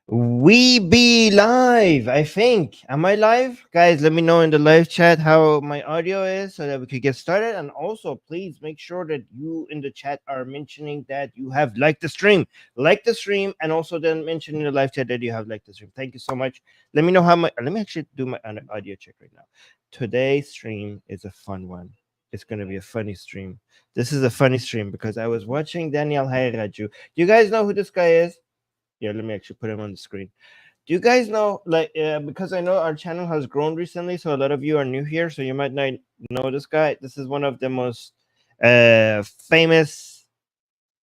We be live, I think. Am I live? Guys, let me know in the live chat how my audio is so that we could get started. And also, please make sure that you in the chat are mentioning that you have liked the stream. Like the stream, and also then mention in the live chat that you have liked the stream. Thank you so much. Let me know how my. Let me actually do my audio check right now. Today's stream is a fun one. It's going to be a funny stream. This is a funny stream because I was watching Daniel Haqiqatjou. Do you guys know who this guy is? Yeah, let me actually put him on the screen. Do you guys know, like, because I know our channel has grown recently, so a lot of you are new here, so you might not know this guy. This is one of the most famous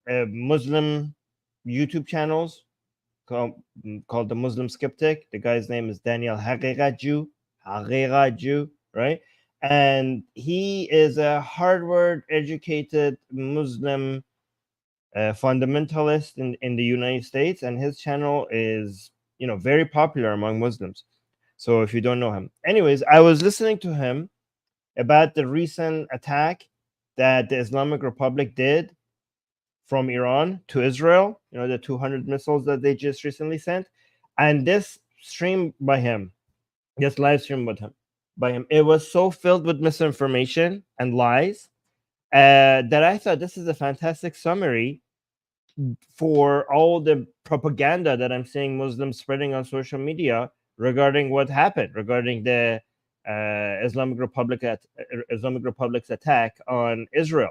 Muslim YouTube channels called the Muslim Skeptic. The guy's name is Daniel Haqiqatjou, right? And he is a Harvard-educated Muslim fundamentalist in the United States, and his channel is very popular among Muslims. So if you don't know him, anyways, I was listening to him about the recent attack that the Islamic Republic did from Iran to Israel. The 200 missiles that they just recently sent, and this stream by him, this live stream with him by him, it was so filled with misinformation and lies that I thought this is a fantastic summary for all the propaganda that I'm seeing Muslims spreading on social media regarding what happened, regarding the Islamic Republic's attack on Israel.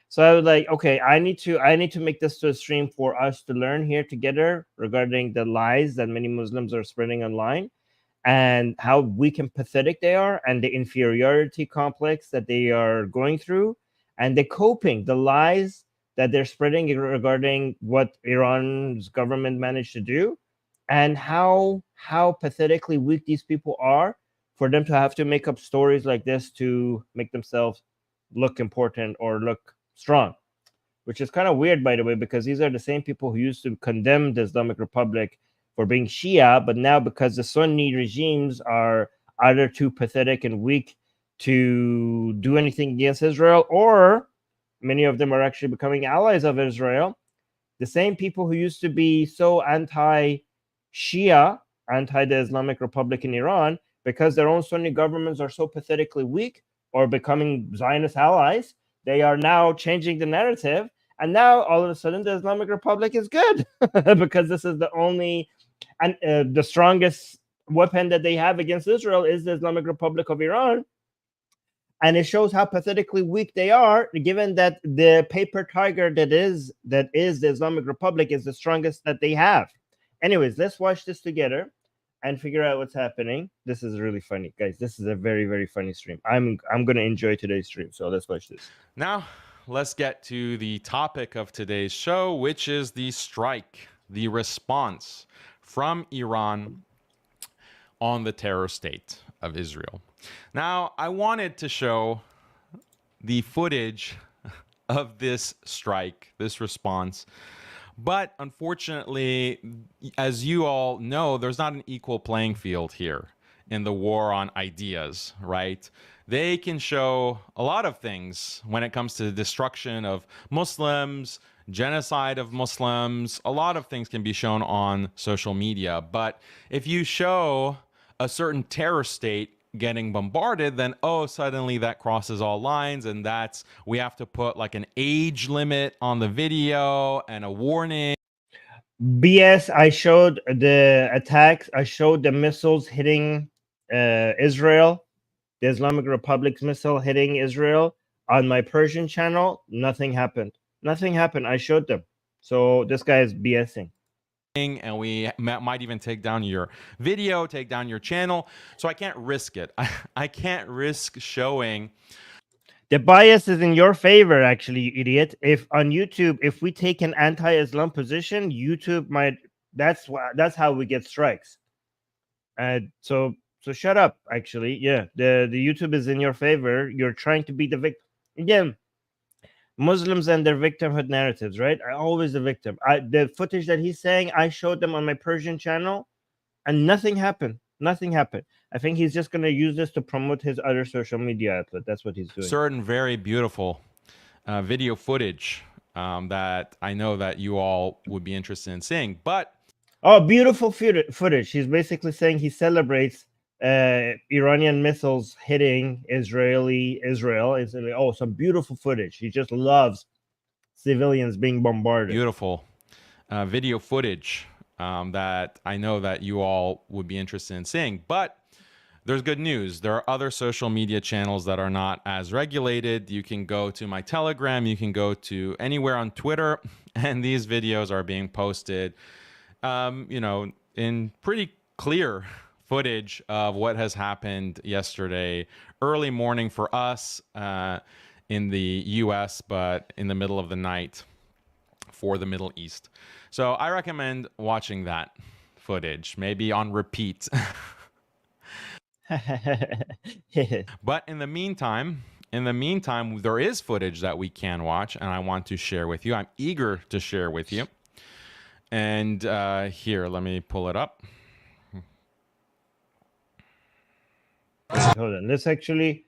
So I was like, okay, I need to make this to a stream for us to learn here together regarding the lies that many Muslims are spreading online, and how weak and pathetic they are, and the inferiority complex that they are going through, and the lies that they're spreading regarding what Iran's government managed to do, and how pathetically weak these people are for them to have to make up stories like this to make themselves look important or look strong, which is kind of weird, by the way, because these are the same people who used to condemn the Islamic Republic for being Shia, but now because the Sunni regimes are either too pathetic and weak to do anything against Israel, or many of them are actually becoming allies of Israel. The same people who used to be so anti-Shia, anti the Islamic Republic in Iran, because their own Sunni governments are so pathetically weak or becoming Zionist allies, they are now changing the narrative. And now all of a sudden the Islamic Republic is good because this is the only and the strongest weapon that they have against Israel is the Islamic Republic of Iran. And it shows how pathetically weak they are, given that the paper tiger that is the Islamic Republic is the strongest that they have. Anyways, let's watch this together and figure out what's happening. This is really funny, guys. This is a very, very funny stream. I'm gonna enjoy today's stream. So let's watch this. Now, let's get to the topic of today's show, which is the strike, the response from Iran on the terror state of Israel. Now, I wanted to show the footage of this strike, this response, but unfortunately, as you all know, there's not an equal playing field here in the war on ideas, right? They can show a lot of things when it comes to the destruction of Muslims, genocide of Muslims. A lot of things can be shown on social media. But if you show a certain terror state getting bombarded, then suddenly that crosses all lines, and we have to put like an age limit on the video and a warning. BS. I showed the attacks. I showed the missiles hitting Israel, the Islamic Republic's missile hitting Israel on my Persian channel. Nothing happened. Nothing happened. I showed them. So this guy is BSing. And we might even take down your video, take down your channel. So I can't risk it. I can't risk showing. The bias is in your favor, actually, you idiot. If on YouTube, if we take an anti-Islam position, YouTube might. That's how we get strikes. So shut up. Actually, yeah, the YouTube is in your favor. You're trying to be the victim again. Muslims and their victimhood narratives, right? I'm always the victim. The footage that he's saying, I showed them on my Persian channel, and nothing happened. Nothing happened. I think he's just going to use this to promote his other social media outlet. That's what he's doing. Certain very beautiful video footage that I know that you all would be interested in seeing. But Oh, beautiful footage. He's basically saying he celebrates Iranian missiles hitting Israel. It's like, oh, some beautiful footage. He just loves civilians being bombarded. Beautiful video footage that I know that you all would be interested in seeing. But there's good news. There are other social media channels that are not as regulated. You can go to my Telegram. You can go to anywhere on Twitter. And these videos are being posted, in pretty clear footage of what has happened yesterday, early morning for us in the US, but in the middle of the night for the Middle East. So I recommend watching that footage, maybe on repeat. But in the meantime, there is footage that we can watch, and I want to share with you. I'm eager to share with you. And here, let me pull it up. Hold on. Let's actually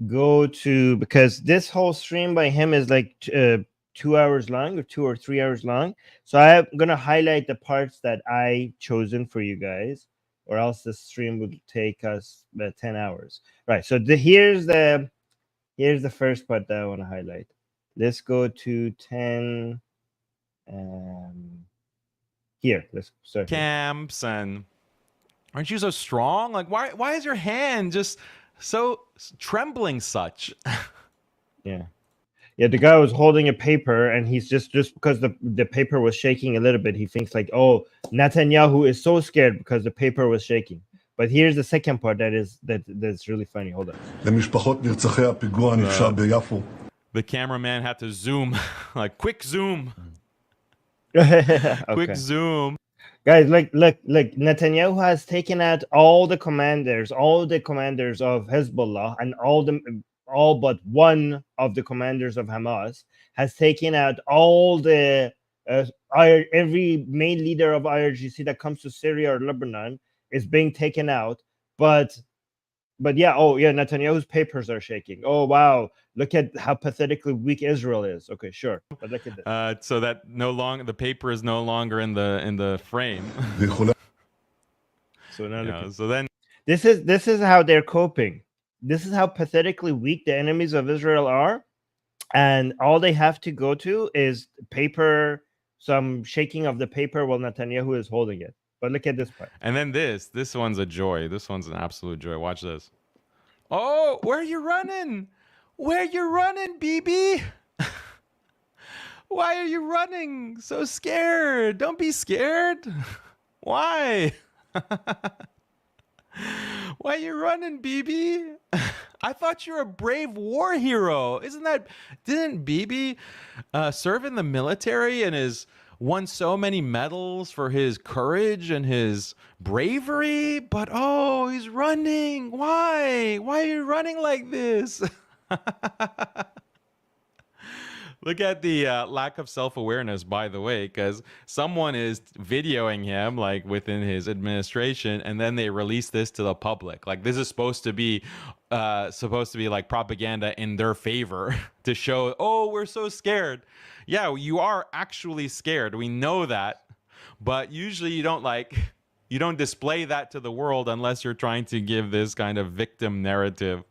go to, because this whole stream by him is like 2 hours long, or 2 or 3 hours long. So I'm going to highlight the parts that I chosen for you guys, or else the stream would take us 10 hours. Right. So here's the first part that I want to highlight. Let's go to 10. Here, let's start. Camps, and aren't you so strong? Like, why is your hand just so trembling such? Yeah. The guy was holding a paper, and he's just because the paper was shaking a little bit, he thinks like, oh, Netanyahu is so scared because the paper was shaking. But here's the second part that's really funny. Hold on. The cameraman had to zoom, like quick zoom. Okay. Quick zoom. Guys, look, Netanyahu has taken out all the commanders of Hezbollah, and all but one of the commanders of Hamas, has taken out all the every main leader of IRGC that comes to Syria or Lebanon is being taken out. But yeah, Netanyahu's papers are shaking. Oh wow, look at how pathetically weak Israel is. Okay, sure, but look at this. So that the paper is no longer in the frame. So now so then this is how they're coping. This is how pathetically weak the enemies of Israel are, and all they have to go to is paper, some shaking of the paper while Netanyahu is holding it. But look at this part. And then this one's a joy. This one's an absolute joy. Watch this. Oh, where are you running? Where you running, BB? Why are you running? So scared. Don't be scared. Why? Why are you running, BB? I thought you were a brave war hero. Didn't BB serve in the military and has won so many medals for his courage and his bravery? But oh, he's running. Why? Why are you running like this? Look at the lack of self-awareness, by the way, because someone is videoing him like within his administration, and then they release this to the public. Like this is supposed to be like propaganda in their favor to show, oh, we're so scared. Yeah, you are actually scared. We know that, but usually you don't display that to the world unless you're trying to give this kind of victim narrative.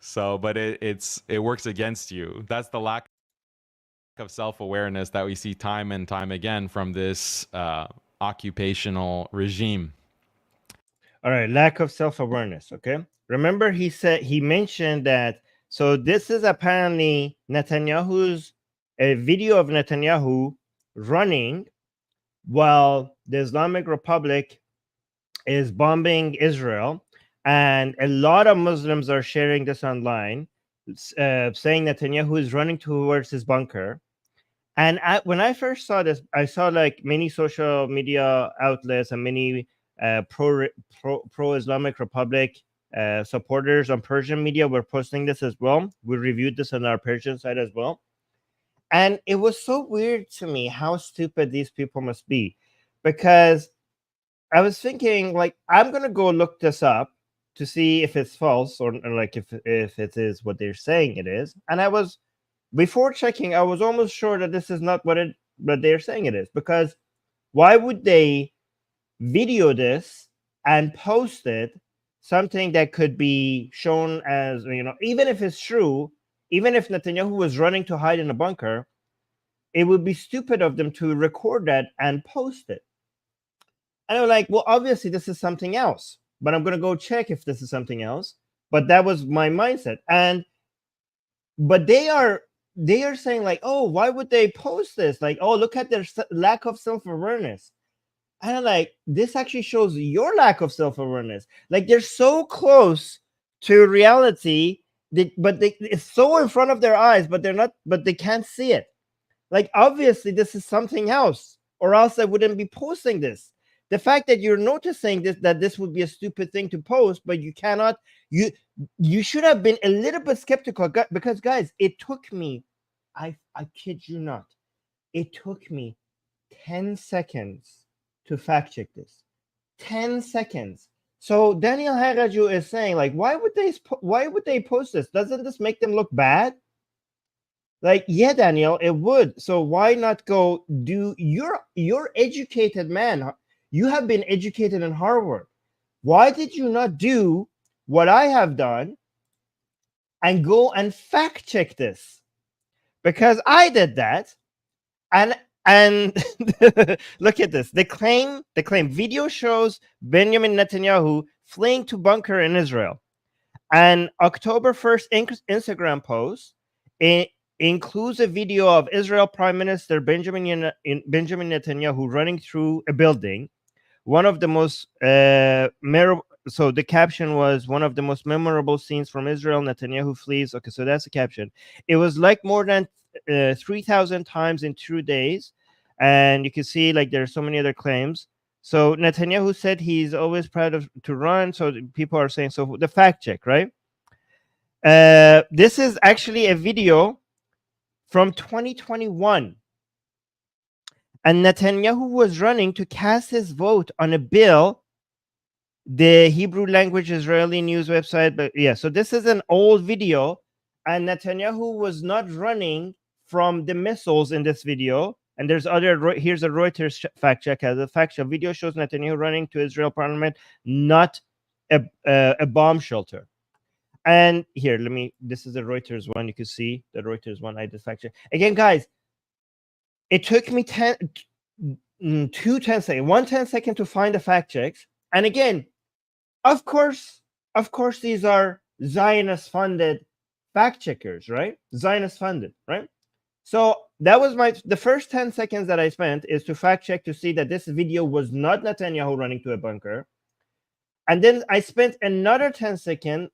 So, but it works against you. That's the lack of self-awareness that we see time and time again from this occupational regime. All right, lack of self-awareness. Okay, remember he mentioned that. So this is apparently a video of Netanyahu running while the Islamic Republic is bombing Israel, and a lot of Muslims are sharing this online, saying Netanyahu is running towards his bunker. And when I first saw this, I saw like many social media outlets and many pro-Islamic Republic supporters on Persian media were posting this as well. We reviewed this on our Persian side as well. And it was so weird to me how stupid these people must be, because I was thinking, like, I'm going to go look this up to see if it's false or like if it is what they're saying it is. And before checking, I was almost sure that this is not what they're saying it is, because Why would they video this and post it, something that could be shown as, even if it's true, even if Netanyahu was running to hide in a bunker, it would be stupid of them to record that and post it. And I'm like, well, obviously this is something else, but I'm going to go check if this is something else. But that was my mindset. But they are saying like, oh, why would they post this? Like, oh, look at their lack of self-awareness. And I'm like, this actually shows your lack of self-awareness. Like, they're so close to reality, but it's so in front of their eyes, but they can't see it. Like, obviously this is something else, or else I wouldn't be posting this. The fact that you're noticing that this would be a stupid thing to post, but you cannot, you should have been a little bit skeptical, because guys, it took me, I kid you not, it took me 10 seconds to fact check this. 10 seconds. So Daniel Haqiqatjou is saying, like, why would they post this? Doesn't this make them look bad? Like, yeah, Daniel, it would. So why not go do you're educated man. You have been educated in Harvard. Why did you not do what I have done and go and fact check this? Because I did that, and look at this. The claim video shows Benjamin Netanyahu fleeing to bunker in Israel. An October 1st Instagram post includes a video of Israel Prime Minister Benjamin Netanyahu running through a building. One of the most so the caption was, one of the most memorable scenes from Israel, Netanyahu flees. Okay, so that's the caption. It was like more than 3,000 times in 2 days. And you can see, like, there are so many other claims. So Netanyahu said he's always proud to run. So people are saying, so the fact check, right? This is actually a video from 2021. And Netanyahu was running to cast his vote on a bill, the Hebrew language Israeli news website. But yeah, so this is an old video, and Netanyahu was not running from the missiles in this video. And here's a Reuters fact check. As a fact check, video shows Netanyahu running to Israel parliament, not a bomb shelter. And here, this is a Reuters one. You can see the Reuters one. I did fact check. Again, guys, it took me 10 seconds to find the fact checks. And again, of course, these are Zionist funded fact checkers, right? Zionist funded, right? So that was the first 10 seconds that I spent is to fact check to see that this video was not Netanyahu running to a bunker. And then I spent another 10 seconds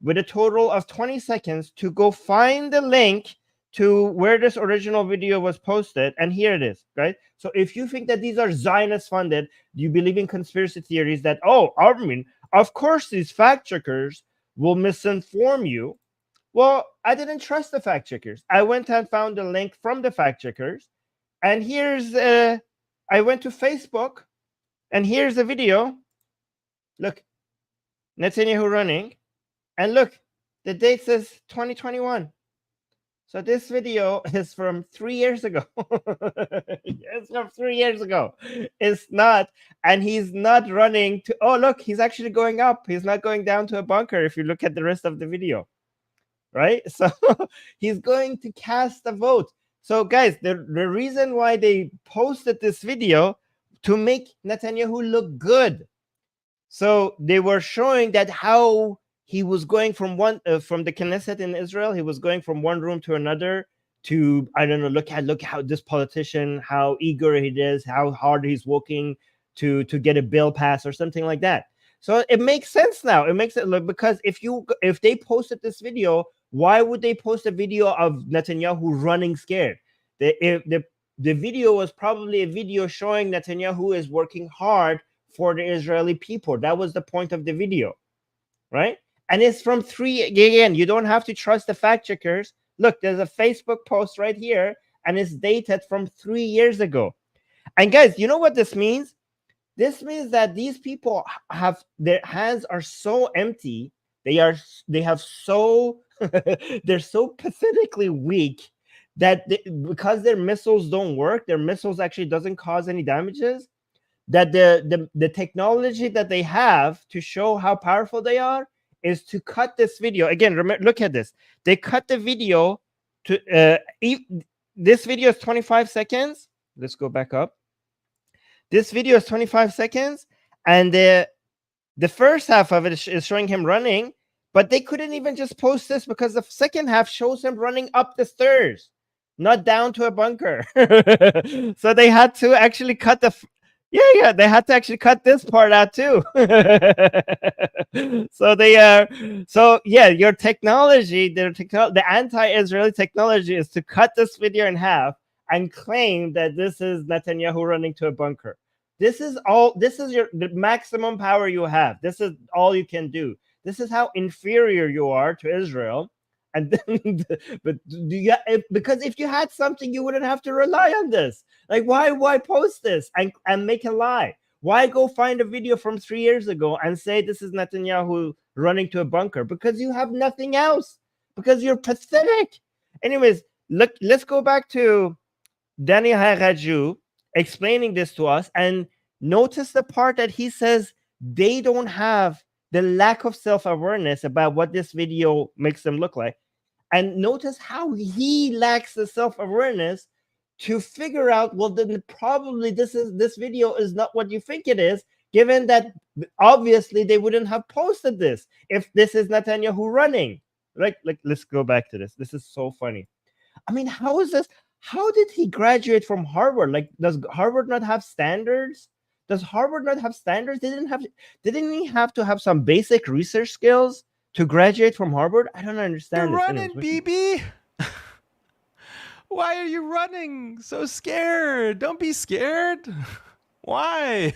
with a total of 20 seconds to go find the link to where this original video was posted. And here it is, right? So if you think that these are Zionist funded, you believe in conspiracy theories that, oh, Armin, of course these fact checkers will misinform you. Well, I didn't trust the fact checkers. I went and found the link from the fact checkers. And here's, I went to Facebook, and here's the video. Look, Netanyahu running. And look, the date says 2021. So this video is from 3 years ago. It's from 3 years ago. It's not, and he's not running to, oh, look, he's actually going up. He's not going down to a bunker if you look at the rest of the video, right? So he's going to cast a vote. So guys, the reason why they posted this video to make Netanyahu look good. So they were showing that how he was going from from the Knesset in Israel. He was going from one room to another to, I don't know, look how this politician, how eager he is, how hard he's working to get a bill passed or something like that. So it makes sense now. It makes it look, because if they posted this video, why would they post a video of Netanyahu running scared? The video was probably a video showing Netanyahu is working hard for the Israeli people. That was the point of the video, right? And it's from again, you don't have to trust the fact checkers. Look, there's a Facebook post right here, and it's dated from 3 years ago. And guys, you know what this means? This means that these people their hands are so empty. They have so they're so pathetically weak that because their missiles don't work, their missiles actually doesn't cause any damages, that the technology that they have to show how powerful they are is to cut this video. Again, remember, look at this. They cut the video to this video is 25 seconds. Let's go back up. This video is 25 seconds, and the first half of it is showing him running, but they couldn't even just post this because the second half shows him running up the stairs, not down to a bunker. So they had to actually cut they had to actually cut this part out too. So your technology, the anti-Israeli technology is to cut this video in half and claim that this is Netanyahu running to a bunker. This is the maximum power you have. This is all you can do. This is how inferior you are to Israel. And then, because if you had something, you wouldn't have to rely on this. Like, why post this and make a lie? Why go find a video from 3 years ago and say this is Netanyahu running to a bunker? Because you have nothing else. Because you're pathetic. Anyways, look, let's go back to Daniel Haqiqatjou explaining this to us, and notice the part that he says they don't have the lack of self-awareness about what this video makes them look like. And notice how he lacks the self-awareness to figure out, well, then probably this video is not what you think it is, given that obviously they wouldn't have posted this if this is Netanyahu running. Like let's go back to this. This is so funny. I mean, how is this? How did he graduate from Harvard? Like, does Harvard not have standards? Does Harvard not have standards? Didn't he have to have some basic research skills to graduate from Harvard? I don't understand. You're running, BB. Why are you running? So scared. Don't be scared. Why?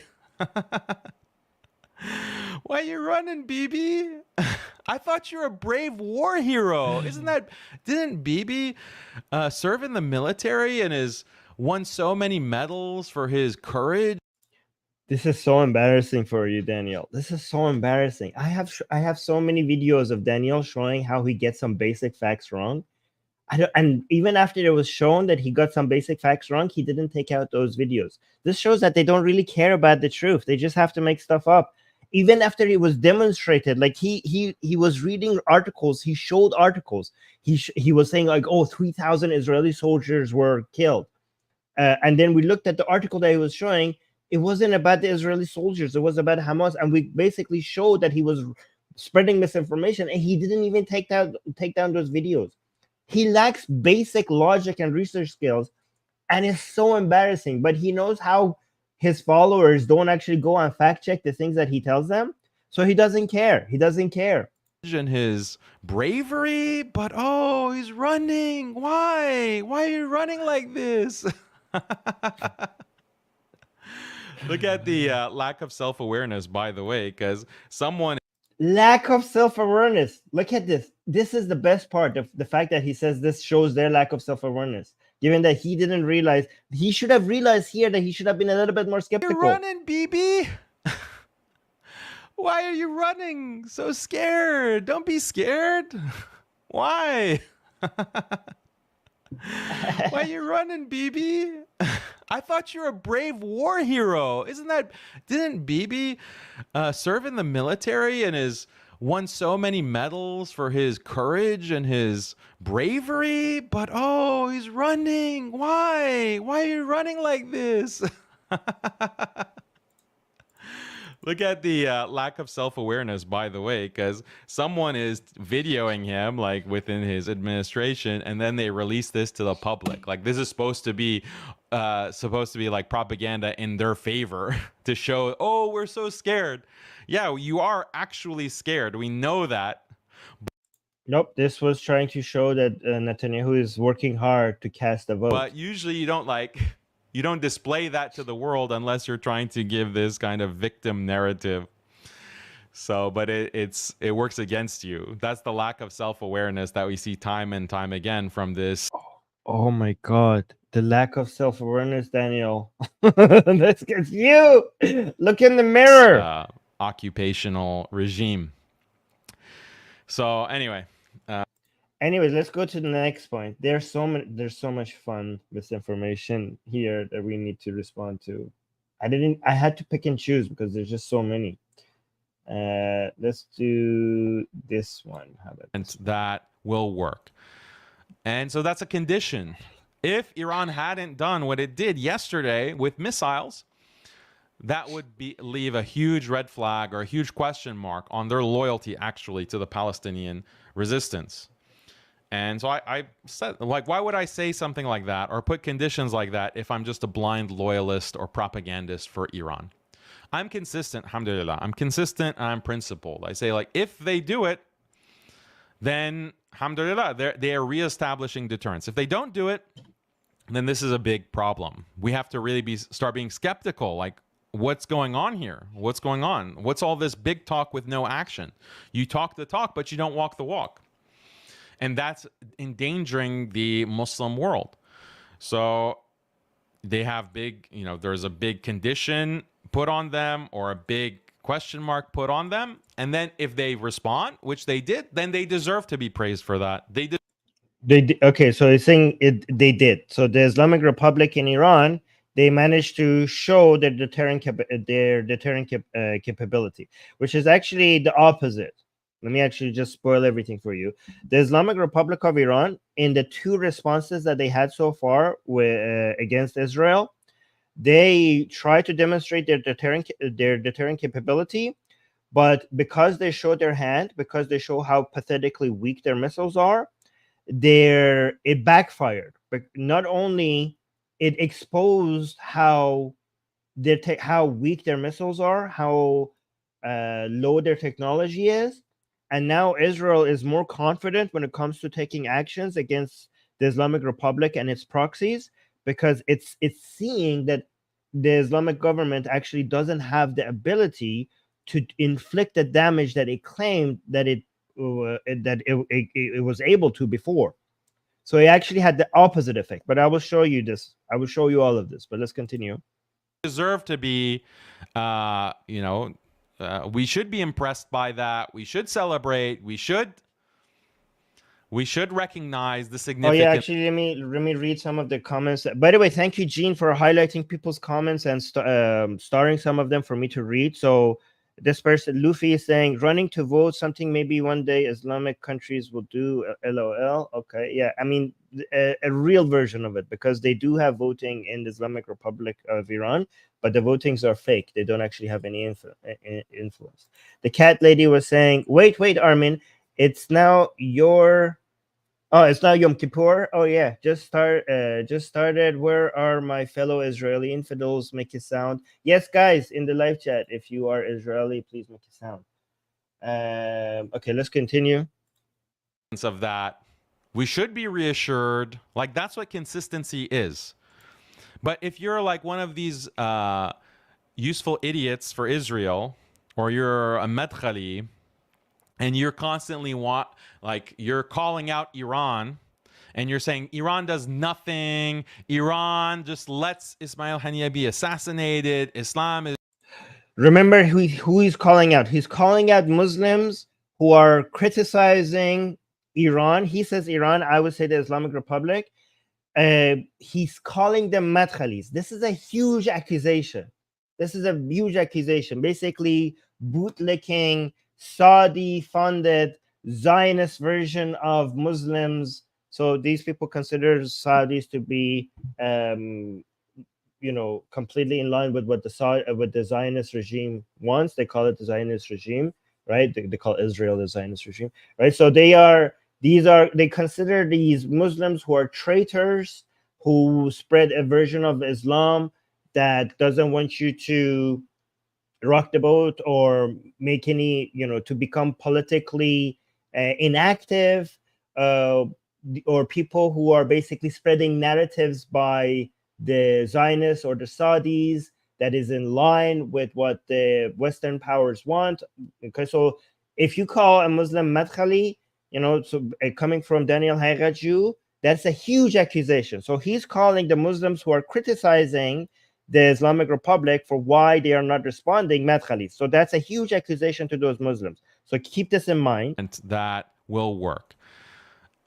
Why are you running, BB? I thought you were a brave war hero. Didn't BB serve in the military and has won so many medals for his courage? This is so embarrassing for you, Daniel. This is so embarrassing. I have so many videos of Daniel showing how he gets some basic facts wrong. And even after it was shown that he got some basic facts wrong, he didn't take out those videos. This shows that they don't really care about the truth. They just have to make stuff up. Even after it was demonstrated, like he was reading articles, he showed articles. He was saying like, oh, 3,000 Israeli soldiers were killed. And then we looked at the article that he was showing. It wasn't about the Israeli soldiers. It was about Hamas. And we basically showed that he was spreading misinformation, and he didn't even take down those videos. He lacks basic logic and research skills, and it's so embarrassing. But he knows how his followers don't actually go and fact check the things that he tells them. So he doesn't care. He doesn't care. And his bravery, but oh, he's running. Why? Why are you running like this? Look at the lack of self-awareness, by the way, because someone... Lack of self-awareness. Look at this. This is the best part of the fact that he says this shows their lack of self-awareness, given that he didn't realize. He should have realized here that he should have been a little bit more skeptical. You're running, BB. Why are you running? So scared. Don't be scared. Why? Why are you running, BB? I thought you were a brave war hero. Didn't BB serve in the military and has won so many medals for his courage and his bravery? But oh, he's running. Why? Why are you running like this? Look at the lack of self-awareness, by the way, because someone is videoing him like within his administration, and then they release this to the public. Like, this is supposed to be like propaganda in their favor to show, oh, we're so scared. Yeah, you are actually scared. We know that. Nope, this was trying to show that Netanyahu is working hard to cast a vote. But usually you don't display that to the world unless you're trying to give this kind of victim narrative. So, but it works against you. That's the lack of self-awareness that we see time and time again from this. Oh my God, the lack of self-awareness, Daniel. This gets you. Look in the mirror. Occupational regime. So anyway. Anyways, let's go to the next point. There's so much fun misinformation here that we need to respond to. I had to pick and choose because there's just so many. Let's do this one. How about and that will work. And so that's a condition. If Iran hadn't done what it did yesterday with missiles, that would leave a huge red flag or a huge question mark on their loyalty actually to the Palestinian resistance. And so I said, like, why would I say something like that or put conditions like that if I'm just a blind loyalist or propagandist for Iran? I'm consistent, alhamdulillah. I'm consistent and I'm principled. I say, like, if they do it, then alhamdulillah, they are reestablishing deterrence. If they don't do it, then this is a big problem. We have to really start being skeptical. Like, what's going on here? What's going on? What's all this big talk with no action? You talk the talk, but you don't walk the walk. And that's endangering the Muslim world. So they have there's a big condition put on them or a big question mark put on them. And then if they respond, which they did, then they deserve to be praised for that. They did. Okay, so it's saying they did. So the Islamic Republic in Iran, they managed to show their deterrent capability, which is actually the opposite. Let me actually just spoil everything for you. The Islamic Republic of Iran, in the 2 responses that they had so far against Israel, they tried to demonstrate their deterrent capability, but because they show their hand, because they show how pathetically weak their missiles are, it backfired. But not only it exposed how weak their missiles are, how low their technology is, and now Israel is more confident when it comes to taking actions against the Islamic Republic and its proxies, because it's seeing that the Islamic government actually doesn't have the ability to inflict the damage that it claimed that it was able to before. So it actually had the opposite effect. But I will show you this. I will show you all of this. But let's continue. Deserve to be, we should be impressed by that. We should celebrate. We should recognize the significance. Oh yeah, actually, let me read some of the comments. By the way, thank you, Gene, for highlighting people's comments and starring some of them for me to read. So this person, Luffy, is saying, running to vote, something maybe one day Islamic countries will do. LOL. Okay, yeah, I mean a real version of it, because they do have voting in the Islamic Republic of Iran, but the votings are fake. They don't actually have any influence. The cat lady was saying, wait, Armin, it's now your... Oh, it's not Yom Kippur. Oh yeah, just started. Where are my fellow Israeli infidels? Make a sound. Yes, guys, in the live chat, if you are Israeli, please make a sound. Okay, let's continue. Of that, we should be reassured. Like, that's what consistency is. But if you're like one of these useful idiots for Israel, or you're a medkhali, and you're constantly you're calling out Iran, and you're saying Iran does nothing, Iran just lets Ismail Haniyeh be assassinated, Islam is... Remember who he's calling out. He's calling out Muslims who are criticizing Iran. He says Iran, I would say the Islamic Republic. He's calling them madkhalis. This is a huge accusation. Basically bootlicking Saudi-funded Zionist version of Muslims. So these people consider Saudis to be, completely in line with what the Zionist regime wants. They call it the Zionist regime, right? They call Israel the Zionist regime, right? So they consider these Muslims who are traitors, who spread a version of Islam that doesn't want you to rock the boat or make any, to become politically inactive, or people who are basically spreading narratives by the Zionists or the Saudis that is in line with what the Western powers want. Okay, so if you call a Muslim madkhali, coming from Daniel Haqiqatjou, that's a huge accusation. So he's calling the Muslims who are criticizing the Islamic Republic for why they are not responding madkhalis. So that's a huge accusation to those Muslims. So keep this in mind. And that will work.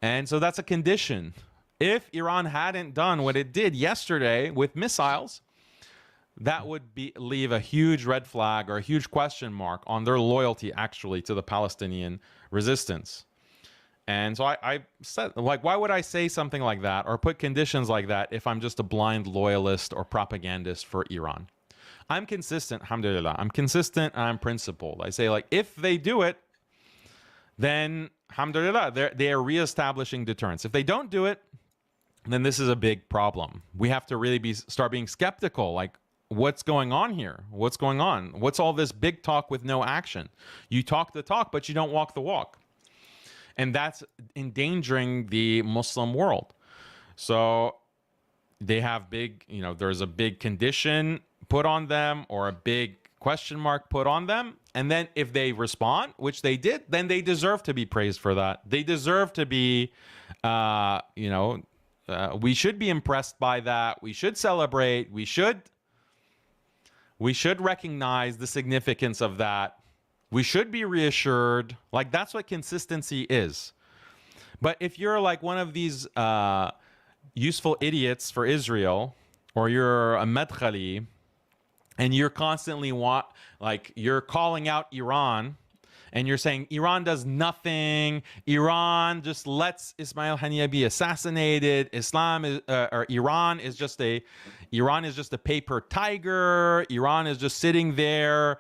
And so that's a condition. If Iran hadn't done what it did yesterday with missiles, that would leave a huge red flag or a huge question mark on their loyalty actually to the Palestinian resistance. And so I said, like, why would I say something like that or put conditions like that if I'm just a blind loyalist or propagandist for Iran? I'm consistent, alhamdulillah. I'm consistent and I'm principled. I say, like, if they do it, then alhamdulillah, they are reestablishing deterrence. If they don't do it, then this is a big problem. We have to really start being skeptical. Like, what's going on here? What's going on? What's all this big talk with no action? You talk the talk, but you don't walk the walk. And that's endangering the Muslim world. So they have there's a big condition put on them or a big question mark put on them. And then if they respond, which they did, then they deserve to be praised for that. They deserve to be, we should be impressed by that. We should celebrate. We should recognize the significance of that. We should be reassured. Like, that's what consistency is. But if you're like one of these useful idiots for Israel, or you're a medkhali, and you're constantly you're calling out Iran, and you're saying Iran does nothing, Iran just lets Ismail Haniyeh be assassinated, Iran is just a paper tiger, Iran is just sitting there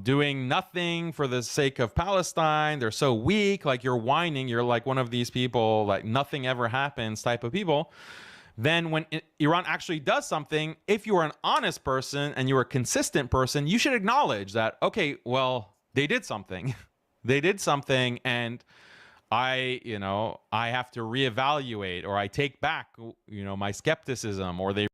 doing nothing for the sake of Palestine, they're so weak, like you're whining, you're like one of these people, like nothing ever happens type of people. Then when Iran actually does something, if you are an honest person and you're a consistent person, you should acknowledge that, okay, well, they did something. They did something, and I have to reevaluate, or I take back, my skepticism, or they.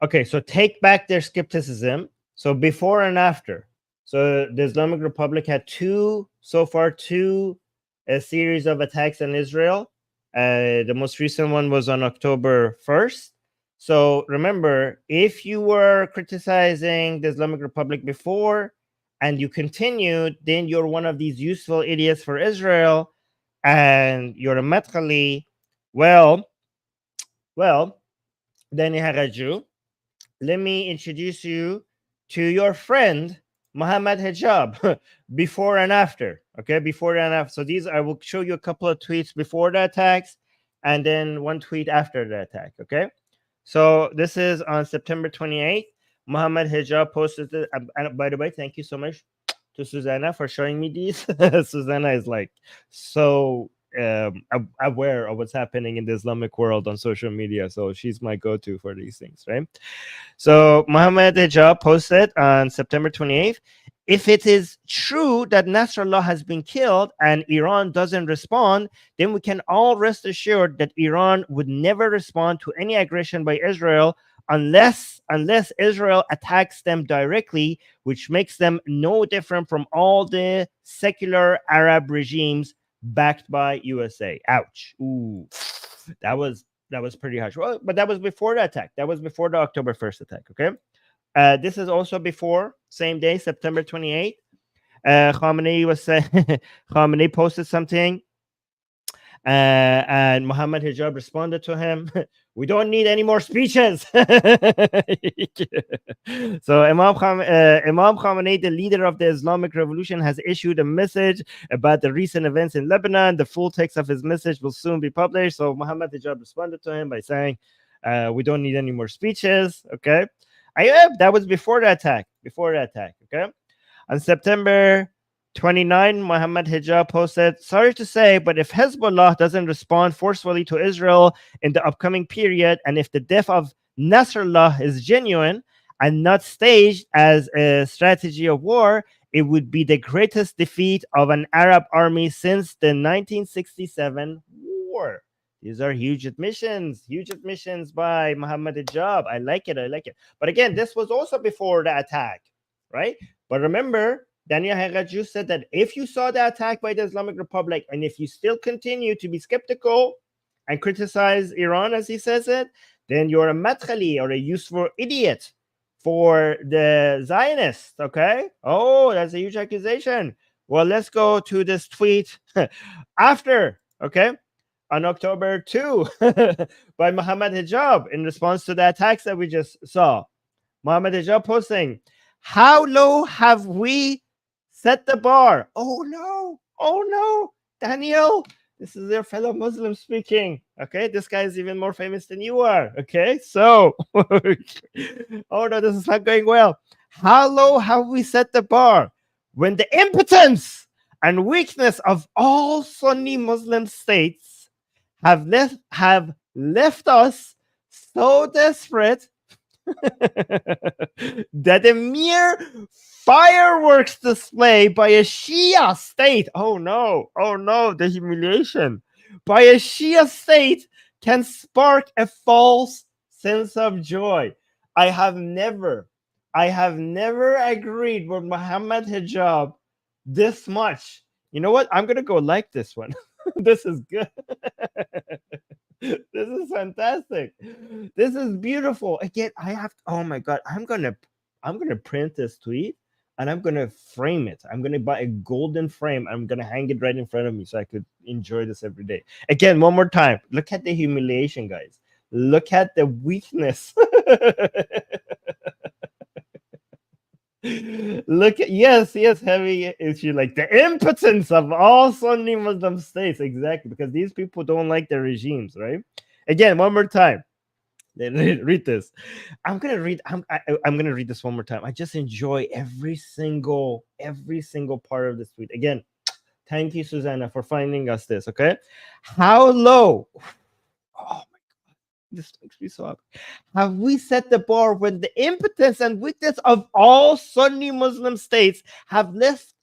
Okay, so take back their skepticism. So before and after. So the Islamic Republic had two series of attacks on Israel. The most recent one was on October 1st. So remember, if you were criticizing the Islamic Republic before and you continued, then you're one of these useful idiots for Israel and you're a madkhali. Well, Daniel Haqiqatjou, let me introduce you to your friend, Muhammad Hijab, before and after. Okay, before and after. So these, I will show you a couple of tweets before the attacks and then one tweet after the attack. Okay, so this is on September 28th. Muhammad Hijab posted it. And by the way, thank you so much to Susanna for showing me these. Susanna is like so aware of what's happening in the Islamic world on social media. So she's my go-to for these things, right? So Muhammad Hijab posted on September 28th, if it is true that Nasrallah has been killed and Iran doesn't respond, then we can all rest assured that Iran would never respond to any aggression by Israel unless Israel attacks them directly, which makes them no different from all the secular Arab regimes backed by USA. Ouch. Ooh, that was pretty harsh. Well, but that was before the attack. That was before the October 1st attack. Okay. This is also before, same day, September 28th. Khamenei was saying, Khamenei posted something, and Muhammad Hijab responded to him. We don't need any more speeches. So Imam Khamenei, the leader of the Islamic Revolution, has issued a message about the recent events in Lebanon. The full text of his message will soon be published. So Muhammad Hijab responded to him by saying, we don't need any more speeches. Okay. That was before the attack. Okay. On September 29, Muhammad Hijab posted, sorry to say, but if Hezbollah doesn't respond forcefully to Israel in the upcoming period, and if the death of Nasrallah is genuine and not staged as a strategy of war, it would be the greatest defeat of an Arab army since the 1967 war. These are huge admissions by Muhammad Hijab. I like it. But again, this was also before the attack, right? But remember, Daniel Haqiqatjou said that if you saw the attack by the Islamic Republic and if you still continue to be skeptical and criticize Iran, as he says it, then you're a madkhali or a useful idiot for the Zionists, okay? Oh, that's a huge accusation. Well, let's go to this tweet after Okay, on October 2 by Muhammad Hijab in response to the attacks that we just saw. Muhammad Hijab posting, how low have we set the bar? Oh no, Daniel, this is your fellow Muslim speaking. Okay, this guy is even more famous than you are. Okay, so, oh no, this is not going well. How low have we set the bar when the impotence and weakness of all Sunni Muslim states have left us so desperate that a mere fireworks display by a Shia state, oh no, the humiliation, by a Shia state can spark a false sense of joy. I have never agreed with Muhammad Hijab this much. You know what? I'm gonna go like this one. This is good. This is fantastic. This is beautiful. Again, I have oh my god, I'm gonna print this tweet and I'm gonna frame it. I'm gonna buy a golden frame. I'm gonna hang it right in front of me so I could enjoy this every day. Again, one more time. Look at the humiliation, guys. Look at the weakness. Look at yes, heavy issue like the impotence of all Sunni Muslim states. Exactly, because these people don't like their regimes, right? Again, one more time. Read this. I'm gonna read. I'm gonna read this one more time. I just enjoy every single part of this tweet. Again, thank you, Susanna, for finding us this. Okay, how low? Oh this makes me so happy. Have we set the bar when the impotence and weakness of all Sunni Muslim states have left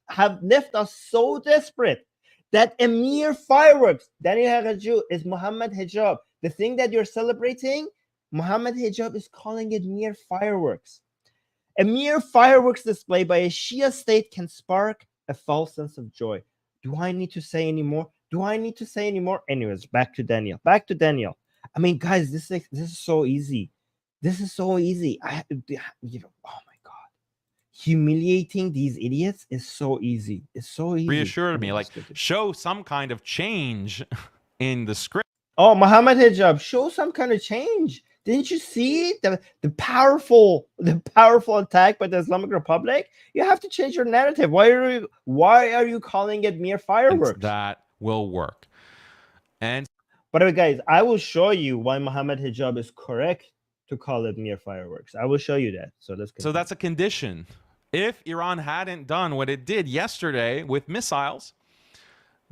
us so desperate that a mere fireworks, Daniel Haqiqatjou, is Muhammad Hijab. The thing that you're celebrating, Muhammad Hijab is calling it mere fireworks. A mere fireworks display by a Shia state can spark a false sense of joy. Do I need to say any more? Anyways, back to Daniel. I mean, guys, this is so easy. Oh my god, humiliating these idiots is so easy. It's so easy. Reassured me, like show some kind of change in the script. Oh, Muhammad Hijab, show some kind of change. Didn't you see the powerful attack by the Islamic Republic? You have to change your narrative. Why are you calling it mere fireworks? That will work. And by the way, guys, I will show you why Muhammad Hijab is correct to call it mere fireworks. I will show you that. So let's continue. So that's a condition. If Iran hadn't done what it did yesterday with missiles,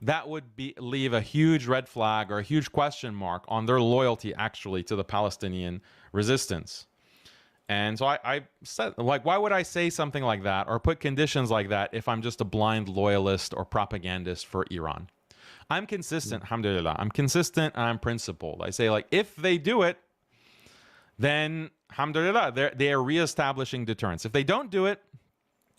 that would leave a huge red flag or a huge question mark on their loyalty actually to the Palestinian resistance. And so I said, like, why would I say something like that or put conditions like that if I'm just a blind loyalist or propagandist for Iran? I'm consistent, alhamdulillah. I'm consistent and I'm principled. I say, like, if they do it, then alhamdulillah, they are reestablishing deterrence. If they don't do it,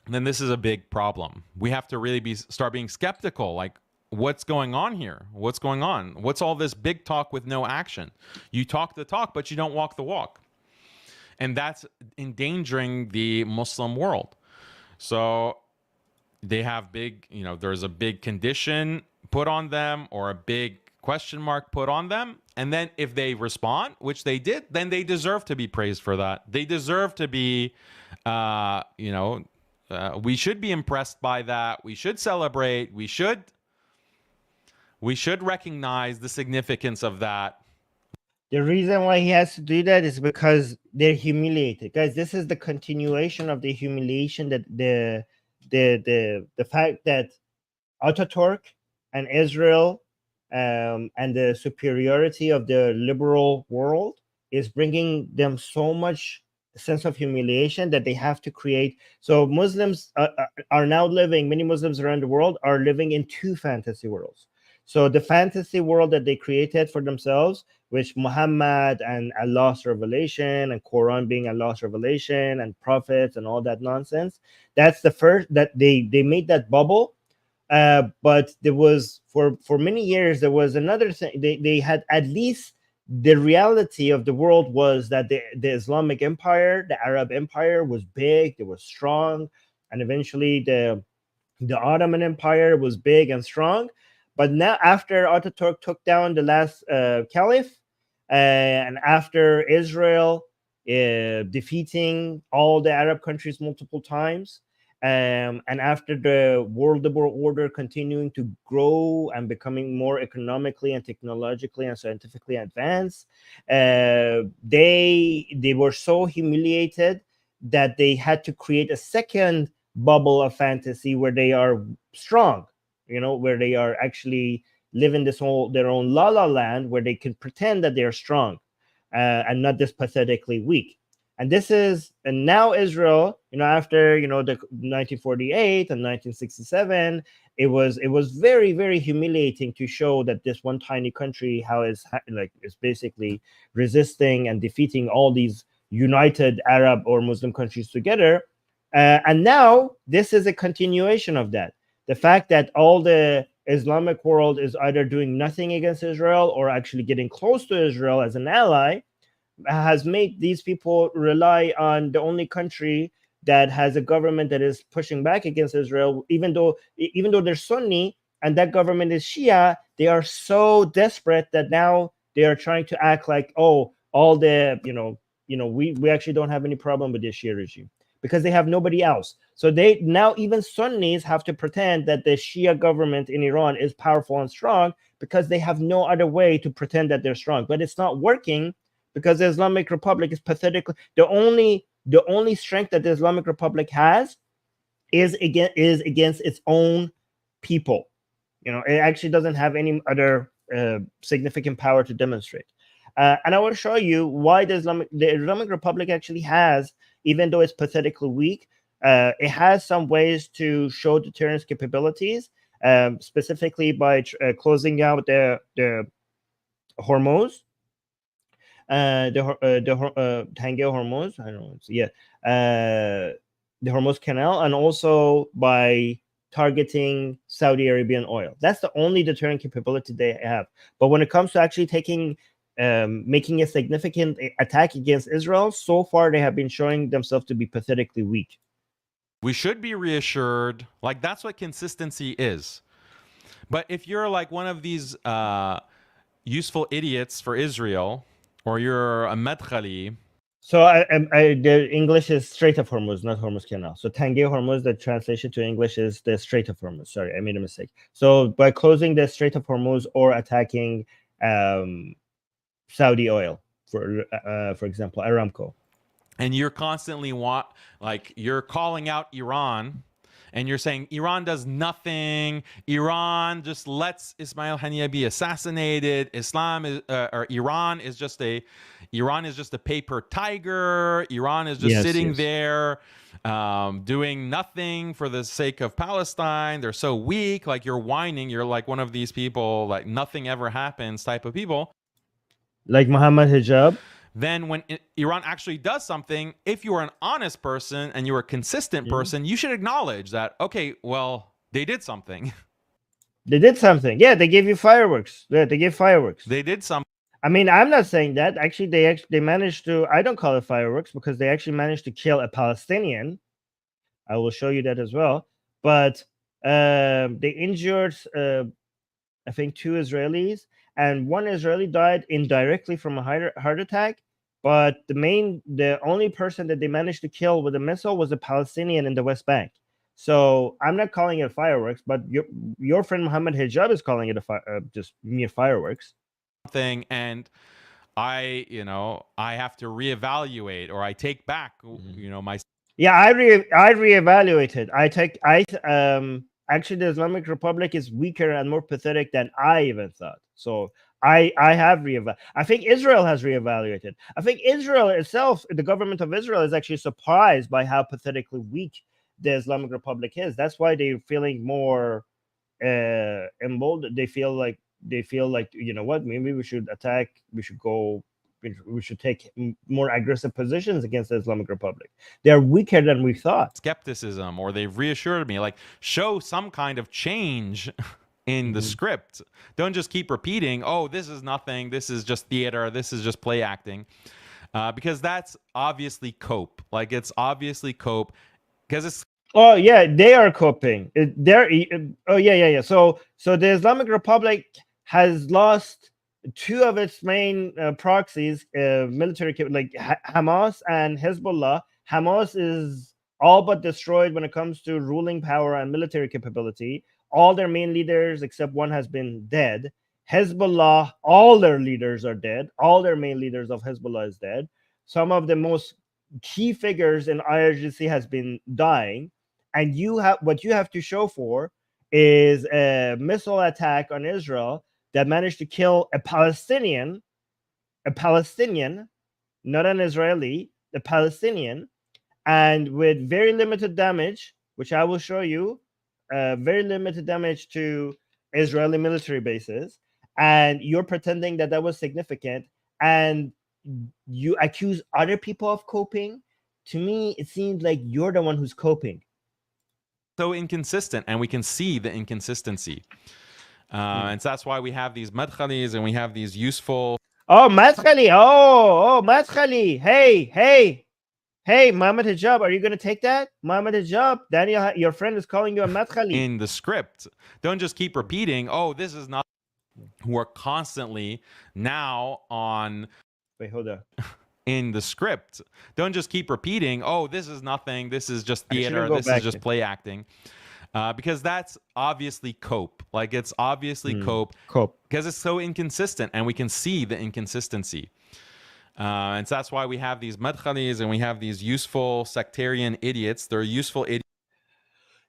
then this is a big problem. We have to really start being skeptical. Like, what's going on here? What's going on? What's all this big talk with no action? You talk the talk, but you don't walk the walk. And that's endangering the Muslim world. So they have big, there's a big condition put on them or a big question mark put on them. And then if they respond, which they did, then they deserve to be praised for that. They deserve to be, we should be impressed by that. We should celebrate. We should recognize the significance of that. The reason why he has to do that is because they're humiliated. Guys, this is the continuation of the humiliation that the fact that Ataturk and Israel and the superiority of the liberal world is bringing them so much sense of humiliation that they have to create. So Muslims are now living, many Muslims around the world are living in two fantasy worlds. So the fantasy world that they created for themselves, which Muhammad and Allah's revelation and Quran being Allah's revelation and prophets and all that nonsense, that's the first that they made that bubble. But there was for many years there was another thing. They had at least the reality of the world was that the Islamic Empire, the Arab Empire was big, it was strong, and eventually the Ottoman Empire was big and strong. But now, after Ataturk took down the last caliph, and after Israel defeating all the Arab countries multiple times, and after the world order continuing to grow and becoming more economically and technologically and scientifically advanced, they were so humiliated that they had to create a second bubble of fantasy where they are strong, where they are actually living their own la la land, where they can pretend that they are strong and not this pathetically weak. And now Israel, after the 1948 and 1967, it was very, very humiliating to show that this one tiny country is basically resisting and defeating all these united Arab or Muslim countries together. And now this is a continuation of that. The fact that all the Islamic world is either doing nothing against Israel or actually getting close to Israel as an ally has made these people rely on the only country that has a government that is pushing back against Israel, even though they're Sunni and that government is Shia. They are so desperate that now they are trying to act like, oh, all the we actually don't have any problem with this Shia regime, because they have nobody else. So they now, even Sunnis have to pretend that the Shia government in Iran is powerful and strong, because they have no other way to pretend that they're strong. But it's not working, because the Islamic Republic is pathetic. The only strength that the Islamic Republic has is against its own people. It actually doesn't have any other significant power to demonstrate. And I will show you why the Islamic Republic actually has, even though it's pathetically weak, it has some ways to show deterrence capabilities, specifically by closing out the Hormuz, Tangier Hormuz, I don't know, the Hormuz Canal, and also by targeting Saudi Arabian oil. That's the only deterrent capability they have. But when it comes to actually making a significant attack against Israel, so far they have been showing themselves to be pathetically weak. We should be reassured. Like, that's what consistency is. But if you're like one of these useful idiots for Israel, or you're a Medkhali. So the English is Strait of Hormuz, not Hormuz Canal. So Tangier Hormuz, the translation to English is the Strait of Hormuz. Sorry, I made a mistake. So by closing the Strait of Hormuz or attacking Saudi oil, for example, Aramco. And you're constantly you're calling out Iran, and you're saying Iran does nothing. Iran just lets Ismail Haniyeh be assassinated. Iran is just a paper tiger. Iran is just sitting there doing nothing for the sake of Palestine. They're so weak. Like, you're whining. You're like one of these people, like nothing ever happens type of people. Like Muhammad Hijab. Then when Iran actually does something, if you are an honest person and you're a consistent person, you should acknowledge that, okay, well, they did something. They did something. Yeah, they gave you fireworks. Yeah, they gave fireworks. They did something. I mean, I'm not saying that. Actually, they managed to, I don't call it fireworks, because they actually managed to kill a Palestinian. I will show you that as well. But they injured, I think, 2 Israelis. And 1 Israeli died indirectly from a heart attack. But the only person that they managed to kill with a missile was a Palestinian in the West Bank. So I'm not calling it fireworks, but your friend Muhammad Hijab is calling it just mere fireworks. And I have to reevaluate, or I take back, my. Yeah, I reevaluated. Actually, the Islamic Republic is weaker and more pathetic than I even thought. So I have reevaluated. I think Israel has reevaluated. I think Israel itself, the government of Israel, is actually surprised by how pathetically weak the Islamic Republic is. That's why they're feeling more emboldened. They feel like, you know what, maybe we should attack. We should take more aggressive positions against the Islamic Republic. They're weaker than we thought. Skepticism, or they've reassured me, like, show some kind of change in the script. Don't just keep repeating, oh, this is nothing, this is just theater, this is just play acting, because that's obviously cope. Like, it's obviously cope, because it's. Oh yeah, they are coping. Oh yeah. So the Islamic Republic has lost two of its main proxies, military, like Hamas and Hezbollah. Hamas is all but destroyed when it comes to ruling power and military capability. All their main leaders, except one, has been dead. Hezbollah, all their leaders are dead. All their main leaders of Hezbollah is dead. Some of the most key figures in IRGC has been dying, and what you have to show for is a missile attack on Israel that managed to kill a Palestinian, not an Israeli, a Palestinian, and with very limited damage, which I will show you, very limited damage to Israeli military bases, and you're pretending that that was significant, and you accuse other people of coping. To me, it seems like you're the one who's coping. So inconsistent, and we can see the inconsistency. And so that's why we have these madkhalis and we have these useful. Oh, madkhali. Oh, madkhali. Hey, Mohammed Hijab, are you going to take that? Mohammed Hijab, Daniel, your friend is calling you a madkhali. In the script. Don't just keep repeating, oh, this is not. Who are constantly now on. Wait, hold on. In the script. Don't just keep repeating, oh, this is nothing. This is just theater. This is just play acting. Because that's obviously cope. Like, it's obviously cope. Because it's so inconsistent, and we can see the inconsistency. And so that's why we have these madkhalis and we have these useful sectarian idiots. They're useful idiots.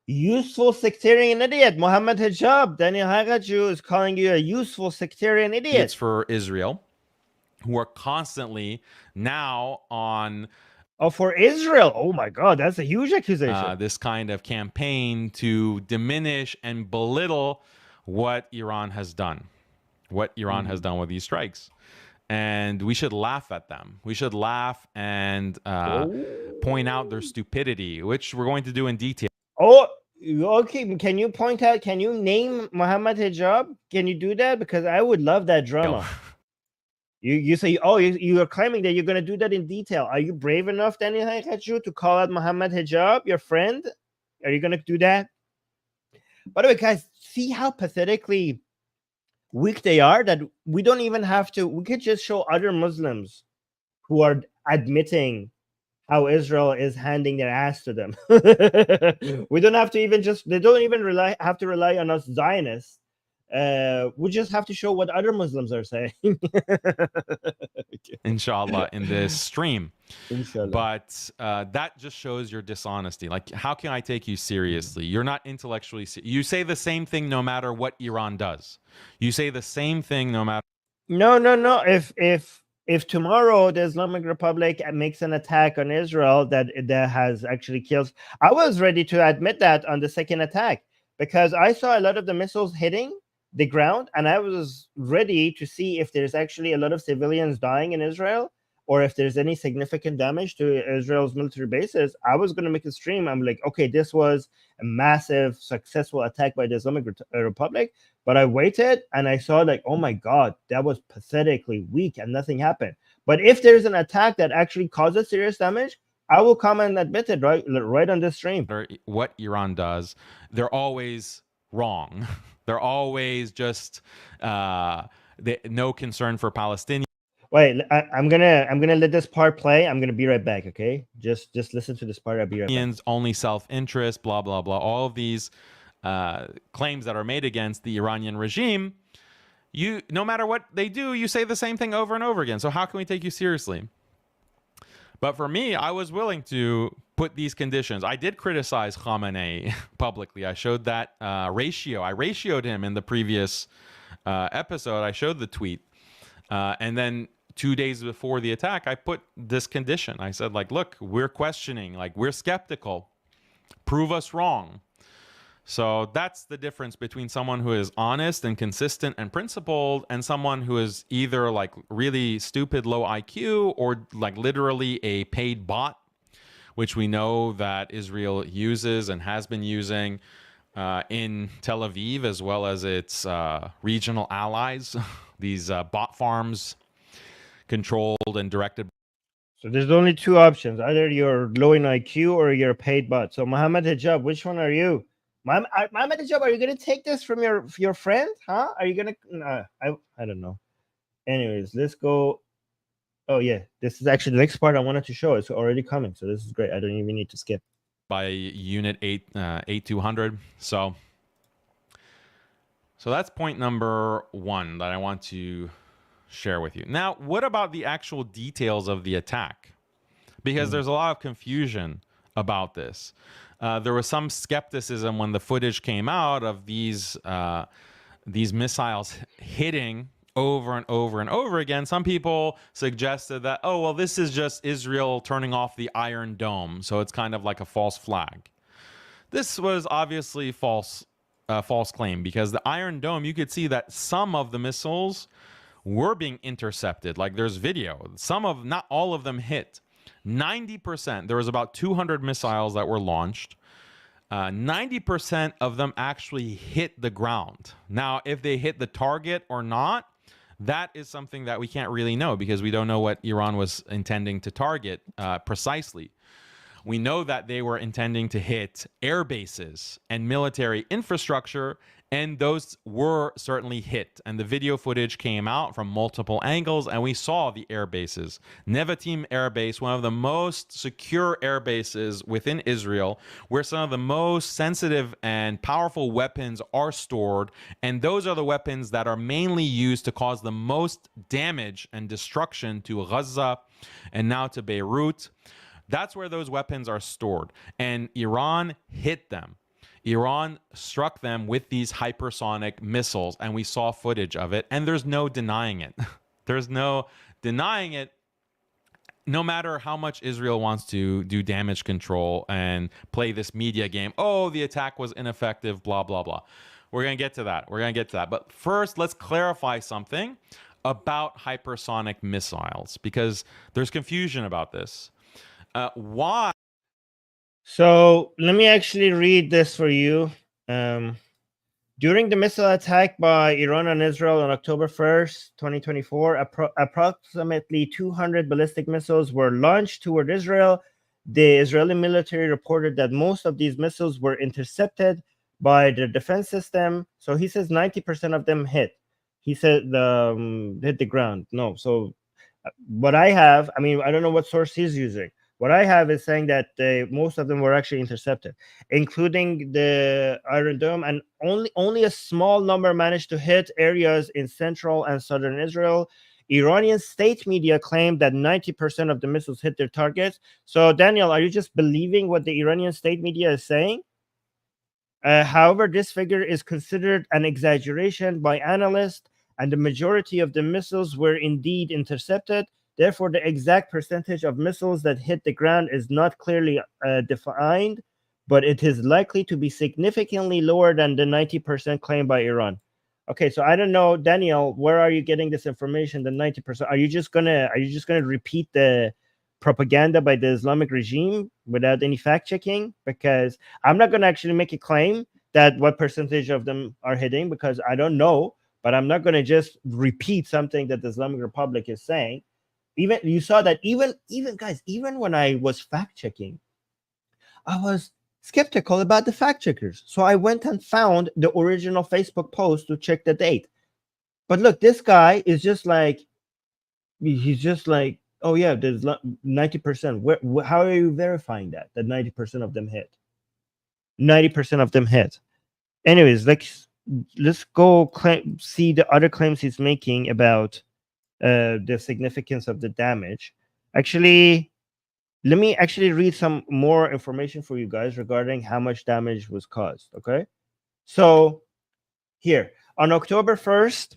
Useful sectarian idiot. Mohammed Hijab, Daniel Haqiqatjou is calling you a useful sectarian idiot. It's for Israel, who are constantly now on. Oh, for Israel. Oh my God, that's a huge accusation. This kind of campaign to diminish and belittle what Iran has done, has done with these strikes. And we should laugh at them. We should laugh and point out their stupidity, which we're going to do in detail. Oh, okay. Can you point out, can you name Mohammed Hijab? Can you do that? Because I would love that drama. You say, oh, you are claiming that you're going to do that in detail. Are you brave enough, Daniel Haqiqatjou, to call out Mohammed Hijab, your friend? Are you going to do that? By the way, guys, see how pathetically weak they are, that we don't even have to. We could just show other Muslims who are admitting how Israel is handing their ass to them. We don't have to even they don't even have to rely on us Zionists. We just have to show what other Muslims are saying. Inshallah, in this stream. Inshallah. But that just shows your dishonesty. Like, how can I take you seriously? You're not intellectually. You say the same thing no matter what Iran does. You say the same thing no matter. No. If tomorrow the Islamic Republic makes an attack on Israel that has actually killed, I was ready to admit that on the second attack, because I saw a lot of the missiles hitting the ground, and I was ready to see if there's actually a lot of civilians dying in Israel, or if there's any significant damage to Israel's military bases. I was going to make a stream. I'm like, okay, this was a massive, successful attack by the Islamic Republic. But I waited and I saw, like, oh my God, that was pathetically weak and nothing happened. But if there's an attack that actually causes serious damage, I will come and admit it right on this stream. What Iran does, they're always wrong. They're always just no concern for Palestinians. Wait, I'm gonna let this part play. I'm gonna be right back. Okay, just listen to this part. I'll be right back. Only self-interest, blah blah blah. All of these claims that are made against the Iranian regime, no matter what they do, you say the same thing over and over again. So how can we take you seriously? But for me, I was willing to put these conditions. I did criticize Khamenei publicly. I showed that ratio. I ratioed him in the previous episode. I showed the tweet. And then 2 days before the attack, I put this condition. I said, like, look, we're questioning. Like, we're skeptical. Prove us wrong. So that's the difference between someone who is honest and consistent and principled and someone who is either like really stupid, low IQ, or like literally a paid bot, which we know that Israel uses and has been using in Tel Aviv, as well as its regional allies, these bot farms controlled and directed So there's only two options: either you're low in IQ or you're a paid bot. So Mohammed Hijab, which one are you? Mohammed Hijab, are you gonna take this from your friend? Huh? Are you gonna? I don't know. Anyways, let's go. Oh yeah, this is actually the next part I wanted to show. It's already coming, so this is great. I don't even need to skip. By unit 8200. So that's point number one that I want to share with you. Now, what about the actual details of the attack? Because there's a lot of confusion about this. There was some skepticism when the footage came out of these missiles hitting over and over and over again. Some people suggested that, oh, well, this is just Israel turning off the Iron Dome, so it's kind of like a false flag. This was obviously false claim, because the Iron Dome, you could see that some of the missiles were being intercepted. Like, there's video. Not all of them hit. 90%, there was about 200 missiles that were launched. 90% of them actually hit the ground. Now, if they hit the target or not, that is something that we can't really know, because we don't know what Iran was intending to target precisely. We know that they were intending to hit air bases and military infrastructure, and those were certainly hit. And the video footage came out from multiple angles, and we saw the air bases. Nevatim Airbase, one of the most secure air bases within Israel, where some of the most sensitive and powerful weapons are stored. And those are the weapons that are mainly used to cause the most damage and destruction to Gaza and now to Beirut. That's where those weapons are stored. And Iran hit them. Iran struck them with these hypersonic missiles, and we saw footage of it, and there's no denying it. There's no denying it, no matter how much Israel wants to do damage control and play this media game. Oh, the attack was ineffective, blah, blah, blah. We're going to get to that. But first, let's clarify something about hypersonic missiles, because there's confusion about this. Why? So let me actually read this for you. During the missile attack by Iran on Israel on October 1st, 2024, approximately 200 ballistic missiles were launched toward Israel. The Israeli military reported that most of these missiles were intercepted by the defense system. So he says 90% of them hit. He said hit the ground. No. So what I have, I mean, I don't know what source he's using. What I have is saying that most of them were actually intercepted, including the Iron Dome, and only a small number managed to hit areas in central and southern Israel. Iranian state media claimed that 90% of the missiles hit their targets. So, Daniel, are you just believing what the Iranian state media is saying? However, this figure is considered an exaggeration by analysts, and the majority of the missiles were indeed intercepted. Therefore, the exact percentage of missiles that hit the ground is not clearly defined, but it is likely to be significantly lower than the 90% claimed by Iran. Okay, so I don't know, Daniel, where are you getting this information? The 90%? Are you just gonna repeat the propaganda by the Islamic regime without any fact checking? Because I'm not gonna actually make a claim that what percentage of them are hitting, because I don't know. But I'm not gonna just repeat something that the Islamic Republic is saying. Even you saw that even guys, even when I was fact checking, I was skeptical about the fact checkers. So I went and found the original Facebook post to check the date. But look, this guy is just like, he's just like, oh yeah, there's 90%. How are you verifying that 90% of them hit? 90% of them hit. Anyways, let's go see the other claims he's making about the significance of the damage. Actually, let me actually read some more information for you guys regarding how much damage was caused. Okay, so here on October 1st,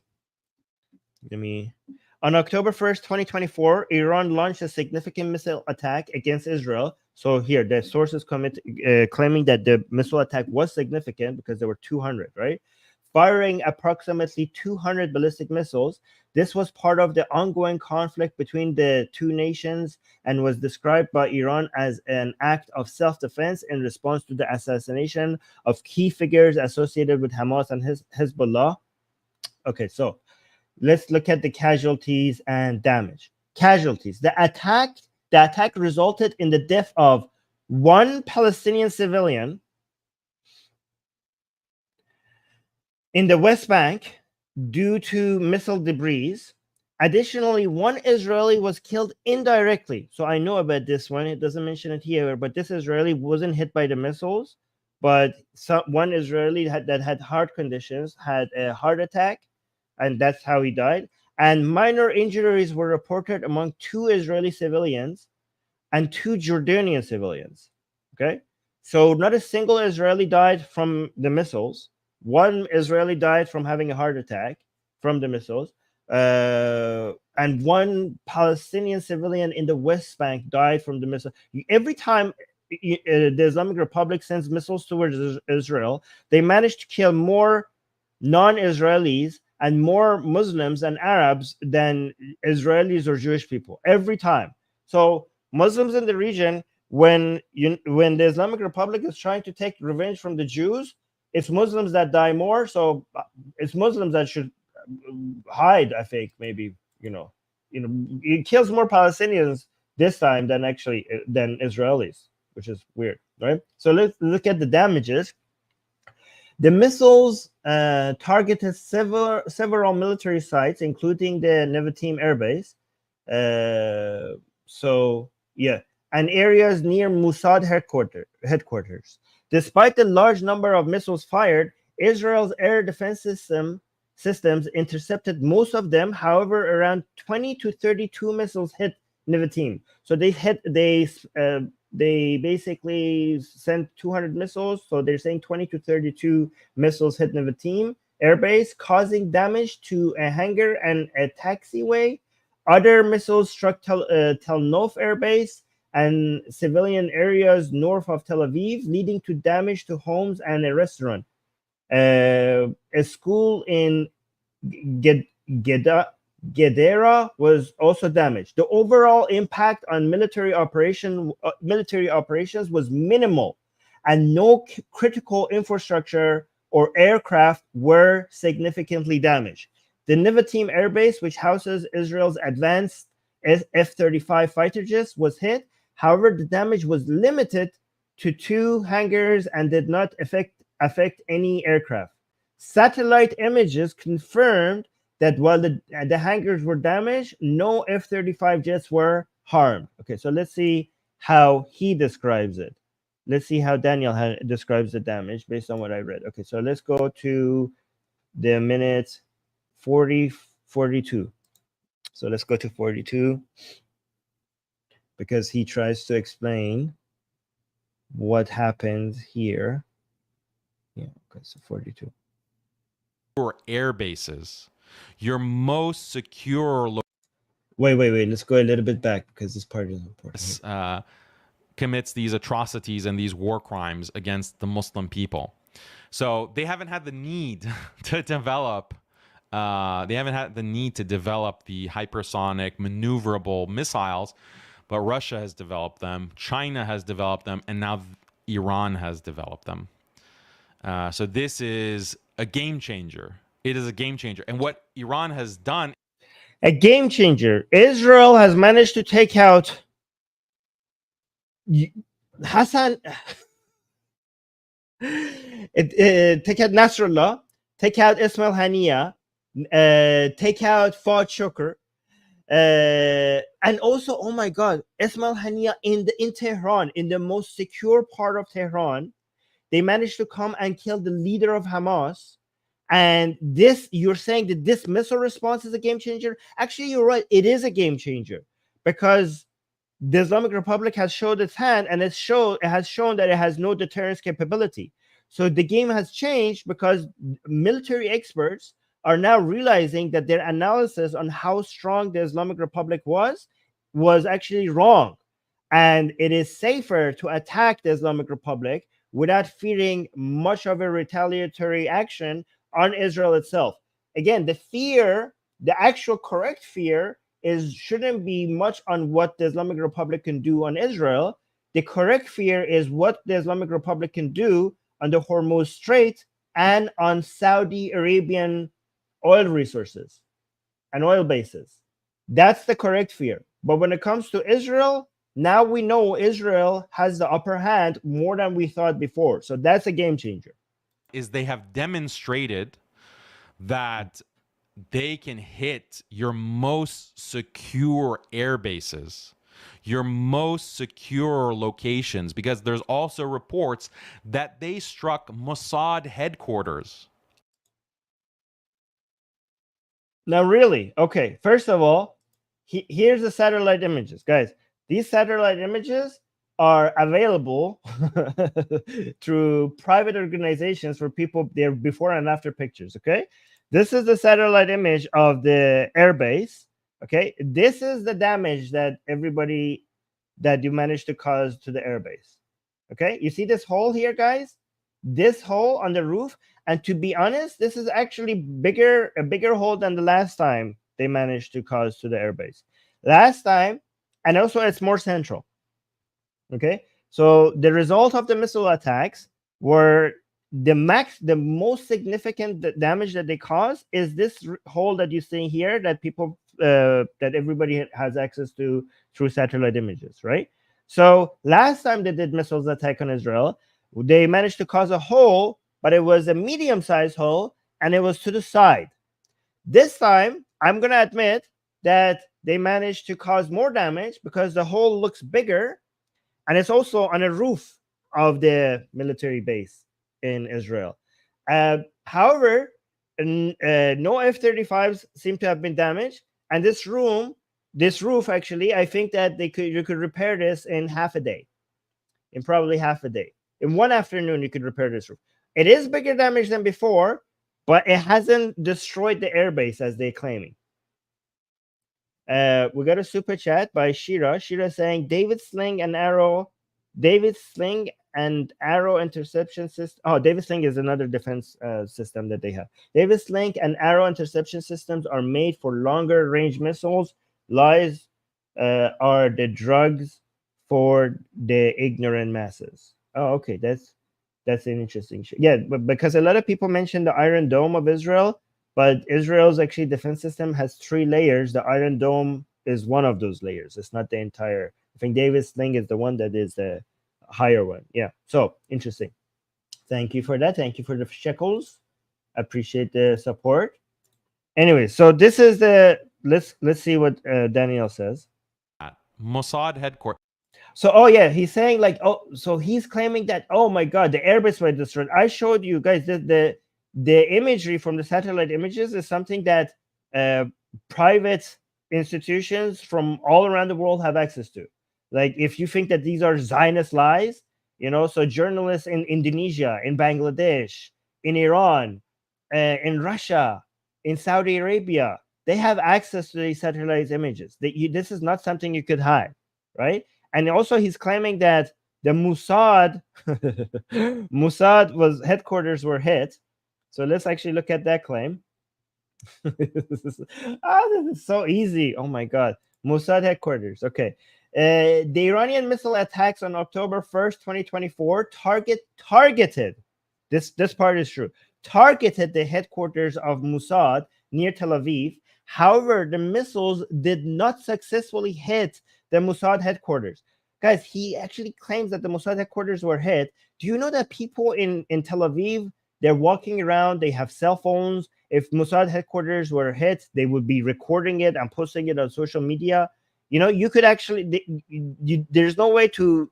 on October 1st, 2024, Iran launched a significant missile attack against Israel. So here, the sources claiming that the missile attack was significant because there were 200, right? Firing approximately 200 ballistic missiles. This was part of the ongoing conflict between the two nations and was described by Iran as an act of self-defense in response to the assassination of key figures associated with Hamas and Hezbollah. Okay, so let's look at the casualties and damage. Casualties. The attack The attack resulted in the death of one Palestinian civilian in the West Bank due to missile debris. Additionally, one Israeli was killed indirectly. So I know about this one. It doesn't mention it here, but this Israeli wasn't hit by the missiles, but one Israeli that had heart conditions had a heart attack, and that's how he died. And minor injuries were reported among 2 Israeli civilians and 2 Jordanian civilians. Okay, so not a single Israeli died from the missiles. One Israeli died from having a heart attack from the missiles, and one Palestinian civilian in the West Bank died from the missile. Every time the Islamic Republic sends missiles towards Israel, they manage to kill more non-Israelis and more Muslims and Arabs than Israelis or Jewish people every time. So Muslims in the region, when the Islamic Republic is trying to take revenge from the Jews, it's Muslims that die more. So it's Muslims that should hide. I think maybe it kills more Palestinians this time than Israelis, which is weird, right? So let's look at the damages. The missiles targeted several military sites, including the Nevatim Airbase. And areas near Mossad headquarters. Despite the large number of missiles fired, Israel's air defense systems intercepted most of them. However, around 20 to 32 missiles hit Nevatim. So they basically sent 200 missiles. So they're saying 20 to 32 missiles hit Nevatim Airbase, causing damage to a hangar and a taxiway. Other missiles struck Tel Nof Airbase and civilian areas north of Tel Aviv, leading to damage to homes and a restaurant. A school in Gedera was also damaged. The overall impact on military operations was minimal, and no critical infrastructure or aircraft were significantly damaged. The Nevatim Airbase, which houses Israel's advanced F-35 fighter jets, was hit. However, the damage was limited to 2 hangars and did not affect any aircraft. Satellite images confirmed that while the hangars were damaged, no F-35 jets were harmed. Okay, so let's see how he describes it. Let's see how Daniel describes the damage based on what I read. Okay, so let's go to the minute 42. So let's go to 42 because he tries to explain what happened here. Yeah, okay, so 42. Your air bases, your most secure. Wait. Let's go a little bit back because this part is important. Commits these atrocities and these war crimes against the Muslim people. So they haven't had the need to develop. They haven't had the need to develop the hypersonic maneuverable missiles, but Russia has developed them, China has developed them, and now Iran has developed them. So this is a game changer. It is a game changer. And what Iran has done... A game changer. Israel has managed to take out Hassan... take out Nasrallah, take out Ismail Haniyeh, take out Fouad Shukr, and also, oh my God, Ismail Haniyeh in Tehran, in the most secure part of Tehran, they managed to come and kill the leader of Hamas. And this, you're saying that this missile response is a game changer? Actually, you're right. It is a game changer because the Islamic Republic has showed its hand, and it has shown that it has no deterrence capability. So the game has changed because military experts are now realizing that their analysis on how strong the Islamic Republic was actually wrong. And it is safer to attack the Islamic Republic without fearing much of a retaliatory action on Israel itself. Again, the actual correct fear shouldn't be much on what the Islamic Republic can do on Israel. The correct fear is what the Islamic Republic can do on the Hormuz Strait and on Saudi Arabian oil resources and oil bases. That's the correct fear. But when it comes to Israel, Now we know Israel has the upper hand more than we thought before. So that's a game changer. Is they have demonstrated that they can hit your most secure air bases, your most secure locations, because there's also reports that they struck Mossad headquarters. Now, really, okay, first of all, here's the satellite images. Guys, these satellite images are available through private organizations for people, their before and after pictures, okay? This is the satellite image of the airbase, okay? This is the damage that you managed to cause to the airbase, okay? You see this hole here, guys? This hole on the roof, and to be honest, this is actually a bigger hole than the last time they managed to cause to the airbase. Last time, and also it's more central, okay? So the result of the missile attacks were the most significant damage that they caused is this hole that you see here that people that everybody has access to through satellite images, right? So last time they did missiles attack on Israel, they managed to cause a hole, but it was a medium-sized hole and it was to the side. This time, I'm going to admit that they managed to cause more damage because the hole looks bigger, and it's also on a roof of the military base in Israel. However, no F-35s seem to have been damaged, and this roof actually, I think that you could repair this in half a day, in probably half a day. In one afternoon, you could repair this roof. It is bigger damage than before, but it hasn't destroyed the airbase as they're claiming. We got a super chat by Shira. Shira saying David Sling and Arrow interception system. Oh, David Sling is another defense system that they have. David Sling and Arrow interception systems are made for longer range missiles. Lies are the drugs for the ignorant masses. Oh, okay, that's an interesting shit. Yeah, but because a lot of people mention the Iron Dome of Israel, but Israel's actually defense system has 3 layers. The Iron Dome is one of those layers. It's not the entire. I think David Sling is the one that is the higher one. Yeah. So interesting. Thank you for that. Thank you for the shekels. Appreciate the support. Anyway, so this is the let's see what Daniel says. Mossad headquarters. So, oh yeah, he's saying like, oh, so he's claiming that, oh my God, the airbase was destroyed. I showed you guys the imagery from the satellite images is something that private institutions from all around the world have access to. Like, if you think that these are Zionist lies, so journalists in Indonesia, in Bangladesh, in Iran, in Russia, in Saudi Arabia, they have access to these satellite images. This is not something you could hide, right? And also, he's claiming that the Mossad headquarters were hit. So let's actually look at that claim. This is so easy. Oh my God. Mossad headquarters. Okay. The Iranian missile attacks on October 1st, 2024 targeted. This part is true. Targeted the headquarters of Mossad near Tel Aviv. However, the missiles did not successfully hit the Mossad headquarters. Guys, he actually claims that the Mossad headquarters were hit. Do you know that people in Tel Aviv, they're walking around, they have cell phones. If Mossad headquarters were hit, they would be recording it and posting it on social media. You could actually, there's no way to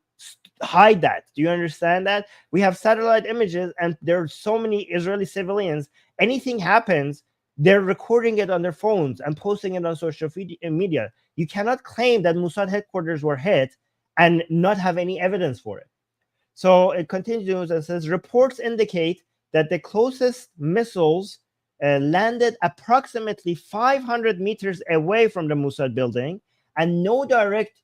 hide that. Do you understand that? We have satellite images, and there are so many Israeli civilians. Anything happens, they're recording it on their phones and posting it on social media. You cannot claim that Mossad headquarters were hit and not have any evidence for it. So it continues and says, reports indicate that the closest missiles landed approximately 500 meters away from the Mossad building, and no direct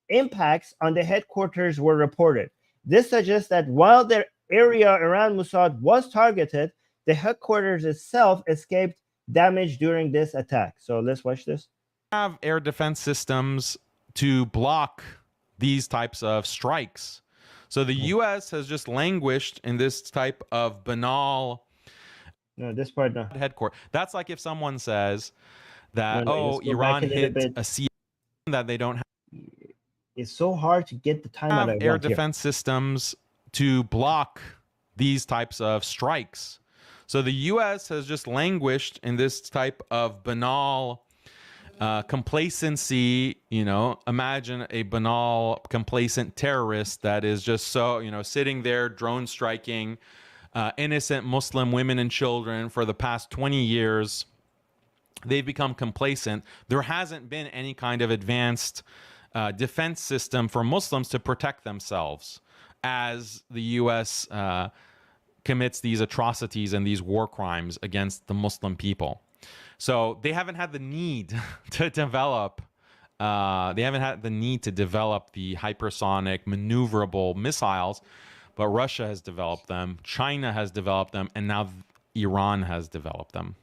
impacts on the headquarters were reported. This suggests that while the area around Mossad was targeted, the headquarters itself escaped damage during this attack. So let's watch this. Have air defense systems to block these types of strikes. So the U.S. has just languished in this type of banal. No, this part no. Headquarters. That's like if someone says that Iran hit a sea that they don't have. It's so hard to get the time out I air want here. defense systems to block these types of strikes. So the U.S. has just languished in this type of banal complacency. Imagine a banal, complacent terrorist that is just so, sitting there, drone striking innocent Muslim women and children for the past 20 years. They've become complacent. There hasn't been any kind of advanced defense system for Muslims to protect themselves as the U.S. Commits these atrocities and these war crimes against the Muslim people. So they haven't had the need to develop. They haven't had the need to develop the hypersonic, maneuverable missiles, but Russia has developed them, China has developed them, and now Iran has developed them.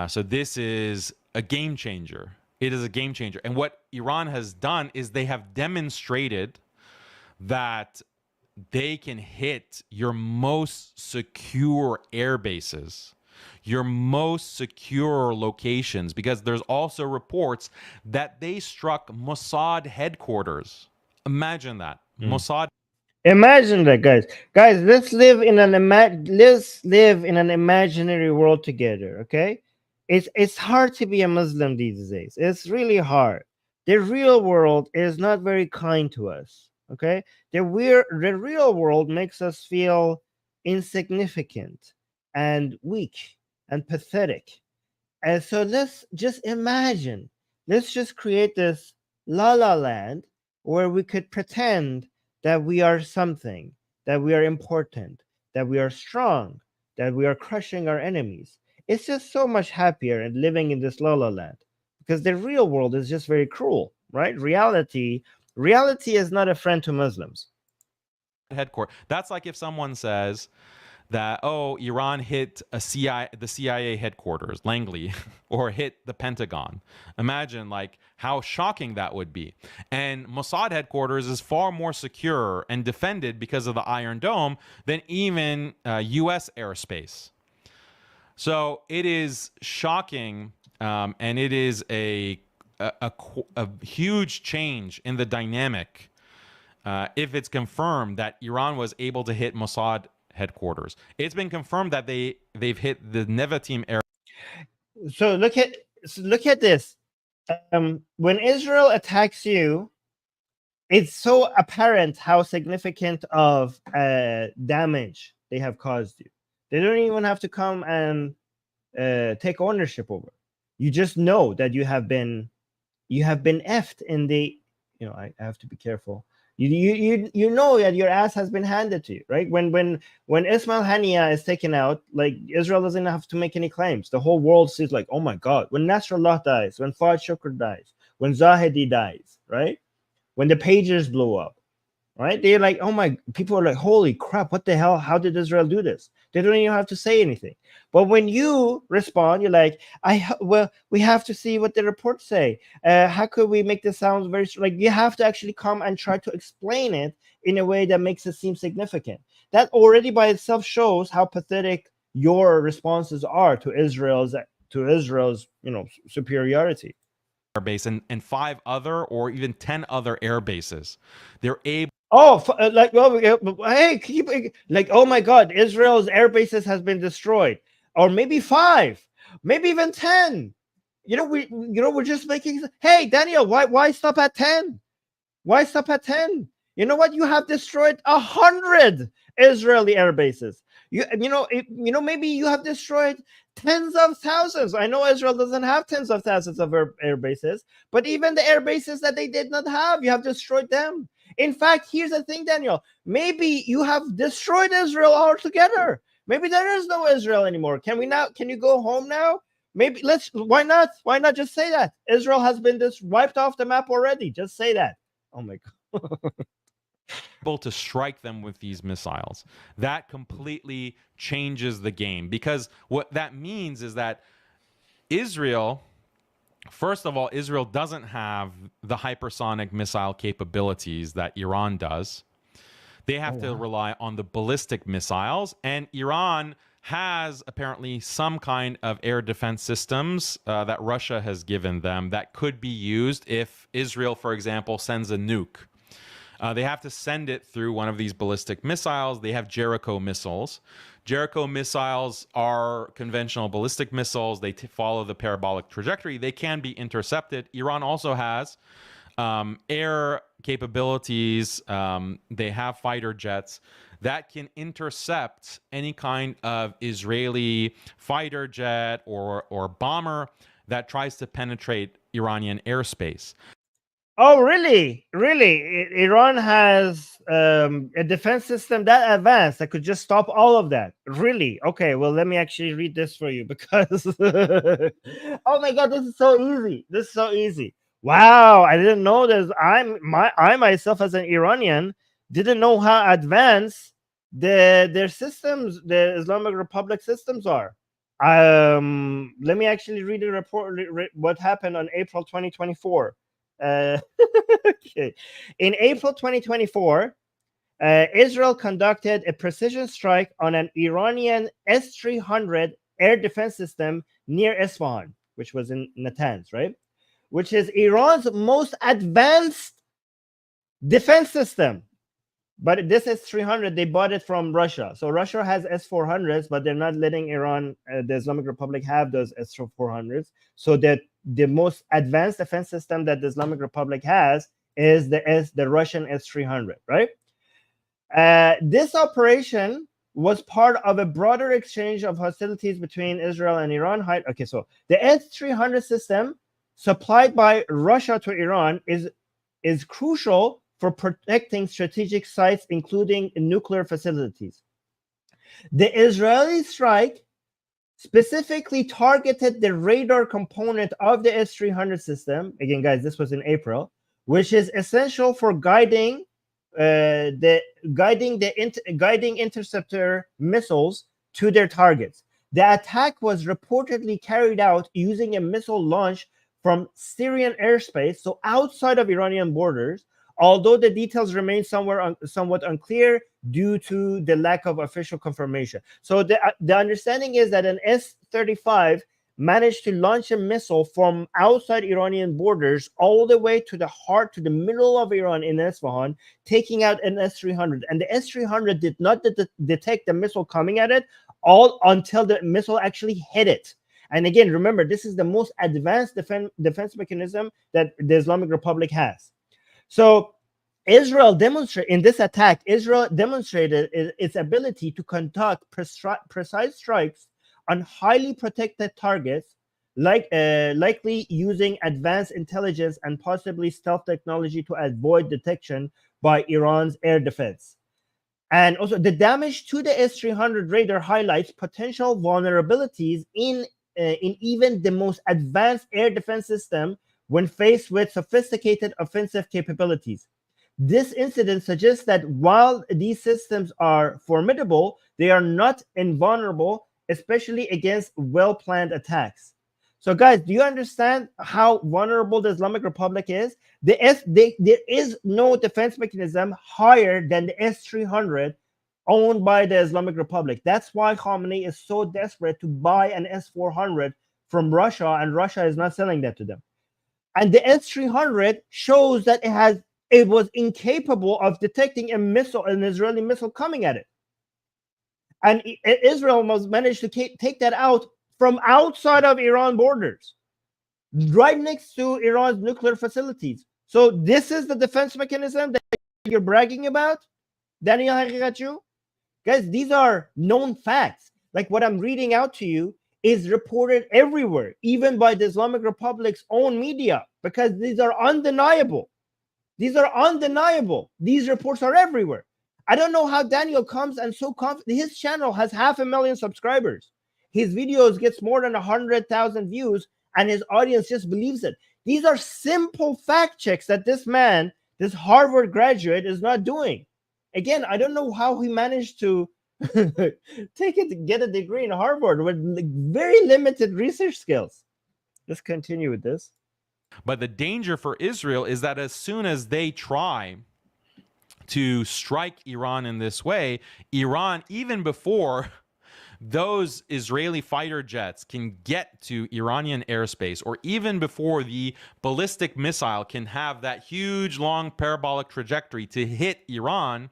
So this is a game changer. It is a game changer. And what Iran has done is they have demonstrated that they can hit your most secure air bases, your most secure locations, because there's also reports that they struck Mossad headquarters. Imagine that. Mossad. Imagine that, guys. Guys, let's live in an imaginary world together, okay? It's hard to be a Muslim these days. It's really hard. The real world is not very kind to us, okay? The real world makes us feel insignificant and weak and pathetic. And so let's just imagine, let's just create this la la land where we could pretend that we are something, that we are important, that we are strong, that we are crushing our enemies. It's just so much happier and living in this la la land, because the real world is just very cruel, right? Reality is not a friend to Muslims. Headquarters. That's like if someone says that, oh, Iran hit the CIA headquarters, Langley, or hit the Pentagon. Imagine like how shocking that would be. And Mossad headquarters is far more secure and defended because of the Iron Dome than even U.S. airspace. So it is shocking, and it is a huge change in the dynamic if it's confirmed that Iran was able to hit Mossad headquarters. It's been confirmed that they've hit the Nevatim Airbase. So look at this. When Israel attacks you, it's so apparent how significant of damage they have caused you. They don't even have to come and take ownership over. You just know that you have been effed in the. I have to be careful. You know that your ass has been handed to you, right? When Ismail Haniyeh is taken out, like Israel doesn't have to make any claims. The whole world sees like, oh my God. When Nasrallah dies, when Fahd Shukr dies, when Zahedi dies, right? When the pagers blew up, right? They're like, oh my, people are like, holy crap, what the hell? How did Israel do this? They don't even have to say anything. But when you respond, you're like, we have to see what the reports say. How could we make this sound very, like, you have to actually come and try to explain it in a way that makes it seem significant. That already by itself shows how pathetic your responses are to Israel's superiority. Airbase and 5 other or even 10 other air bases. They're able. Oh, hey, like, oh my God, Israel's air bases has been destroyed, or maybe 5, maybe even 10. We're just making. Hey, Daniel, why stop at 10? Why stop at 10? You know what? You have destroyed 100 Israeli air bases. Maybe you have destroyed tens of thousands. I know Israel doesn't have tens of thousands of air bases, but even the air bases that they did not have, you have destroyed them. In fact, here's the thing, Daniel. Maybe you have destroyed Israel altogether. Maybe there is no Israel anymore. Can you go home now? Maybe why not? Why not just say that? Israel has been wiped off the map already. Just say that. Oh my God. Able to strike them with these missiles. That completely changes the game, because what that means is that Israel, first of all, Israel doesn't have the hypersonic missile capabilities that Iran does. They have to rely on the ballistic missiles, and Iran has apparently some kind of air defense systems that Russia has given them that could be used if Israel, for example, sends a nuke. They have to send it through one of these ballistic missiles. They have Jericho missiles. Jericho missiles are conventional ballistic missiles. They follow the parabolic trajectory. They can be intercepted. Iran also has air capabilities. They have fighter jets that can intercept any kind of Israeli fighter jet or bomber that tries to penetrate Iranian airspace. Oh, really? Really? Iran has a defense system that advanced that could just stop all of that. Really? Okay, well, let me actually read this for you because, oh my God, this is so easy. This is so easy. Wow, I didn't know this. I myself as an Iranian didn't know how advanced their systems, the Islamic Republic systems are. Let me actually read a report. What happened on April 2024. Okay. In April 2024, Israel conducted a precision strike on an Iranian S-300 air defense system near Isfahan, which was in Natanz, right? Which is Iran's most advanced defense system. But this S-300, they bought it from Russia. So Russia has S-400s, but they're not letting Iran, the Islamic Republic, have those S-400s. So that the most advanced defense system that the Islamic Republic has is the Russian S-300, right? This operation was part of a broader exchange of hostilities between Israel and Iran. Okay, so the S-300 system supplied by Russia to Iran is crucial for protecting strategic sites, including nuclear facilities. The Israeli strike specifically targeted the radar component of the S-300 system. Again, guys, this was in April, which is essential for guiding interceptor missiles to their targets. The attack was reportedly carried out using a missile launch from Syrian airspace, so outside of Iranian borders, although the details remain somewhat unclear due to the lack of official confirmation. So the understanding is that an S-35 managed to launch a missile from outside Iranian borders all the way to the middle of Iran in Isfahan, taking out an S-300. And the S-300 did not detect the missile coming at it all until the missile actually hit it. And again, remember, this is the most advanced defense mechanism that the Islamic Republic has. So Israel demonstrated its ability to conduct precise strikes on highly protected targets, likely using advanced intelligence and possibly stealth technology to avoid detection by Iran's air defense. And also, the damage to the S-300 radar highlights potential vulnerabilities in even the most advanced air defense system when faced with sophisticated offensive capabilities. This incident suggests that while these systems are formidable, they are not invulnerable, especially against well-planned attacks. So, guys, do you understand how vulnerable the Islamic Republic is? There is no defense mechanism higher than the S-300 owned by the Islamic Republic. That's why Khamenei is so desperate to buy an S-400 from Russia, and Russia is not selling that to them. And the S-300 shows that it was incapable of detecting an Israeli missile coming at it. And Israel must manage to take that out from outside of Iran borders, right next to Iran's nuclear facilities. So this is the defense mechanism that you're bragging about, Daniel Haqiqatjou? Guys, these are known facts. Like what I'm reading out to you is reported everywhere, even by the Islamic Republic's own media, because these are undeniable. These are undeniable. These reports are everywhere. I don't know how Daniel comes and so confident. His channel has 500,000 subscribers. His videos gets more than 100,000 views, and his audience just believes it. These are simple fact checks that this man, this Harvard graduate, is not doing. Again, I don't know how he managed to get a degree in Harvard with very limited research skills. Let's continue with this. But the danger for Israel is that as soon as they try to strike Iran in this way, Iran, even before those Israeli fighter jets can get to Iranian airspace, or even before the ballistic missile can have that huge long parabolic trajectory to hit Iran,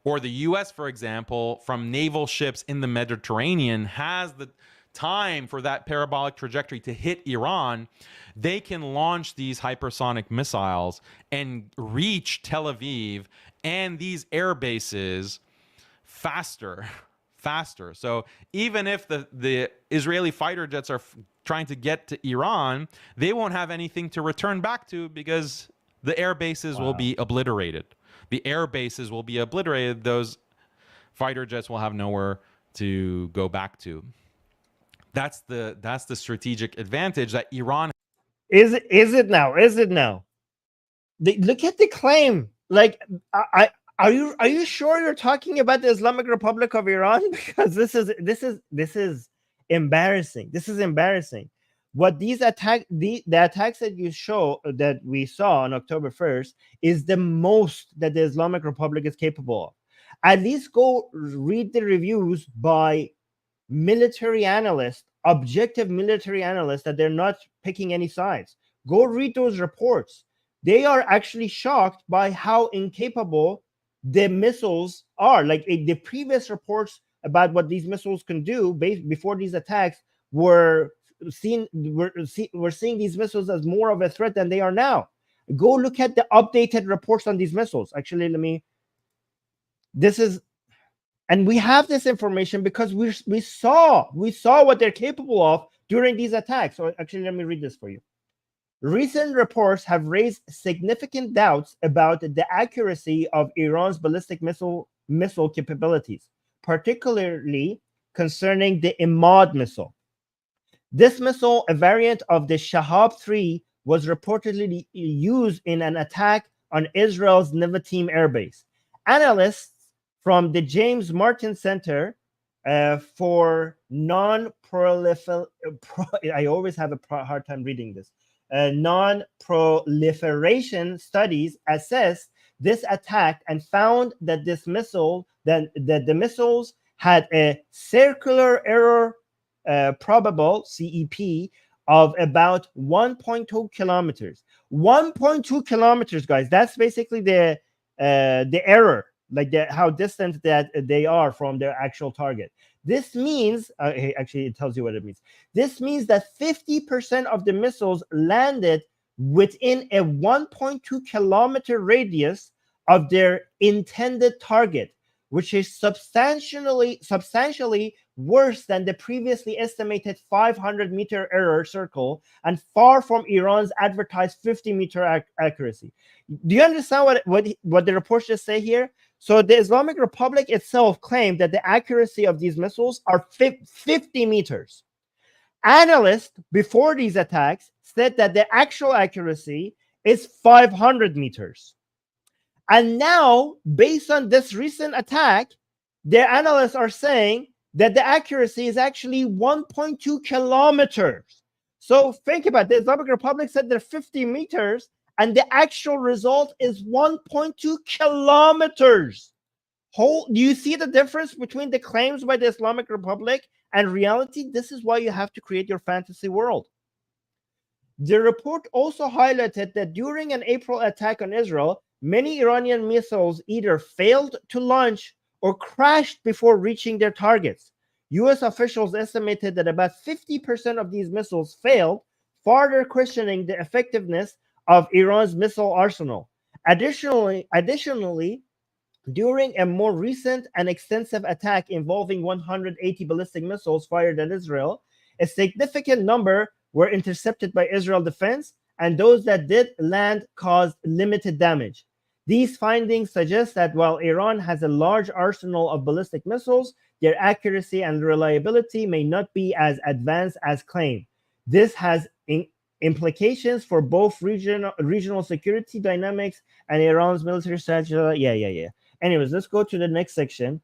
or the US, for example, from naval ships in the Mediterranean has the time for that parabolic trajectory to hit Iran, they can launch these hypersonic missiles and reach Tel Aviv and these air bases faster. So even if the Israeli fighter jets are trying to get to Iran, they won't have anything to return back to because the air bases will be obliterated. The air bases will be obliterated. Those fighter jets will have nowhere to go back to. That's the strategic advantage that Iran. Is it now? Look at the claim. Like, are you sure you're talking about the Islamic Republic of Iran? Because this is embarrassing. This is embarrassing. What these the attacks that we saw on October 1st is the most that the Islamic Republic is capable of. At least go read the reviews by military analysts, objective military analysts, that they're not picking any sides. Go read those reports. They are actually shocked by how incapable the missiles are. Like, the previous reports about what these missiles can do before these attacks were seeing these missiles as more of a threat than they are now. Go look at the updated reports on these missiles. Actually, and we have this information because we saw what they're capable of during these attacks. So actually, let me read this for you. Recent reports have raised significant doubts about the accuracy of Iran's ballistic missile capabilities, particularly concerning the Imad missile. This missile, a variant of the Shahab-3, was reportedly used in an attack on Israel's Nevatim Airbase. Analysts from the James Martin Center for Non-Proliferation, I always have a hard time reading this, Non-Proliferation Studies assessed this attack and found that the missiles had a circular error probable CEP of about 1.2 kilometers. 1.2 kilometers, guys. That's basically the error, like how distant that they are from their actual target. This means, actually, it tells you what it means. This means that 50% of the missiles landed within a 1.2 kilometer radius of their intended target, which is substantially worse than the previously estimated 500-meter error circle and far from Iran's advertised 50-meter accuracy. Do you understand what the reports just say here? So the Islamic Republic itself claimed that the accuracy of these missiles are 50 meters. Analysts before these attacks said that the actual accuracy is 500 meters. And now, based on this recent attack, the analysts are saying that the accuracy is actually 1.2 kilometers. So think about it. The Islamic Republic said they're 50 meters, and the actual result is 1.2 kilometers. Do you see the difference between the claims by the Islamic Republic and reality? This is why you have to create your fantasy world. The report also highlighted that during an April attack on Israel, many Iranian missiles either failed to launch or crashed before reaching their targets. US officials estimated that about 50% of these missiles failed, further questioning the effectiveness of Iran's missile arsenal. Additionally, during a more recent and extensive attack involving 180 ballistic missiles fired at Israel, a significant number were intercepted by Israel defense, and those that did land caused limited damage. These findings suggest that while Iran has a large arsenal of ballistic missiles, their accuracy and reliability may not be as advanced as claimed. This has implications for both regional security dynamics and Iran's military strategy. Yeah. Anyways, let's go to the next section.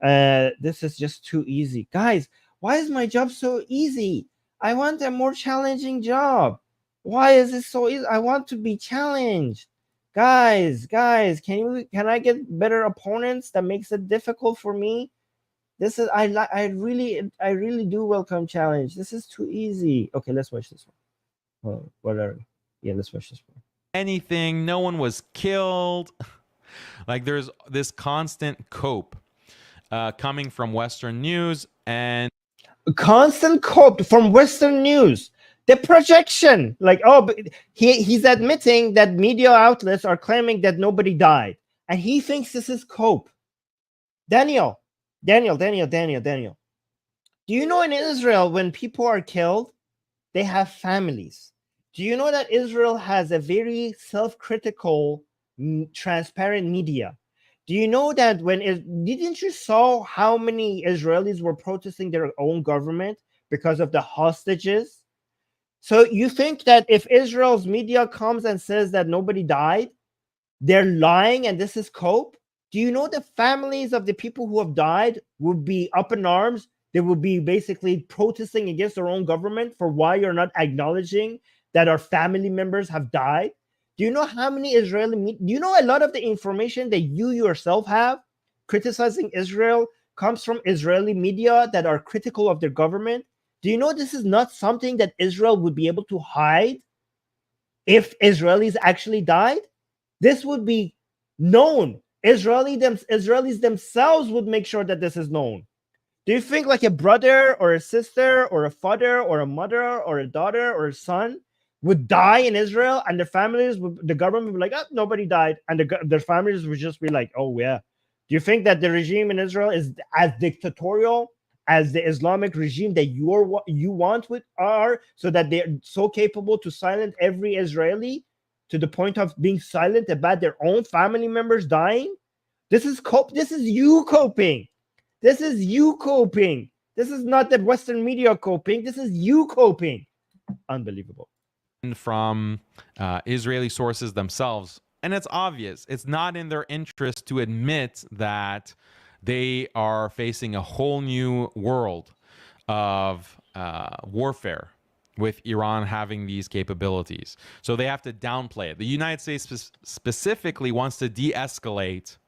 This is just too easy. Guys, why is my job so easy? I want a more challenging job. Why is it so easy? I want to be challenged. Guys, can I get better opponents that makes it difficult for me? This is I really do welcome challenge. This is too easy. Okay, let's watch this one. Oh, whatever. Yeah, let's watch this one. Anything, no one was killed. Like there's this constant cope coming from Western news and constant cope from Western news. The projection, like, oh, but he's admitting that media outlets are claiming that nobody died, and he thinks this is cope. Daniel. Do you know in Israel when people are killed, they have families? Do you know that Israel has a very self-critical, transparent media? Do you know that didn't you saw how many Israelis were protesting their own government because of the hostages? So you think that if Israel's media comes and says that nobody died, they're lying and this is cope? Do you know the families of the people who have died would be up in arms? They would be basically protesting against their own government for why you're not acknowledging that our family members have died? Do you know how many do you know a lot of the information that you yourself have criticizing Israel comes from Israeli media that are critical of their government? Do you know this is not something that Israel would be able to hide if Israelis actually died? This would be known. Israelis themselves would make sure that this is known. Do you think like a brother or a sister or a father or a mother or a daughter or a son would die in Israel and their families, the government would be like, oh, nobody died. And their families would just be like, oh, yeah. Do you think that the regime in Israel is as dictatorial as the Islamic regime that you want are, so that they're so capable to silence every Israeli to the point of being silent about their own family members dying? This is you coping. This is you coping. This is not the Western media coping. This is you coping. Unbelievable. From Israeli sources themselves. And it's obvious. It's not in their interest to admit that they are facing a whole new world of warfare with Iran having these capabilities. So they have to downplay it. The United States specifically wants to de-escalate.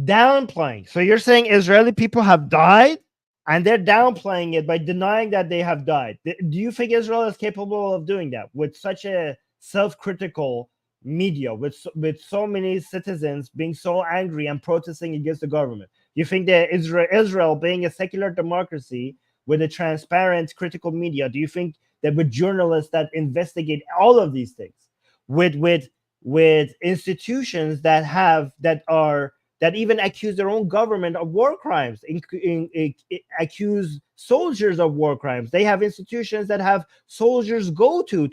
Downplaying. So you're saying Israeli people have died and they're downplaying it by denying that they have died. Do you think Israel is capable of doing that with such a self-critical media, with so many citizens being so angry and protesting against the government? You think that Israel being a secular democracy with a transparent critical media, do you think that with journalists that investigate all of these things, with institutions that even accuse their own government of war crimes, accuse soldiers of war crimes. They have institutions that have soldiers go to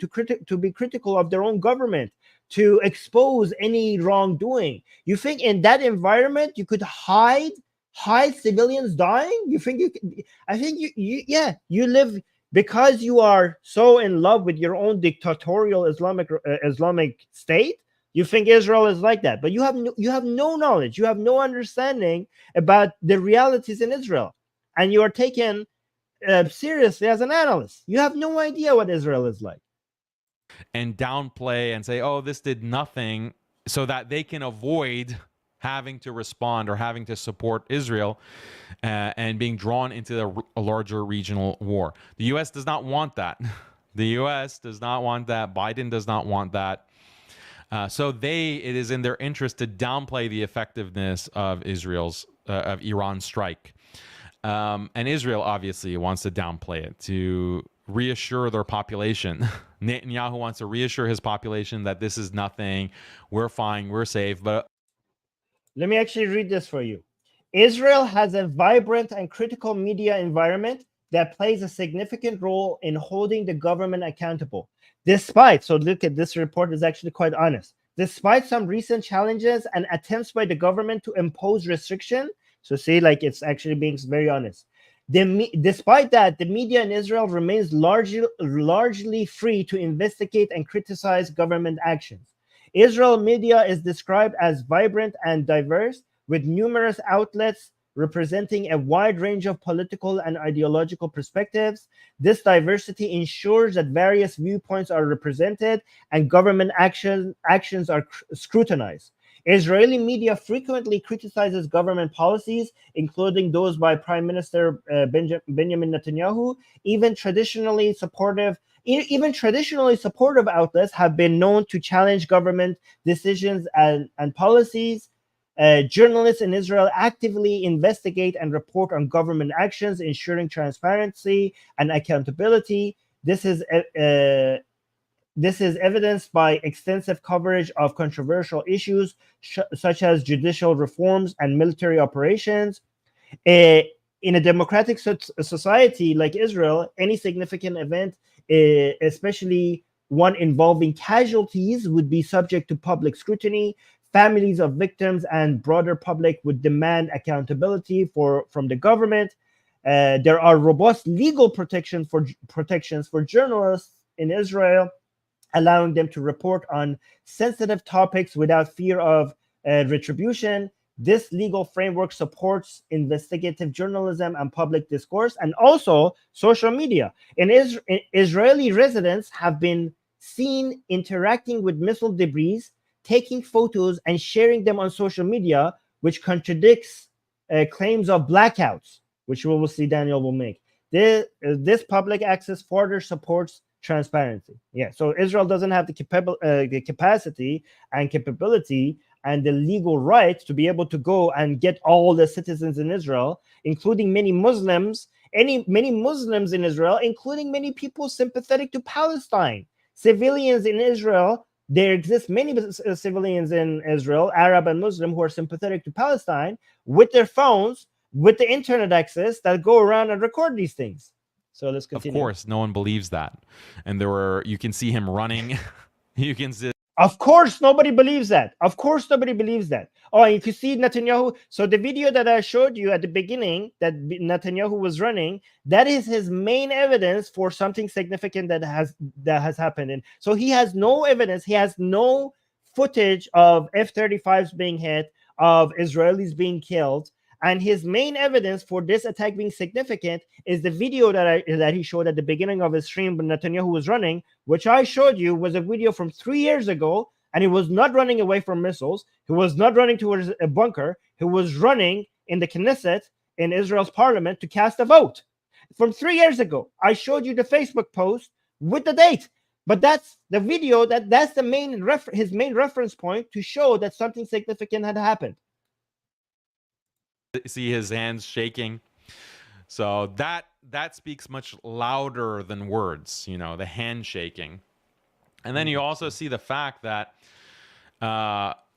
be critical of their own government, to expose any wrongdoing. You think in that environment you could hide civilians dying? You think you could? I think you live, because you are so in love with your own dictatorial Islamic state. You think Israel is like that, but you have no knowledge, you have no understanding about the realities in Israel, and you are taken seriously as an analyst. You have no idea what Israel is like. And downplay and say, oh, this did nothing, so that they can avoid having to respond or having to support Israel and being drawn into a larger regional war. The U.S. does not want that. The U.S. does not want that. Biden does not want that. So it is in their interest to downplay the effectiveness of Iran's strike. And Israel obviously wants to downplay it to reassure their population. Netanyahu wants to reassure his population that this is nothing, we're fine, we're safe. But let me actually read this for you. Israel has a vibrant and critical media environment that plays a significant role in holding the government accountable. So look at this report is actually quite honest. Despite some recent challenges and attempts by the government to impose restriction, so see, like, it's actually being very honest. Despite that, the media in Israel remains largely free to investigate and criticize government actions. Israel media is described as vibrant and diverse, with numerous outlets representing a wide range of political and ideological perspectives. This diversity ensures that various viewpoints are represented and government actions are scrutinized. Israeli media frequently criticizes government policies, including those by Prime Minister Benjamin Netanyahu. Even traditionally supportive outlets have been known to challenge government decisions and policies. Journalists in Israel actively investigate and report on government actions, ensuring transparency and accountability. This is evidenced by extensive coverage of controversial issues such as judicial reforms and military operations. In a democratic society like Israel, any significant event, especially one involving casualties, would be subject to public scrutiny. Families of victims and broader public would demand accountability from the government. There are robust legal protections for journalists in Israel, allowing them to report on sensitive topics without fear of retribution. This legal framework supports investigative journalism and public discourse, and also social media. Israeli residents have been seen interacting with missile debris, taking photos and sharing them on social media, which contradicts claims of blackouts, which we will see Daniel will make. This public access further supports transparency. Yeah, so Israel doesn't have the capacity and capability and the legal right to be able to go and get all the citizens in Israel, including many Muslims, many Muslims in Israel, including many people sympathetic to Palestine, civilians in Israel. There exist many civilians in Israel, Arab and Muslim, who are sympathetic to Palestine with their phones, with the internet access, that go around and record these things. So let's continue. Of course, no one believes that. And you can see him running. You can see. Of course, nobody believes that. Of course, nobody believes that. Oh, and you can see Netanyahu. So the video that I showed you at the beginning that Netanyahu was running, that is his main evidence for something significant that has happened. And so he has no evidence. He has no footage of F-35s being hit, of Israelis being killed. And his main evidence for this attack being significant is the video that he showed at the beginning of his stream when Netanyahu was running, which I showed you was a video from 3 years ago, and he was not running away from missiles. He was not running towards a bunker. He was running in the Knesset, in Israel's parliament, to cast a vote. From 3 years ago, I showed you the Facebook post with the date. But that's the video, that's the his main reference point to show that something significant had happened. See his hands shaking. So that speaks much louder than words, the hand shaking. And then you also see the fact that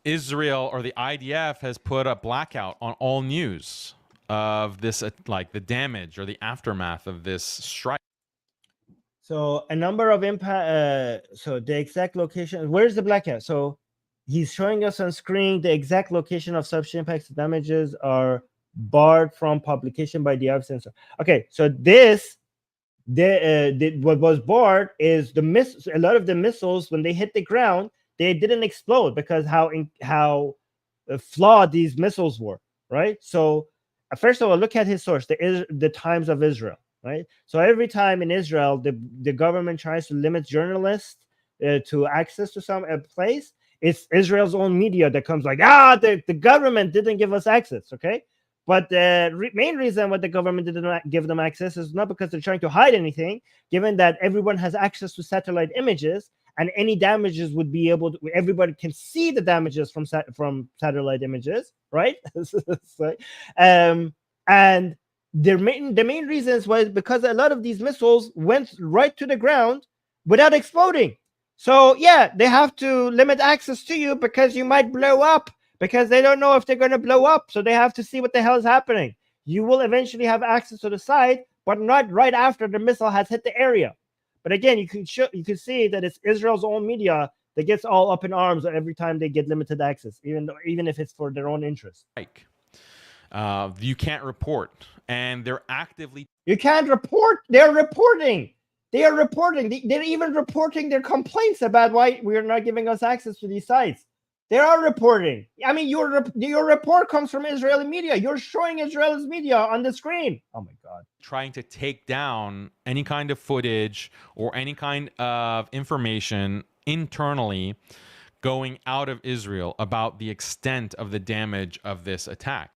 Israel, or the IDF, has put a blackout on all news of this, like the damage or the aftermath of this strike. So a number of impact. So the exact location. Where's the blackout? So he's showing us on screen the exact location of such impacts and damages are barred from publication by the IDF censor. Okay, so what was barred is a lot of the missiles, when they hit the ground, they didn't explode because how flawed these missiles were, right? So first of all, look at his source, the Times of Israel, right? So every time in Israel, the government tries to limit journalists to access to some place, it's Israel's own media that comes like, the government didn't give us access, okay? But the main reason why the government didn't give them access is not because they're trying to hide anything, given that everyone has access to satellite images, and any damages would be able to, everybody can see the damages from satellite images, right? And the main reasons was because a lot of these missiles went right to the ground without exploding. So yeah, they have to limit access to you because you might blow up, because they don't know if they're going to blow up. So they have to see what the hell is happening. You will eventually have access to the site, but not right after the missile has hit the area. But again, you can see that it's Israel's own media that gets all up in arms every time they get limited access, even if it's for their own interest. You can't report, and they're actively. You can't report. They're reporting. They are reporting. They're even reporting their complaints about why we're not giving us access to these sites. They are reporting. I mean, your report comes from Israeli media. You're showing Israel's media on the screen. Oh my God. Trying to take down any kind of footage or any kind of information internally going out of Israel about the extent of the damage of this attack.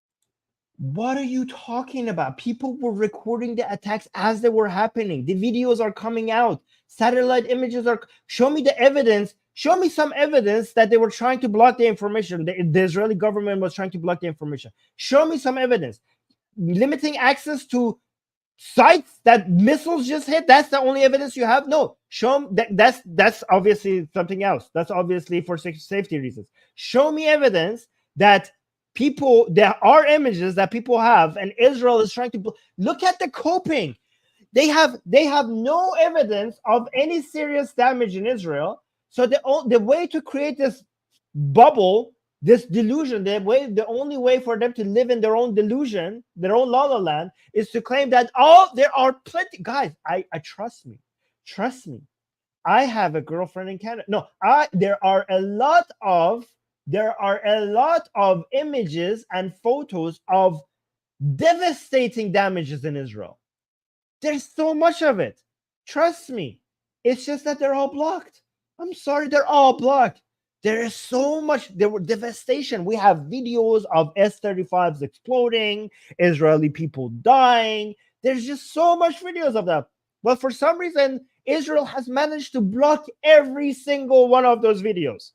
What are you talking about? People were recording the attacks as they were happening. The videos are coming out. Satellite images are. Show me the evidence. Show me some evidence that they were trying to block the information. The Israeli government was trying to block the information. Show me some evidence. Limiting access to sites that missiles just hit. That's the only evidence you have. No, show me that's obviously something else. That's obviously for safety reasons. Show me evidence that there are images that people have, and Israel is trying to look at the coping. They have no evidence of any serious damage in Israel. So the way to create this bubble, this delusion, the only way for them to live in their own delusion, their own la la land, is to claim that there are plenty. Guys, I trust me. I have a girlfriend in Canada. No, there are a lot of images and photos of devastating damages in Israel. There's so much of it. Trust me. It's just that they're all blocked. I'm sorry, they're all blocked. There is so much. There were devastation. We have videos of S-35s exploding, Israeli people dying. There's just so much videos of that. But for some reason, Israel has managed to block every single one of those videos.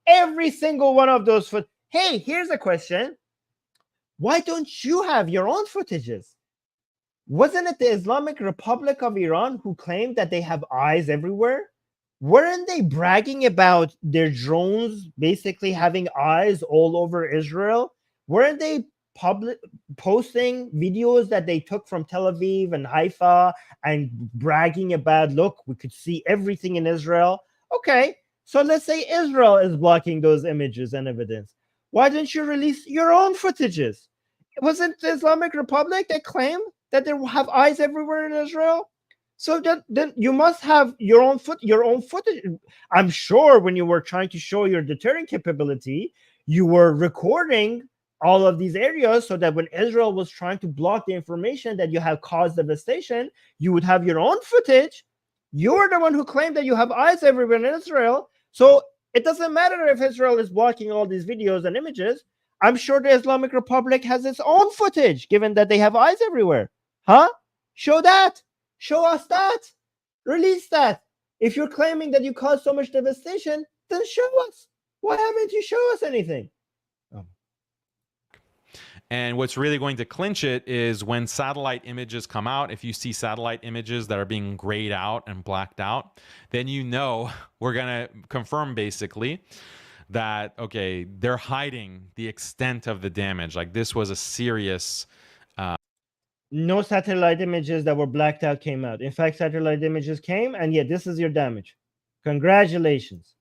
Every single one of those. Hey, here's a question. Why don't you have your own footages? Wasn't it the Islamic Republic of Iran who claimed that they have eyes everywhere? Weren't they bragging about their drones basically having eyes all over Israel? Weren't they posting videos that they took from Tel Aviv and Haifa and bragging about, look, we could see everything in Israel? Okay, so let's say Israel is blocking those images and evidence. Why didn't you release your own footages? Wasn't the Islamic Republic that claimed that they have eyes everywhere in Israel? So then you must have your own footage. I'm sure when you were trying to show your deterring capability, you were recording all of these areas so that when Israel was trying to block the information that you have caused devastation, you would have your own footage. You're the one who claimed that you have eyes everywhere in Israel. So it doesn't matter if Israel is blocking all these videos and images. I'm sure the Islamic Republic has its own footage, given that they have eyes everywhere. Huh? Show that. Show us that. Release that. If you're claiming that you caused so much devastation, then show us. Why haven't you show us anything? And what's really going to clinch it is when satellite images come out. If you see satellite images that are being grayed out and blacked out, then you know we're going to confirm basically that, okay, they're hiding the extent of the damage. Like this was a serious... No satellite images that were blacked out came out. In fact, satellite images came, and yeah, this is your damage. Congratulations.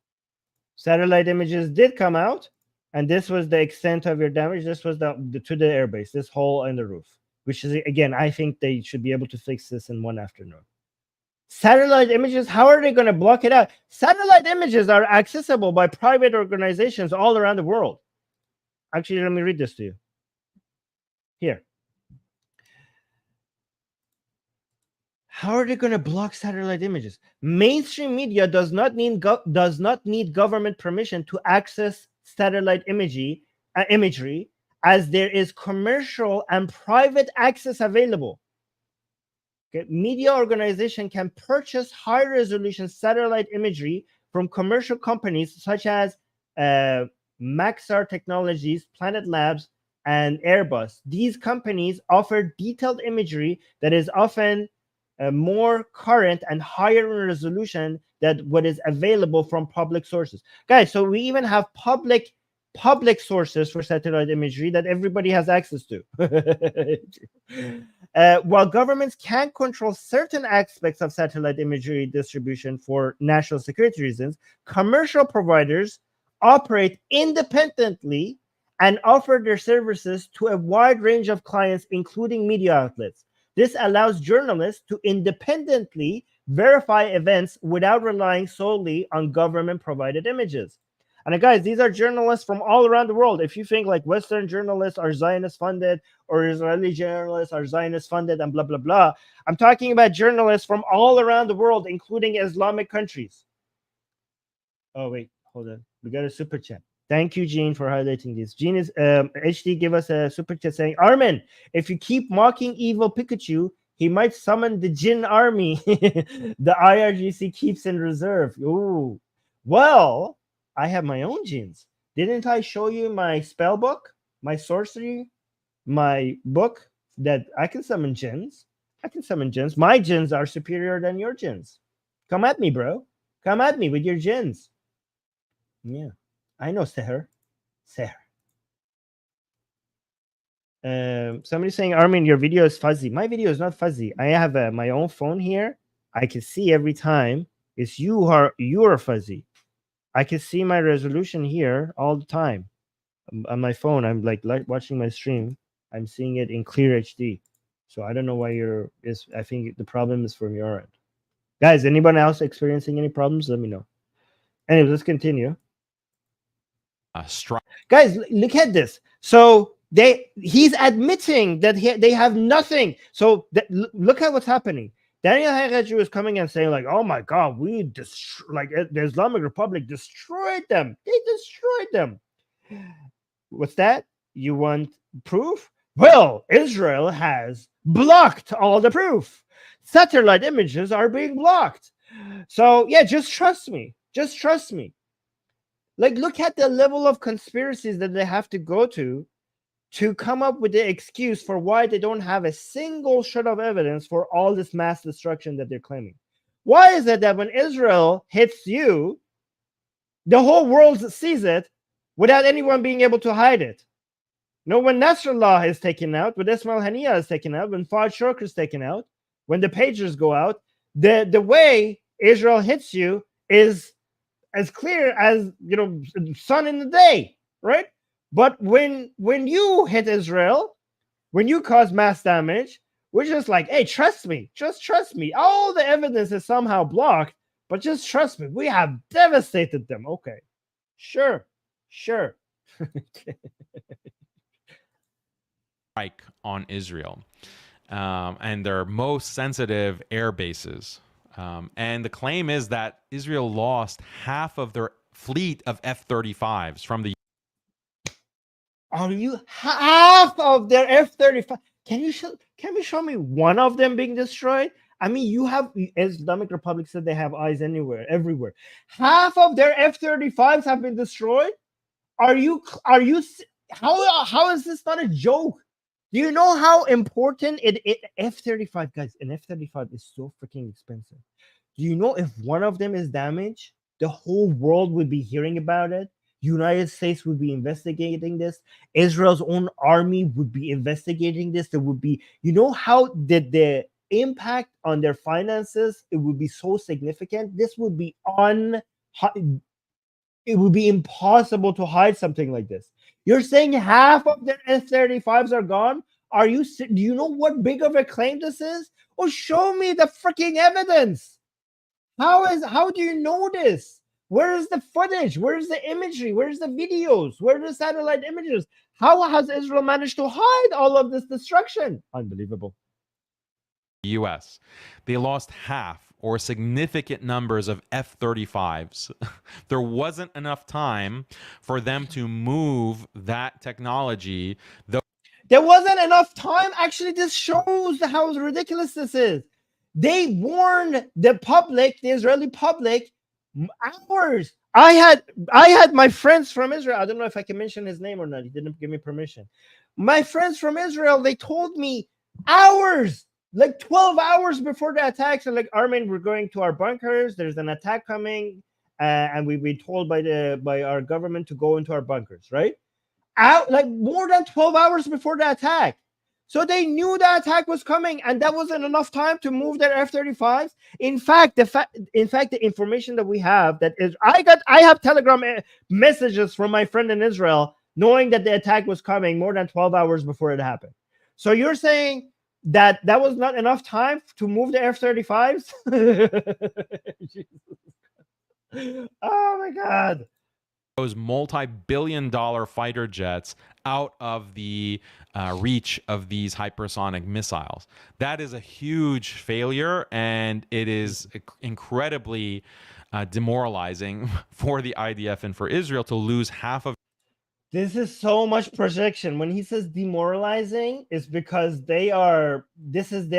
Satellite images did come out, and this was the extent of your damage. This was to the airbase, this hole in the roof, which is, again, I think they should be able to fix this in one afternoon. Satellite images, how are they going to block it out? Satellite images are accessible by private organizations all around the world. Actually, let me read this to you. Here. How are they going to block satellite images? Mainstream media does not need government permission to access satellite imagery, as there is commercial and private access available. Okay? Media organization can purchase high-resolution satellite imagery from commercial companies such as Maxar Technologies, Planet Labs, and Airbus. These companies offer detailed imagery that is often more current and higher in resolution than what is available from public sources. Guys, so we even have public sources for satellite imagery that everybody has access to. While governments can control certain aspects of satellite imagery distribution for national security reasons, commercial providers operate independently and offer their services to a wide range of clients, including media outlets. This allows journalists to independently verify events without relying solely on government-provided images. And guys, these are journalists from all around the world. If you think like Western journalists are Zionist-funded or Israeli journalists are Zionist-funded and blah, blah, blah, I'm talking about journalists from all around the world, including Islamic countries. Oh, wait, hold on. We got a super chat. Thank you, Gene, for highlighting this. Gene is HD give us a super chat saying, Armin, if you keep mocking evil Pikachu, he might summon the Jin army the IRGC keeps in reserve. Ooh. Well, I have my own Jins. Didn't I show you my spell book, my sorcery, my book that I can summon Jins? I can summon Jins. My Jins are superior than your Jins. Come at me, bro. Come at me with your Jins. Yeah, I know Seher. Seher. Somebody saying, Armin, your video is fuzzy. My video is not fuzzy. I have my own phone here. I can see every time. It's you are fuzzy. I can see my resolution here all the time on my phone. I'm like watching my stream. I'm seeing it in clear HD. So I don't know why you're. I think the problem is from your end, guys. Anyone else experiencing any problems? Let me know. Anyway, let's continue. Guys, look at this. So he's admitting that they have nothing. So look at what's happening. Daniel Haqiqatjou is coming and saying like, "Oh my God, we the Islamic Republic destroyed them. They destroyed them." What's that? You want proof? Well, Israel has blocked all the proof. Satellite images are being blocked. So yeah, just trust me. Just trust me. Like, look at the level of conspiracies that they have to go to come up with the excuse for why they don't have a single shred of evidence for all this mass destruction that they're claiming. Why is it that when Israel hits you, the whole world sees it without anyone being able to hide it? No, when Nasrallah is taken out, when Ismail Haniyeh is taken out, when Fahd Shukr is taken out, when the pagers go out, the way Israel hits you is as clear as sun in the day, right? But when you hit Israel, when you cause mass damage, we're just like, hey, trust me, just trust me. All the evidence is somehow blocked, but just trust me, we have devastated them. Okay, sure. Strike on Israel and their most sensitive air bases. And the claim is that Israel lost half of their fleet of F-35s from the. Are you half of their F-35? Can you show me one of them being destroyed? I mean, you have Islamic Republic said they have eyes everywhere. Half of their F-35s have been destroyed. Are you? How is this not a joke? Do you know how important F-35, guys? An F-35 is so freaking expensive. Do you know if one of them is damaged, the whole world would be hearing about it? United States would be investigating this. Israel's own army would be investigating this. There would be, how the impact on their finances, it would be so significant. This would be it would be impossible to hide something like this. You're saying half of their F-35s are gone? Do you know what big of a claim this is? Oh, show me the freaking evidence. How do you know this? Where is the footage? Where is the imagery? Where is the videos? Where are the satellite images? How has Israel managed to hide all of this destruction? Unbelievable. U.S. They lost half or significant numbers of F-35s. There wasn't enough time for them to move that technology. There wasn't enough time. Actually, this shows how ridiculous this is. They warned the public, the Israeli public, hours. I had my friends from Israel. I don't know if I can mention his name or not. He didn't give me permission. My friends from Israel, they told me hours, like 12 hours before the attack. So like, Armin, we're going to our bunkers. There's an attack coming, and we've been told by our government to go into our bunkers, right? Out like more than 12 hours before the attack. So they knew the attack was coming, and that wasn't enough time to move their F-35s. In fact, the information that we have that is, I have Telegram messages from my friend in Israel, knowing that the attack was coming more than 12 hours before it happened. So you're saying that was not enough time to move the F-35s? Oh my God! those multi-billion-dollar fighter jets out of the reach of these hypersonic missiles. That is a huge failure, and it is incredibly demoralizing for the IDF and for Israel to lose half of. This is so much projection. When he says demoralizing, it's because this is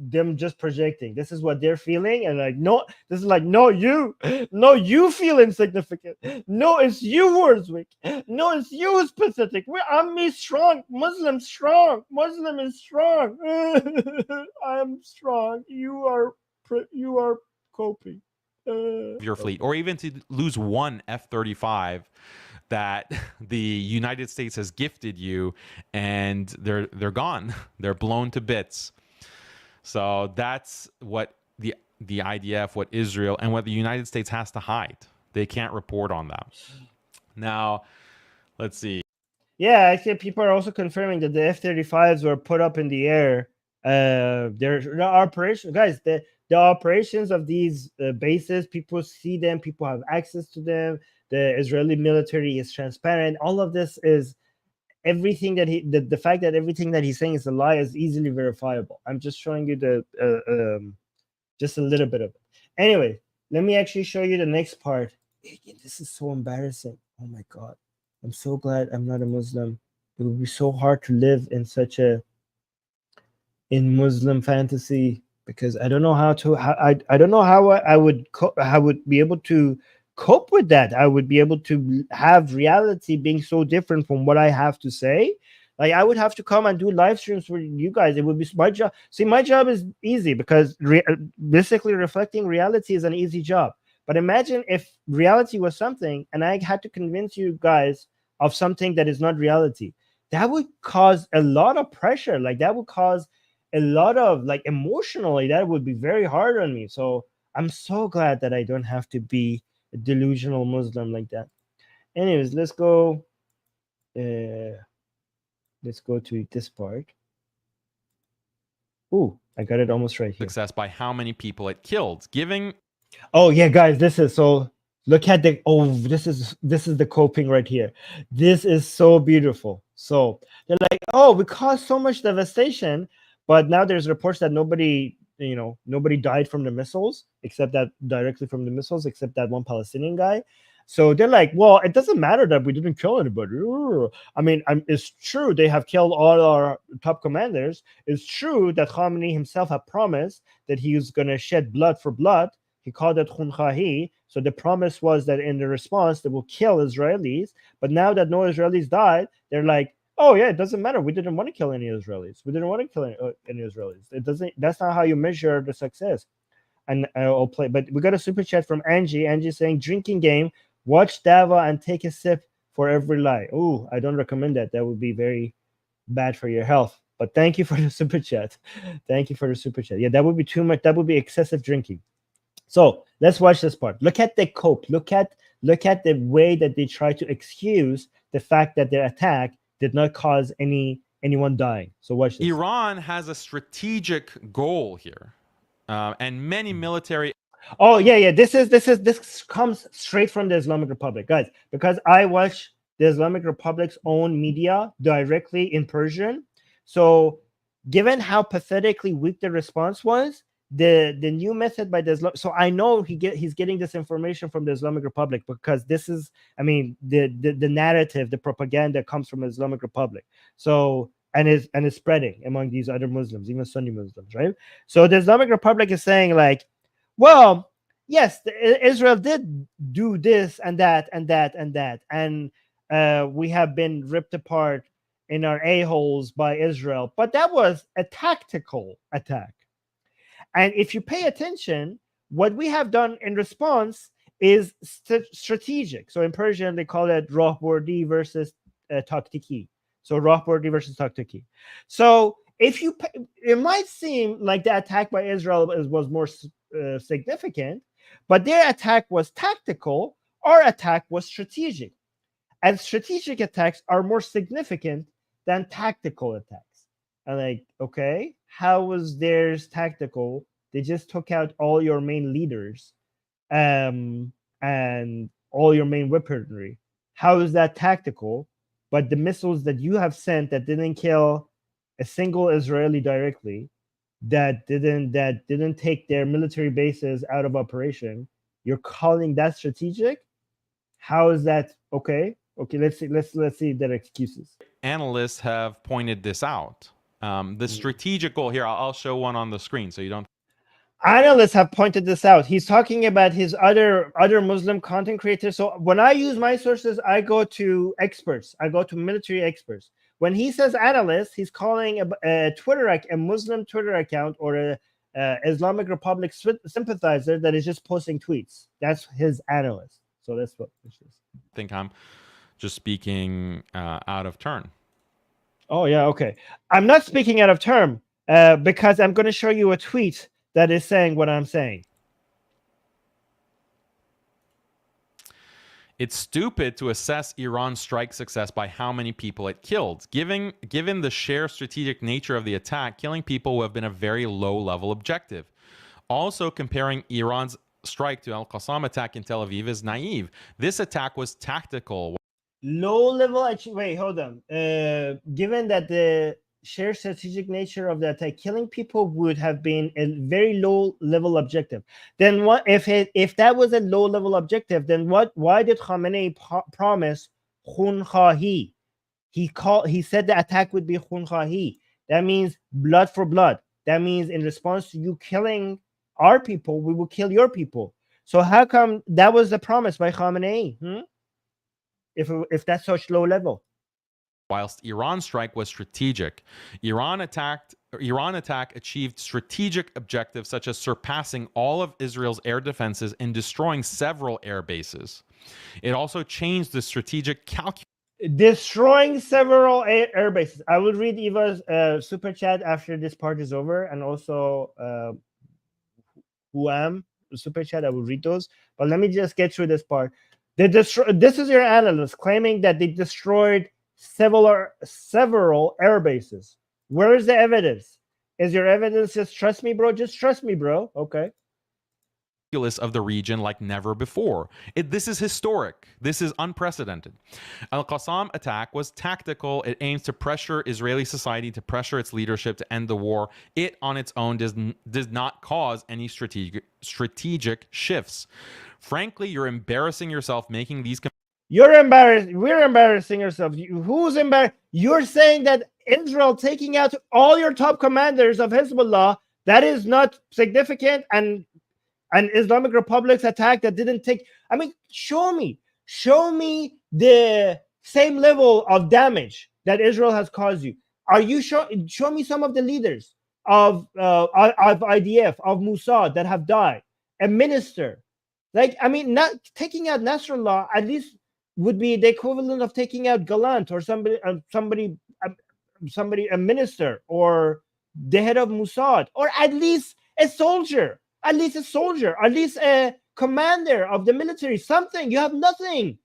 them just projecting. This is what they're feeling, and like, no, this is like, no, you feel insignificant. No, it's you who is weak. No, it's you who's pathetic. I'm me strong. Muslim strong. Muslim is strong. I'm strong. You are coping. Your fleet, or even to lose one F-35 that the United States has gifted you, and they're gone. They're blown to bits. So that's what the IDF, what Israel, and what the United States has to hide. They can't report on that. Now, let's see. Yeah, actually, people are also confirming that the F-35s were put up in the air. The operation, guys, the operations of these bases, people see them, people have access to them. The Israeli military is transparent. All of this is everything that the fact that everything that he's saying is a lie is easily verifiable. I'm just showing you the just a little bit of it. Anyway, let me actually show you the next part. This is so embarrassing. Oh my God. I'm so glad I'm not a Muslim. It would be so hard to live in in Muslim fantasy, because I don't know how to. I don't know how I would be able to cope with that. I would be able to have reality being so different from what I have to say. Like, I would have to come and do live streams for you guys. It would be my job. See, my job is easy because basically reflecting reality is an easy job. But imagine if reality was something and I had to convince you guys of something that is not reality. That would cause a lot of pressure. Like, that would cause a lot of, like, emotionally, that would be very hard on me. So I'm so glad that I don't have to be a delusional Muslim like that. Anyways, let's go to this part. Ooh, I got it almost right here. Success by how many people it killed, giving. Oh yeah, guys, this is so. Look at the this is the coping right here. This is so beautiful. So they're like, oh, we caused so much devastation, but now there's reports that nobody died from the missiles, except that directly from the missiles, except that one Palestinian guy. So they're like, well, it doesn't matter that we didn't kill anybody. I mean, it's true they have killed all our top commanders. It's true that Khamenei himself had promised that he was going to shed blood for blood. He called it Khunchahi. So the promise was that in the response, they will kill Israelis. But now that no Israelis died, they're like, oh yeah, it doesn't matter. We didn't want to kill any Israelis. We didn't want to kill any Israelis. It doesn't. That's not how you measure the success. And I'll play. But we got a super chat from Angie. Angie saying, drinking game, watch Dava and take a sip for every lie. Oh, I don't recommend that. That would be very bad for your health. But thank you for the super chat. Thank you for the super chat. Yeah, that would be too much. That would be excessive drinking. So let's watch this part. Look at the cope. Look at the way that they try to excuse the fact that their attack did not cause anyone dying. So watch this. Iran has a strategic goal here, and many military. Oh yeah. This comes straight from the Islamic Republic, guys. Because I watch the Islamic Republic's own media directly in Persian. So, given how pathetically weak the response was, the new method by the Islam, so I know he's getting this information from the Islamic Republic, because this is, I mean, the narrative, the propaganda comes from the Islamic Republic. So and is spreading among these other Muslims, even Sunni Muslims, right? So the Islamic Republic is saying, like, well, yes, Israel did do this and that and that and that, and we have been ripped apart in our a-holes by Israel, but that was a tactical attack. And if you pay attention, what we have done in response is strategic. So in Persian, they call it rahbordi versus taktiki. So rahbordi versus taktiki. So if you, it might seem like the attack by Israel was more significant, but their attack was tactical. Our attack was strategic. And strategic attacks are more significant than tactical attacks. And like, okay, how was theirs tactical? They just took out all your main leaders, and all your main weaponry. How is that tactical? But the missiles that you have sent that didn't kill a single Israeli directly, that didn't take their military bases out of operation, you're calling that strategic? How is that okay? Okay, let's see their excuses. Analysts have pointed this out. The strategic goal here, I'll show one on the screen so you don't. Analysts have pointed this out. He's talking about his other Muslim content creators. So when I use my sources, I go to experts. I go to military experts. When he says analyst, he's calling a Muslim Twitter account or a Islamic Republic sympathizer that is just posting tweets. That's his analyst. So that's what this is. I think I'm just speaking out of turn. Oh yeah, okay. I'm not speaking out of term because I'm going to show you a tweet that is saying what I'm saying. It's stupid to assess Iran's strike success by how many people it killed. Given the sheer strategic nature of the attack, killing people would have been a very low-level objective. Also, comparing Iran's strike to Al-Qassam attack in Tel Aviv is naive. This attack was tactical. Low-level, wait, hold on. Given that the sheer strategic nature of the attack, killing people would have been a very low-level objective. Then what if that was a low-level objective? Then why did Khamenei promise khun khahi? He said the attack would be khun khahi. That means blood for blood. That means in response to you killing our people, we will kill your people. So how come that was the promise by Khamenei? If that's such low level? Whilst Iran's strike was strategic, Iran attack achieved strategic objectives such as surpassing all of Israel's air defenses and destroying several air bases. It also changed the strategic calculus. Destroying several air bases. I will read Eva's super chat after this part is over, and also Huam super chat. I will read those, but let me just get through this part. This is your analyst claiming that they destroyed several air bases. Where is the evidence? Is your evidence just trust me, bro? Just trust me, bro. Okay. Of the region like never before. This is historic. This is unprecedented. Al-Qassam attack was tactical. It aims to pressure Israeli society, to pressure its leadership to end the war. It on its own does not cause any strategic shifts. Frankly, you're embarrassing yourself making these. You're embarrassed. We're embarrassing ourselves. Who's embarrassed? You're saying that Israel taking out all your top commanders of Hezbollah, that is not significant, and Islamic Republic's attack that didn't take. I mean, show me the same level of damage that Israel has caused you. Are you show me some of the leaders of IDF, of Mossad that have died? A minister, like, I mean, not taking out Nasrallah at least would be the equivalent of taking out Galant or somebody, a minister, or the head of Mossad, or at least a soldier. At least a commander of the military, something. You have nothing.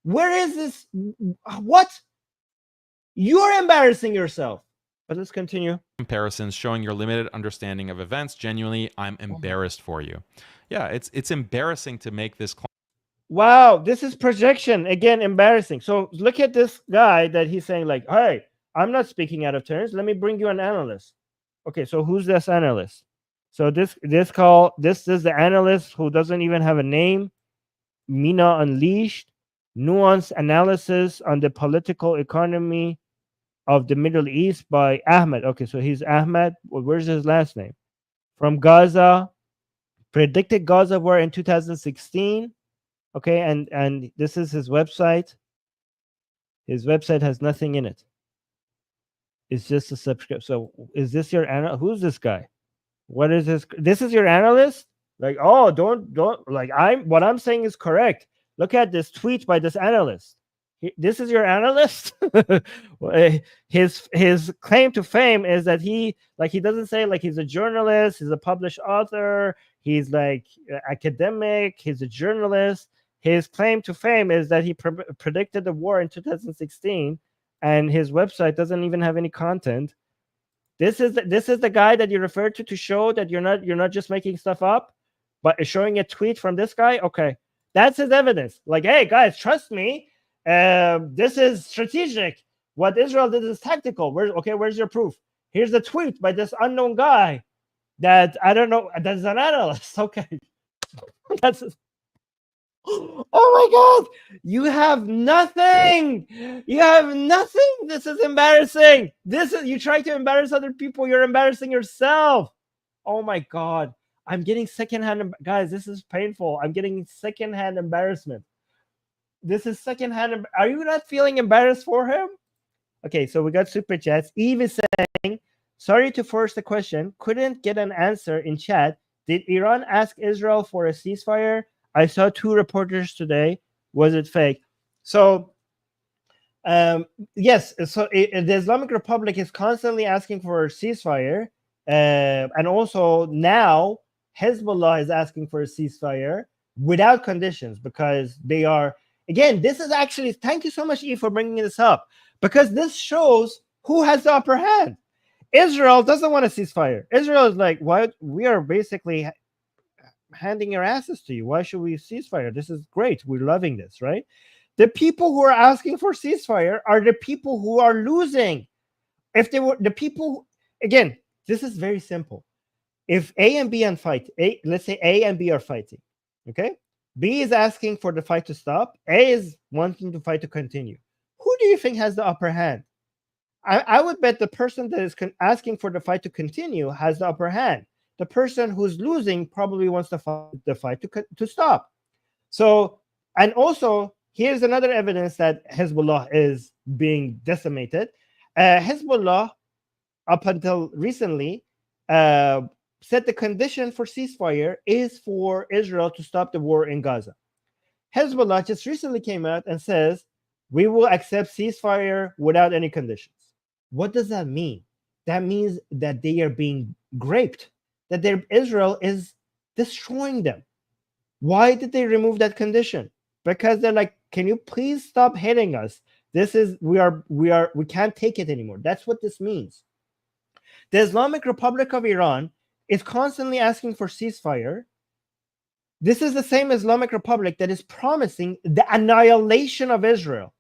Where is this? What? You're embarrassing yourself. But let's continue. Comparisons showing your limited understanding of events. Genuinely, I'm embarrassed for you. Yeah, it's embarrassing to make this claim. Wow, this is projection. Again, embarrassing. So look at this guy that he's saying like, hey, I'm not speaking out of turns. Let me bring you an analyst. Okay, so who's this analyst? So this is the analyst who doesn't even have a name. Mina Unleashed, nuanced analysis on the political economy of the Middle East by Ahmed. Okay, so he's Ahmed. Well, where's his last name? From Gaza, predicted Gaza war in 2016. Okay, and this is his website. His website has nothing in it. It's just a subscription. So is this your analyst? Who's this guy? What is this? This is your analyst? Like, oh, don't like what I'm saying is correct. Look at this tweet by this analyst. This is your analyst. His claim to fame is that he doesn't say like he's a journalist, he's a published author, he's like academic, he's a journalist. His claim to fame is that he predicted the war in 2016, and his website doesn't even have any content. This is the guy that you referred to show that you're not just making stuff up, but showing a tweet from this guy. Okay, That's his evidence. Like, hey, guys, trust me. This is strategic. What Israel did is tactical. Where's your proof? Here's a tweet by this unknown guy that I don't know. That's an analyst. Okay. That's oh my God. You have nothing. You have nothing. This is embarrassing. You try to embarrass other people. You're embarrassing yourself. Oh my God. I'm getting secondhand, guys. This is painful. I'm getting secondhand embarrassment. This is secondhand. Are you not feeling embarrassed for him? Okay, so we got super chats. Eve is saying, sorry to force the question. Couldn't get an answer in chat. Did Iran ask Israel for a ceasefire? I saw 2 reporters today. Was it fake? So, yes. So the Islamic Republic is constantly asking for a ceasefire. And also now Hezbollah is asking for a ceasefire without conditions, because they are, again, this is actually, thank you so much, Eve, for bringing this up, because this shows who has the upper hand. Israel doesn't want a ceasefire. Israel is like, why? We are basically handing our asses to you. Why should we ceasefire? This is great. We're loving this, right? The people who are asking for ceasefire are the people who are losing. If they were the people, again, this is very simple. If A and B let's say A and B are fighting, okay? B is asking for the fight to stop. A is wanting the fight to continue. Who do you think has the upper hand? I would bet the person that is asking for the fight to continue has the upper hand. The person who's losing probably wants the fight to stop. So, and also, here's another evidence that Hezbollah is being decimated. Hezbollah, up until recently, said the condition for ceasefire is for Israel to stop the war in Gaza. Hezbollah just recently came out and says, we will accept ceasefire without any conditions. What does that mean? That means that they are being raped, that Israel is destroying them. Why did they remove that condition? Because they're like, can you please stop hitting us? We can't take it anymore. That's what this means. The Islamic Republic of Iran is constantly asking for ceasefire. This is the same Islamic Republic that is promising the annihilation of Israel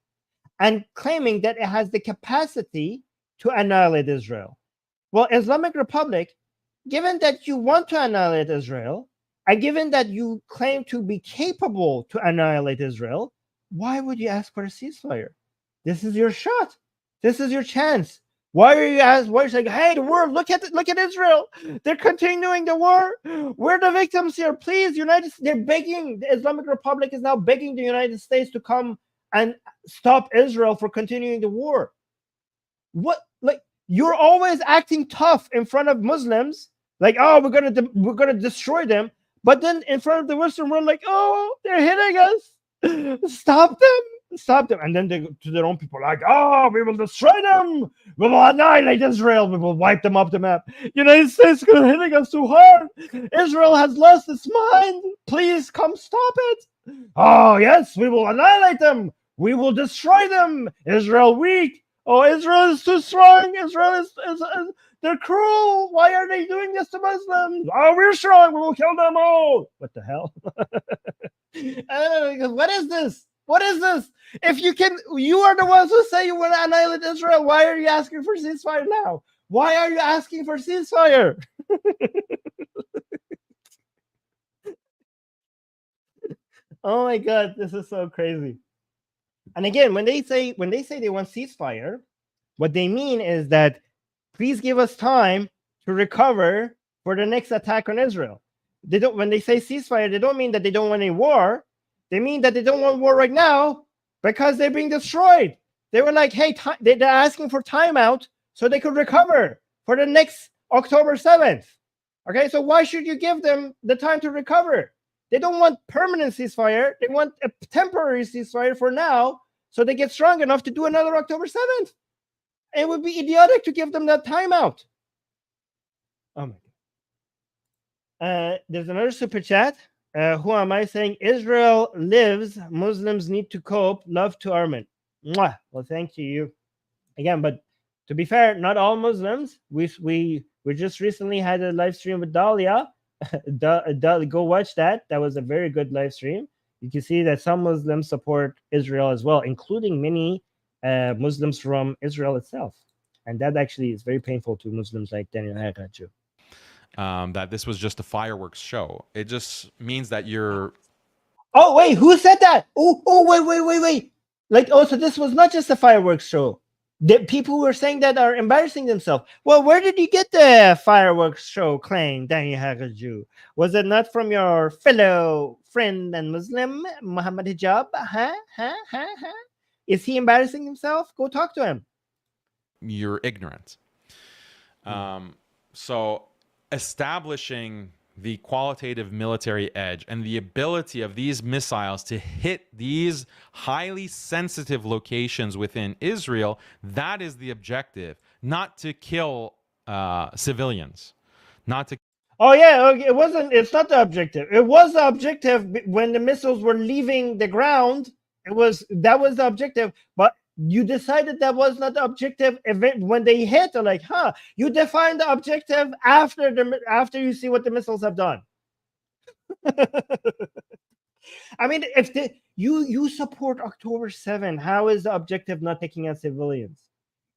and claiming that it has the capacity to annihilate Israel. Well, Islamic Republic, given that you want to annihilate Israel, and given that you claim to be capable to annihilate Israel, why would you ask for a ceasefire? This is your shot. This is your chance. Why are you saying, hey, the world, look at Israel. They're continuing the war. We're the victims here. Please, they're begging. The Islamic Republic is now begging the United States to come and stop Israel for continuing the war. What? Like, you're always acting tough in front of Muslims, like, oh, we're gonna destroy them. But then in front of the Western world, like, oh, they're hitting us. Stop them. And then they to their own people, like, oh, we will destroy them. We will annihilate Israel. We will wipe them off the map. United States is hitting us too hard. Israel has lost its mind. Please come stop it. Oh, yes, we will annihilate them. We will destroy them. Israel weak. Oh, Israel is too strong. Israel is they're cruel. Why are they doing this to Muslims? Oh, we're strong. We will kill them all. What the hell? What is this? What is this? If you are the ones who say you want to annihilate Israel. Why are you asking for ceasefire now? Why are you asking for ceasefire? Oh my God, this is so crazy. And again, when they say they want ceasefire, what they mean is that please give us time to recover for the next attack on Israel. When they say ceasefire, they don't mean that they don't want any war. They mean that they don't want war right now because they're being destroyed. They were like, hey, they're asking for timeout so they could recover for the next October 7th. Okay, so why should you give them the time to recover? They don't want permanent ceasefire. They want a temporary ceasefire for now so they get strong enough to do another October 7th. It would be idiotic to give them that timeout. Oh my God. There's another super chat. Who am I saying? Israel lives. Muslims need to cope. Love to Armin. Mwah. Well, thank you. Again, but to be fair, not all Muslims. We just recently had a live stream with Dahlia. Go watch that. That was a very good live stream. You can see that some Muslims support Israel as well, including many Muslims from Israel itself. And that actually is very painful to Muslims like Daniel Haqiqatjou. That this was just a fireworks show. It just means that you're. Oh, wait, who said that? Wait. Like, oh, so this was not just a fireworks show. The people who are saying that are embarrassing themselves. Well, where did you get the fireworks show claim, Daniel Haqiqatjou? Was it not from your fellow friend and Muslim, Muhammad Hijab? Is he embarrassing himself? Go talk to him. You're ignorant. So establishing the qualitative military edge and the ability of these missiles to hit these highly sensitive locations within Israel, that is the objective, not to kill civilians, not to. Oh yeah, okay. It wasn't. It's not the objective. It was the objective when the missiles were leaving the ground. That was the objective, but you decided that was not the objective event when they hit. Or like, you define the objective after you see what the missiles have done. I mean, if you support October 7, how is the objective not taking out civilians?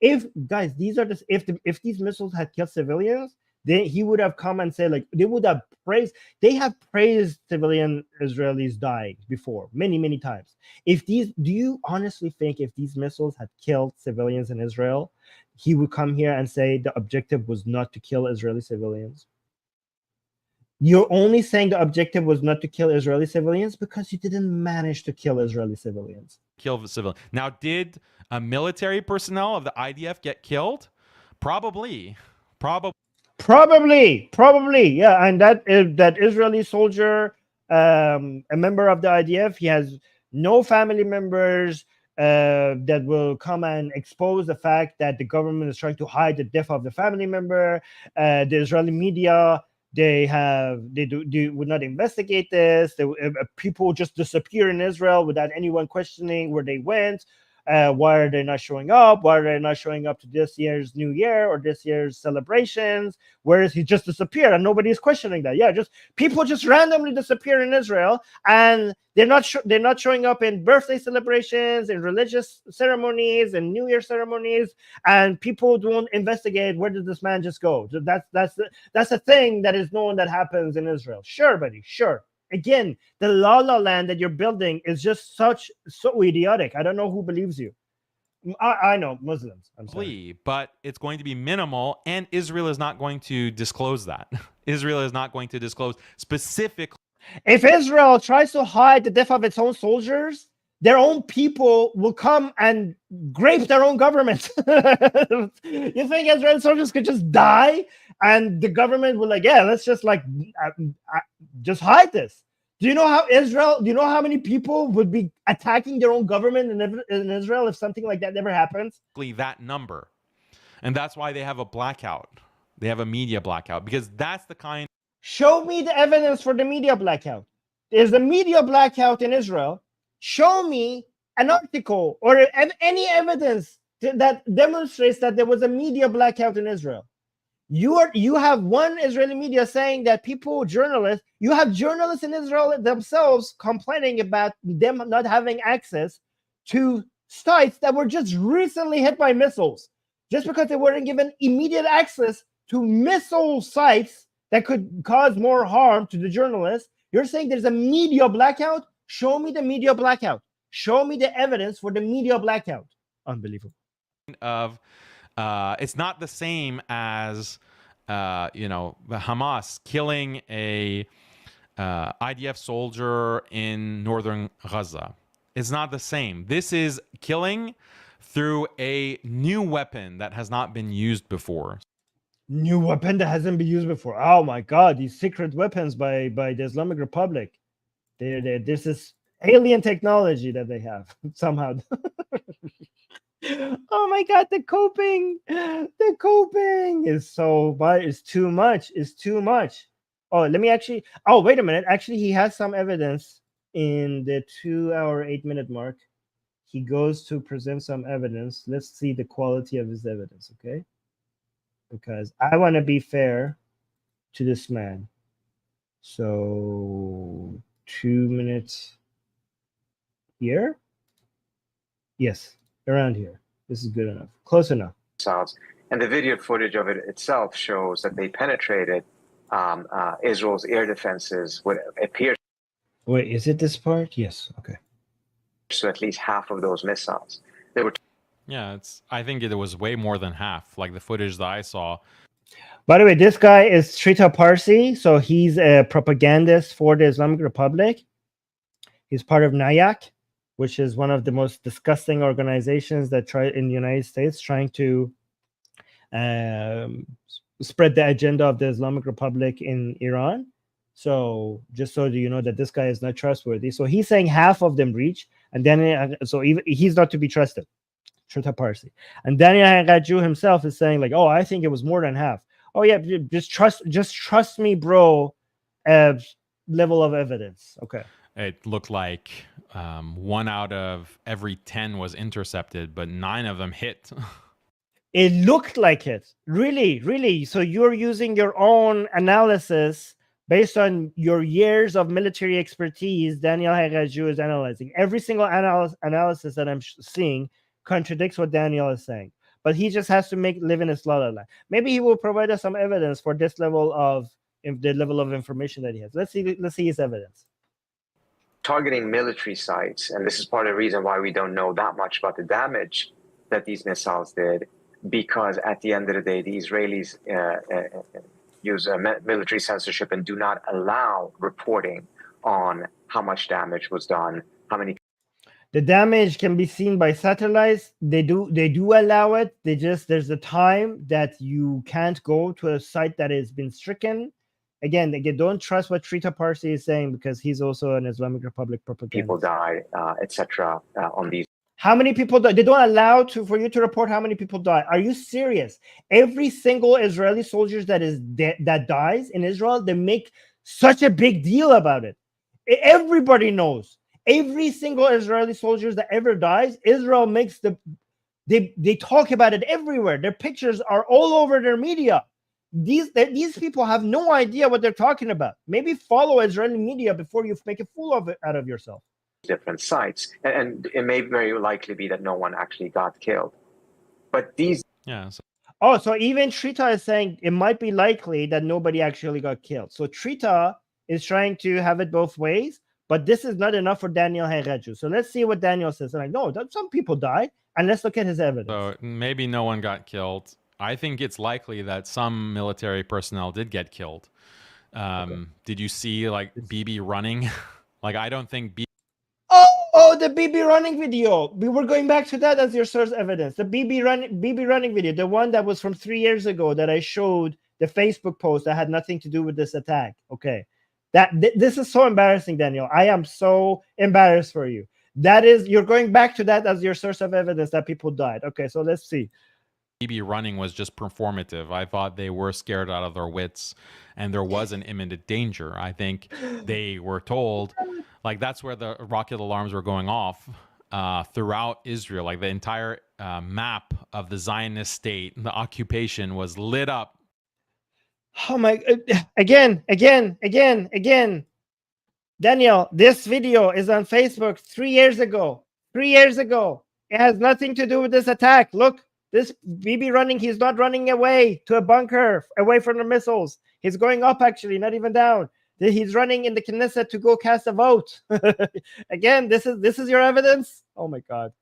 If guys, if these missiles had killed civilians, then he would have come and said, like, they would have praised. They have praised civilian Israelis dying before many times. Do you honestly think if these missiles had killed civilians in Israel, he would come here and say the objective was not to kill Israeli civilians? You're only saying the objective was not to kill Israeli civilians because you didn't manage to kill Israeli civilians. Kill the civilian. Now, did military personnel of the IDF get killed? Probably, yeah. And that Israeli soldier, a member of the IDF, he has no family members that will come and expose the fact that the government is trying to hide the death of the family member. The Israeli media, they would not investigate this. People just disappear in Israel without anyone questioning where they went. Why are they not showing up? Why are they not showing up to this year's New Year or this year's celebrations? Where is he just disappeared and nobody's questioning that? Yeah, just people just randomly disappear in Israel, and they're not showing up in birthday celebrations, in religious ceremonies, and New Year ceremonies, and people don't investigate where did this man just go. That's a thing that is known that happens in Israel. Sure, buddy, sure. Again, the la la land that you're building is just so idiotic. I don't know who believes you. I know Muslims. I'm sorry. But it's going to be minimal, and Israel is not going to disclose that. Israel is not going to disclose specifically. If Israel tries to hide the death of its own soldiers, their own people will come and grape their own government. You think Israeli soldiers could just die and the government will let's just just hide this? Do you know how many people would be attacking their own government in Israel if something like that never happens? That number. And that's why they have a blackout. They have a media blackout, because that's the kind. Show me the evidence for the media blackout. There's a media blackout in Israel. Show me an article or any evidence that demonstrates that there was a media blackout in Israel. You have one Israeli media saying that you have journalists in Israel themselves complaining about them not having access to sites that were just recently hit by missiles, just because they weren't given immediate access to missile sites that could cause more harm to the journalists. You're saying there's a media blackout? Show me the media blackout. Show me the evidence for the media blackout. Unbelievable. It's not the same as Hamas killing a IDF soldier in northern Gaza. It's not the same. This is killing through a new weapon that has not been used before. New weapon that hasn't been used before. Oh my God! These secret weapons by the Islamic Republic. This is alien technology that they have somehow. Oh my God, the coping is so much. It's too much. Oh, wait a minute. Actually, he has some evidence in the 2-hour 8-minute mark. He goes to present some evidence. Let's see the quality of his evidence, okay? Because I want to be fair to this man. So 2 minutes. Here. Yes, around here. This is good enough. Close enough. And the video footage of it itself shows that they penetrated Israel's air defenses. What appears. Wait, is it this part? Yes. Okay. So at least half of those missiles. They were. Yeah, I think it was way more than half. Like the footage that I saw. By the way, this guy is Shrita Parsi, so he's a propagandist for the Islamic Republic. He's part of NAYAC, which is one of the most disgusting organizations that try in the United States trying to spread the agenda of the Islamic Republic in Iran. So just so you know that this guy is not trustworthy. So he's saying half of them reach, and then he's not to be trusted. Shrita Parsi. And Daniel Haqiqatjou himself is saying like, oh, I think it was more than half. Oh yeah, just trust me, bro. Level of evidence. Okay. It looked like 1 out of every 10 was intercepted, but 9 of them hit. It looked like it. Really. So you're using your own analysis based on your years of military expertise. Daniel Haqiqatjou is analyzing. Every single analysis that I'm seeing contradicts what Daniel is saying. But he just has to live in his la la land. Maybe he will provide us some evidence for this level of information that he has. Let's see his evidence. Targeting military sites, and this is part of the reason why we don't know that much about the damage that these missiles did, because at the end of the day, the Israelis use military censorship and do not allow reporting on how much damage was done, how many. The damage can be seen by satellites. They do allow it. There's a time that you can't go to a site that has been stricken. Again, don't trust what Shrita Parsi is saying because he's also an Islamic Republic propagandist. People die, etc. On these. How many people die? They don't allow for you to report how many people die. Are you serious? Every single Israeli soldier that dies in Israel, they make such a big deal about it. Everybody knows. Every single Israeli soldier that ever dies, Israel makes they talk about it everywhere. Their pictures are all over their media. These people have no idea what they're talking about. Maybe follow Israeli media before you make a fool out of yourself. Different sites, and it may very likely be that no one actually got killed. But these. Yeah. So even Shrita is saying it might be likely that nobody actually got killed. So Shrita is trying to have it both ways. But this is not enough for Daniel Haqiqatjou. So let's see what Daniel says. Like, no, some people died, and let's look at his evidence. So maybe no one got killed. I think it's likely that some military personnel did get killed. Okay. Did you see like BB running? Like, I don't think BB. Oh, the BB running video. We were going back to that as your source evidence. The BB running video, the one that was from 3 years ago that I showed the Facebook post that had nothing to do with this attack. Okay. This is so embarrassing, Daniel. I am so embarrassed for you. You're going back to that as your source of evidence that people died. Okay, so let's see. BB running was just performative. I thought they were scared out of their wits and there was an imminent danger. I think they were told, like, that's where the rocket alarms were going off throughout Israel. Like the entire map of the Zionist state, the occupation was lit up. Oh my, again. Daniel, this video is on Facebook 3 years ago. 3 years ago. It has nothing to do with this attack. Look, this BB running, he's not running away to a bunker, away from the missiles. He's going up, actually, not even down. He's running in the Knesset to go cast a vote. Again, this is your evidence? Oh my God.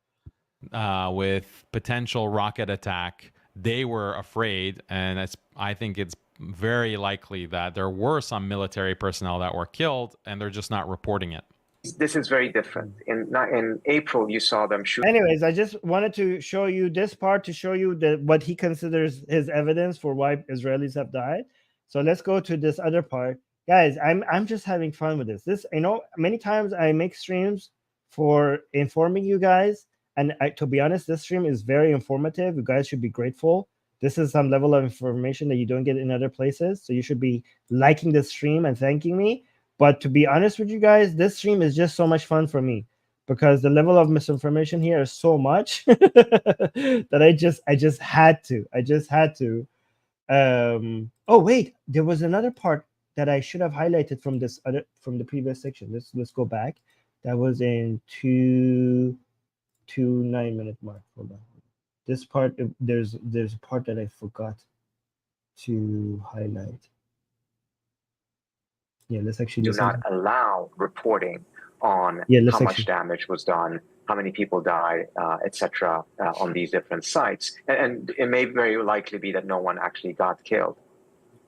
With potential rocket attack, they were afraid, and I think it's very likely that there were some military personnel that were killed and they're just not reporting it. This is very different. In April, you saw them shoot. Anyways, I just wanted to show you this part to show you what he considers his evidence for why Israelis have died. So let's go to this other part. Guys, I'm just having fun with this. Many times I make streams for informing you guys. And to be honest, this stream is very informative. You guys should be grateful. This is some level of information that you don't get in other places. So you should be liking this stream and thanking me. But to be honest with you guys, this stream is just so much fun for me because the level of misinformation here is so much that I just had to. Oh wait, there was another part that I should have highlighted from the previous section. Let's go back. That was in 9-minute mark. Hold on. This part, there's a part that I forgot to highlight. Yeah, let's actually do not allow reporting on how much damage was done, how many people died, etc., on these different sites. And it may very likely be that no one actually got killed.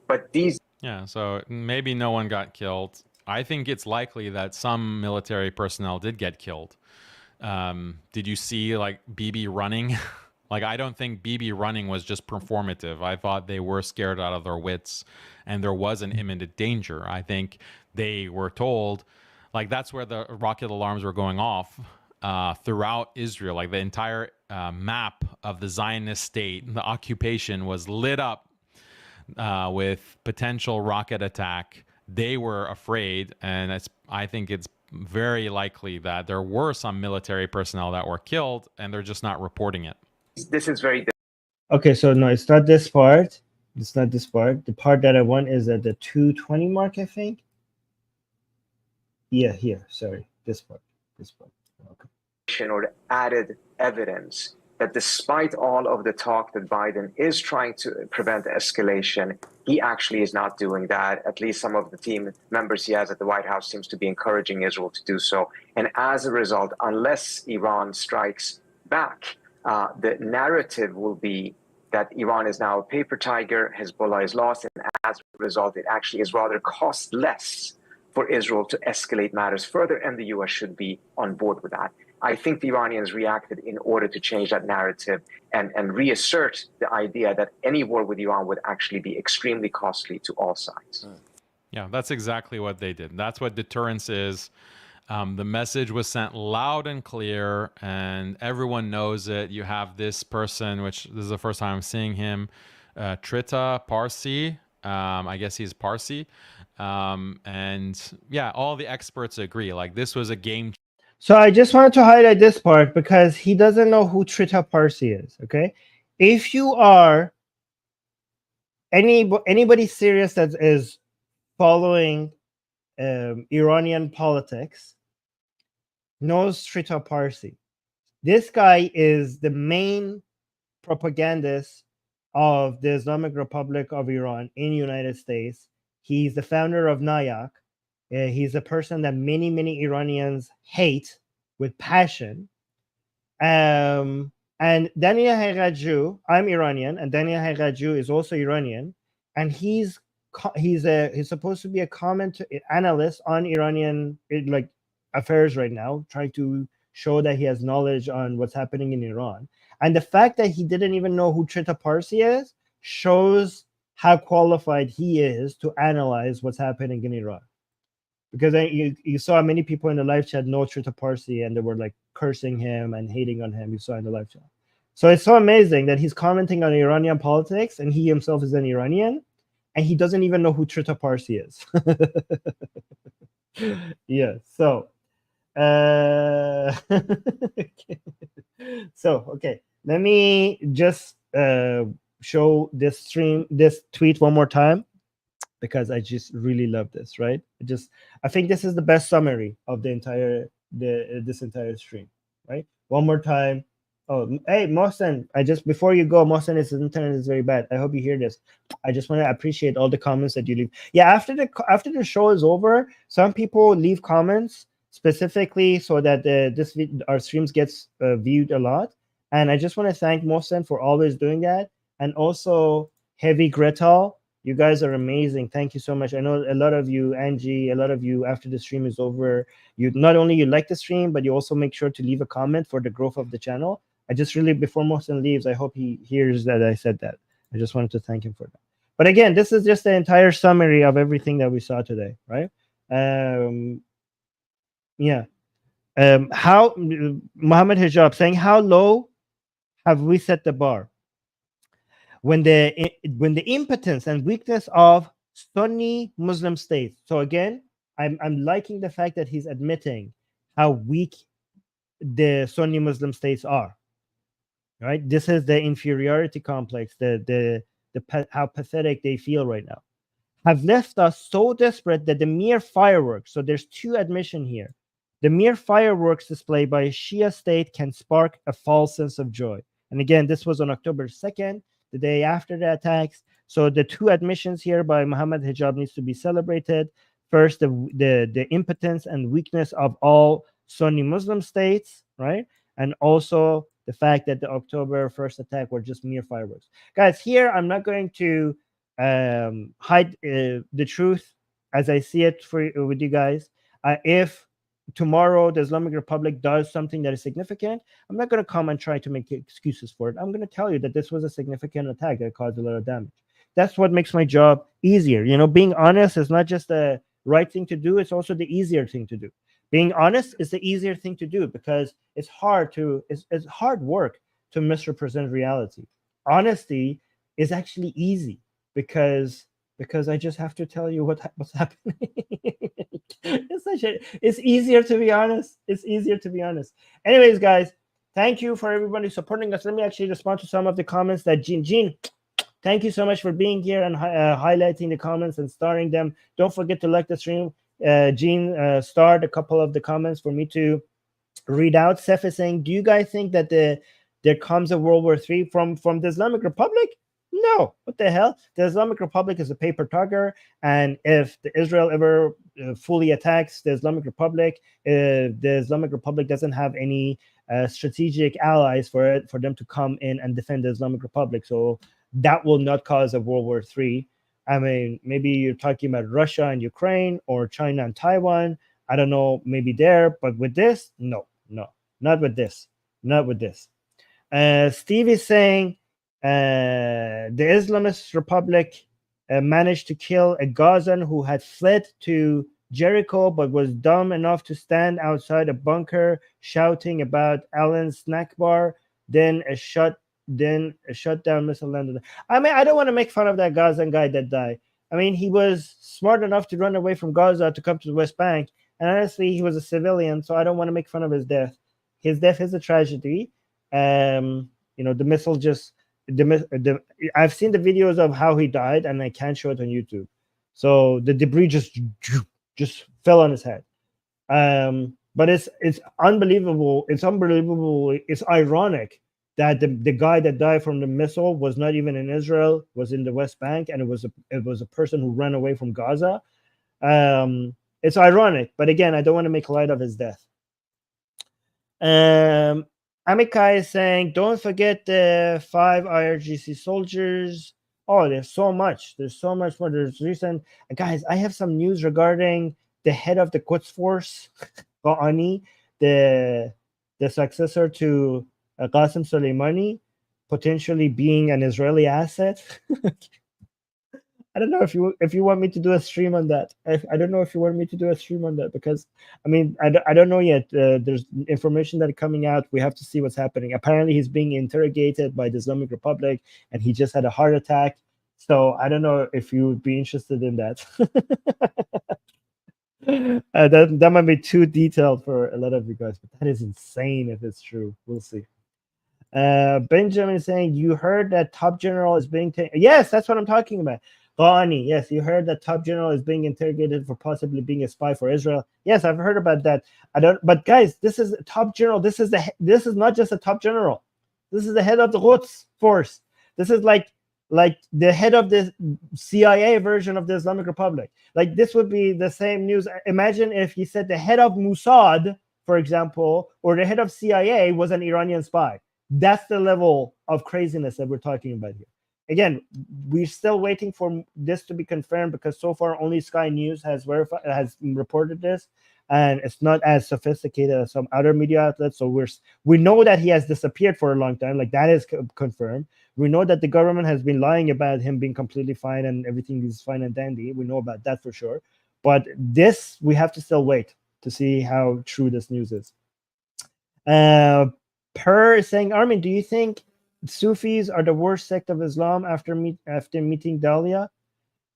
But these... Yeah, so maybe no one got killed. I think it's likely that some military personnel did get killed. Did you see like Bibi running? Like, I don't think Bibi running was just performative. I thought they were scared out of their wits and there was an imminent danger. I think they were told, like, that's where the rocket alarms were going off throughout Israel. Like, the entire map of the Zionist state, the occupation was lit up with potential rocket attack. They were afraid, and I think it's very likely that there were some military personnel that were killed and they're just not reporting it. This is very... Okay, so no, it's not this part. It's not this part. The part that I want is at the 2:20 mark, I think. Yeah, here. Sorry, this part. This part. Okay. Or added evidence that despite all of the talk that Biden is trying to prevent escalation, he actually is not doing that. At least some of the team members he has at the White House seems to be encouraging Israel to do so. And as a result, unless Iran strikes back, the narrative will be that Iran is now a paper tiger, Hezbollah is lost, and as a result, it actually is rather cost less for Israel to escalate matters further, and the U.S. should be on board with that. I think the Iranians reacted in order to change that narrative and reassert the idea that any war with Iran would actually be extremely costly to all sides. Yeah, that's exactly what they did. That's what deterrence is. The message was sent loud and clear, and everyone knows it. You have this person, which this is the first time I'm seeing him, Trita Parsi. I guess he's Parsi. And yeah, all the experts agree. Like, this was a game. So I just wanted to highlight this part because he doesn't know who Trita Parsi is. Okay, if you are anybody serious that is following Iranian politics, knows Trita Parsi. This guy is the main propagandist of the Islamic Republic of Iran in the United States. He's the founder of NAYAK. He's a person that many Iranians hate with passion. And Daniel Haqiqatjou, I'm Iranian, and Daniel Haqiqatjou is also Iranian, and he's supposed to be a analyst on Iranian affairs right now, trying to show that he has knowledge on what's happening in Iran. And the fact that he didn't even know who Trita Parsi is shows how qualified he is to analyze what's happening in Iran. Because you saw many people in the live chat know Trita Parsi, and they were like cursing him and hating on him. You saw in the live chat. So it's so amazing that he's commenting on Iranian politics, and he himself is an Iranian, and he doesn't even know who Trita Parsi is. Yeah, so okay, let me just show this tweet one more time, because I just really love this, right? I think this is the best summary of this entire stream, right? One more time. Oh, hey, Mohsen, before you go, Mohsen, his internet is very bad. I hope you hear this. I just want to appreciate all the comments that you leave. Yeah, after the show is over, some people leave comments specifically so that our streams gets viewed a lot. And I just want to thank Mohsen for always doing that. And also Heavy Gretal, you guys are amazing. Thank you so much. I know a lot of you, Angie, a lot of you, after the stream is over, you not only you like the stream, but you also make sure to leave a comment for the growth of the channel. I just really, before Mohsen leaves, I hope he hears that I said that. I just wanted to thank him for that. But again, this is just the entire summary of everything that we saw today, right? Yeah. How Muhammad Hijab saying, how low have we set the bar? When the impotence and weakness of Sunni Muslim states. So again, I'm liking the fact that he's admitting how weak the Sunni Muslim states are. Right? This is the inferiority complex, how pathetic they feel right now, have left us so desperate that the mere fireworks. So there's two admissions here. The mere fireworks display by a Shia state can spark a false sense of joy. And again, this was on October 2nd, the day after the attacks. So the two admissions here by Muhammad Hijab needs to be celebrated. First, the impotence and weakness of all Sunni Muslim states, right? And also the fact that the October 1st attack were just mere fireworks. Guys, here I'm not going to hide the truth as I see it with you guys. If tomorrow the Islamic Republic does something that is significant, I'm not going to come and try to make excuses for it. I'm going to tell you that this was a significant attack that caused a lot of damage. That's what makes my job easier. You know, being honest is not just the right thing to do, it's also the easier thing to do. Being honest is the easier thing to do because it's hard work to misrepresent reality. Honesty is actually easy because I just have to tell you what's happening. It's easier to be honest. It's easier to be honest. Anyways, guys, thank you for everybody supporting us. Let me actually respond to some of the comments that Jean, thank you so much for being here and highlighting the comments and starring them. Don't forget to like the stream. Jean starred a couple of the comments for me to read out. Seth is saying, do you guys think that there comes a World War III from the Islamic Republic? No, what the hell? The Islamic Republic is a paper tugger, and if Israel ever fully attacks the Islamic Republic, the Islamic Republic doesn't have any strategic allies for them to come in and defend the Islamic Republic. So that will not cause a World War III. I mean, maybe you're talking about Russia and Ukraine or China and Taiwan. I don't know, maybe there, but with this, no, not with this. Steve is saying the Islamist Republic managed to kill a Gazan who had fled to Jericho but was dumb enough to stand outside a bunker shouting about Allen's snack bar. Then a shutdown missile landed. I mean, I don't want to make fun of that Gazan guy that died. I mean, he was smart enough to run away from Gaza to come to the West Bank. And honestly, he was a civilian, so I don't want to make fun of his death. His death is a tragedy. The missile just... I've seen the videos of how he died, and I can't show it on YouTube. So the debris just fell on his head. But it's unbelievable. It's unbelievable. It's ironic that the guy that died from the missile was not even in Israel, was in the West Bank, and it was a person who ran away from Gaza. It's ironic, but again, I don't want to make light of his death. Amikai is saying, don't forget the 5 IRGC soldiers. Oh, there's so much. There's so much more. There's recent... Guys, I have some news regarding the head of the Quds Force, Qa'ani, the successor to Qasem Soleimani, potentially being an Israeli asset. I don't know if you want me to do a stream on that. I don't know if you want me to do a stream on that because, I mean, I don't know yet. There's information that is coming out. We have to see what's happening. Apparently, he's being interrogated by the Islamic Republic, and he just had a heart attack. So I don't know if you would be interested in that. That might be too detailed for a lot of you guys, but that is insane if it's true. We'll see. Benjamin is saying, you heard that top general is being taken. Yes, that's what I'm talking about. Ghani, yes, you heard that top general is being interrogated for possibly being a spy for Israel. Yes, I've heard about that. But guys, this is a top general. This is not just a top general. This is the head of the Quds Force. This is like the head of the CIA version of the Islamic Republic. Like, this would be the same news. Imagine if he said the head of Mossad, for example, or the head of CIA was an Iranian spy. That's the level of craziness that we're talking about here. Again, we're still waiting for this to be confirmed because so far only Sky News has reported this, and it's not as sophisticated as some other media outlets. So we know that he has disappeared for a long time. Like, that is confirmed. We know that the government has been lying about him being completely fine and everything is fine and dandy. We know about that for sure. But this, we have to still wait to see how true this news is. Per is saying, Armin, do you think Sufis are the worst sect of Islam after meeting Dahlia?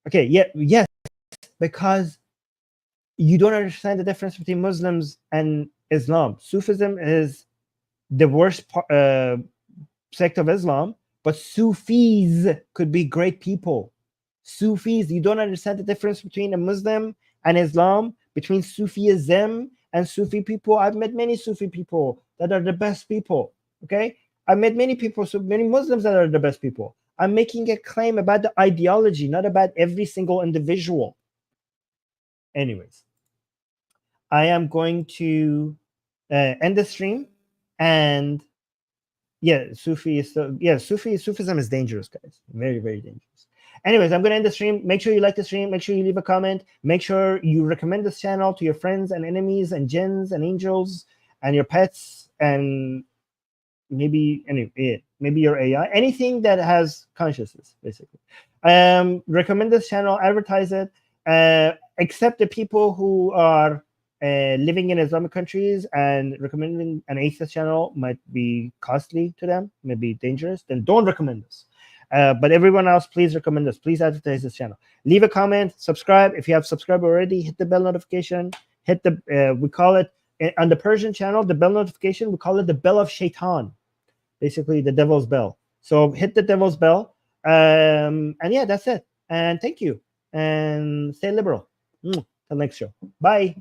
Okay, yes, because you don't understand the difference between Muslims and Islam. Sufism is the worst sect of Islam, but Sufis could be great people. Sufis, you don't understand the difference between a Muslim and Islam, between Sufism and Sufi people. I've met many Sufi people that are the best people. Okay, I've met many people, so many Muslims that are the best people. I'm making a claim about the ideology, not about every single individual. Anyways, I am going to end the stream, and yeah, Sufism is dangerous, guys. Very, very dangerous. Anyways, I'm going to end the stream. Make sure you like the stream. Make sure you leave a comment. Make sure you recommend this channel to your friends and enemies and jinns and angels and your pets and maybe your AI. Anything that has consciousness, basically. Recommend this channel. Advertise it. Except the people who are living in Islamic countries, and recommending an atheist channel might be costly to them, may be dangerous, then don't recommend this. But everyone else, please recommend this. Please advertise this channel. Leave a comment, subscribe. If you have subscribed already, hit the bell notification. Hit the, we call it, on the Persian channel, the bell notification, we call it the bell of shaitan. Basically, the devil's bell. So hit the devil's bell. And yeah, that's it. And thank you. And stay liberal. Till next show. Bye.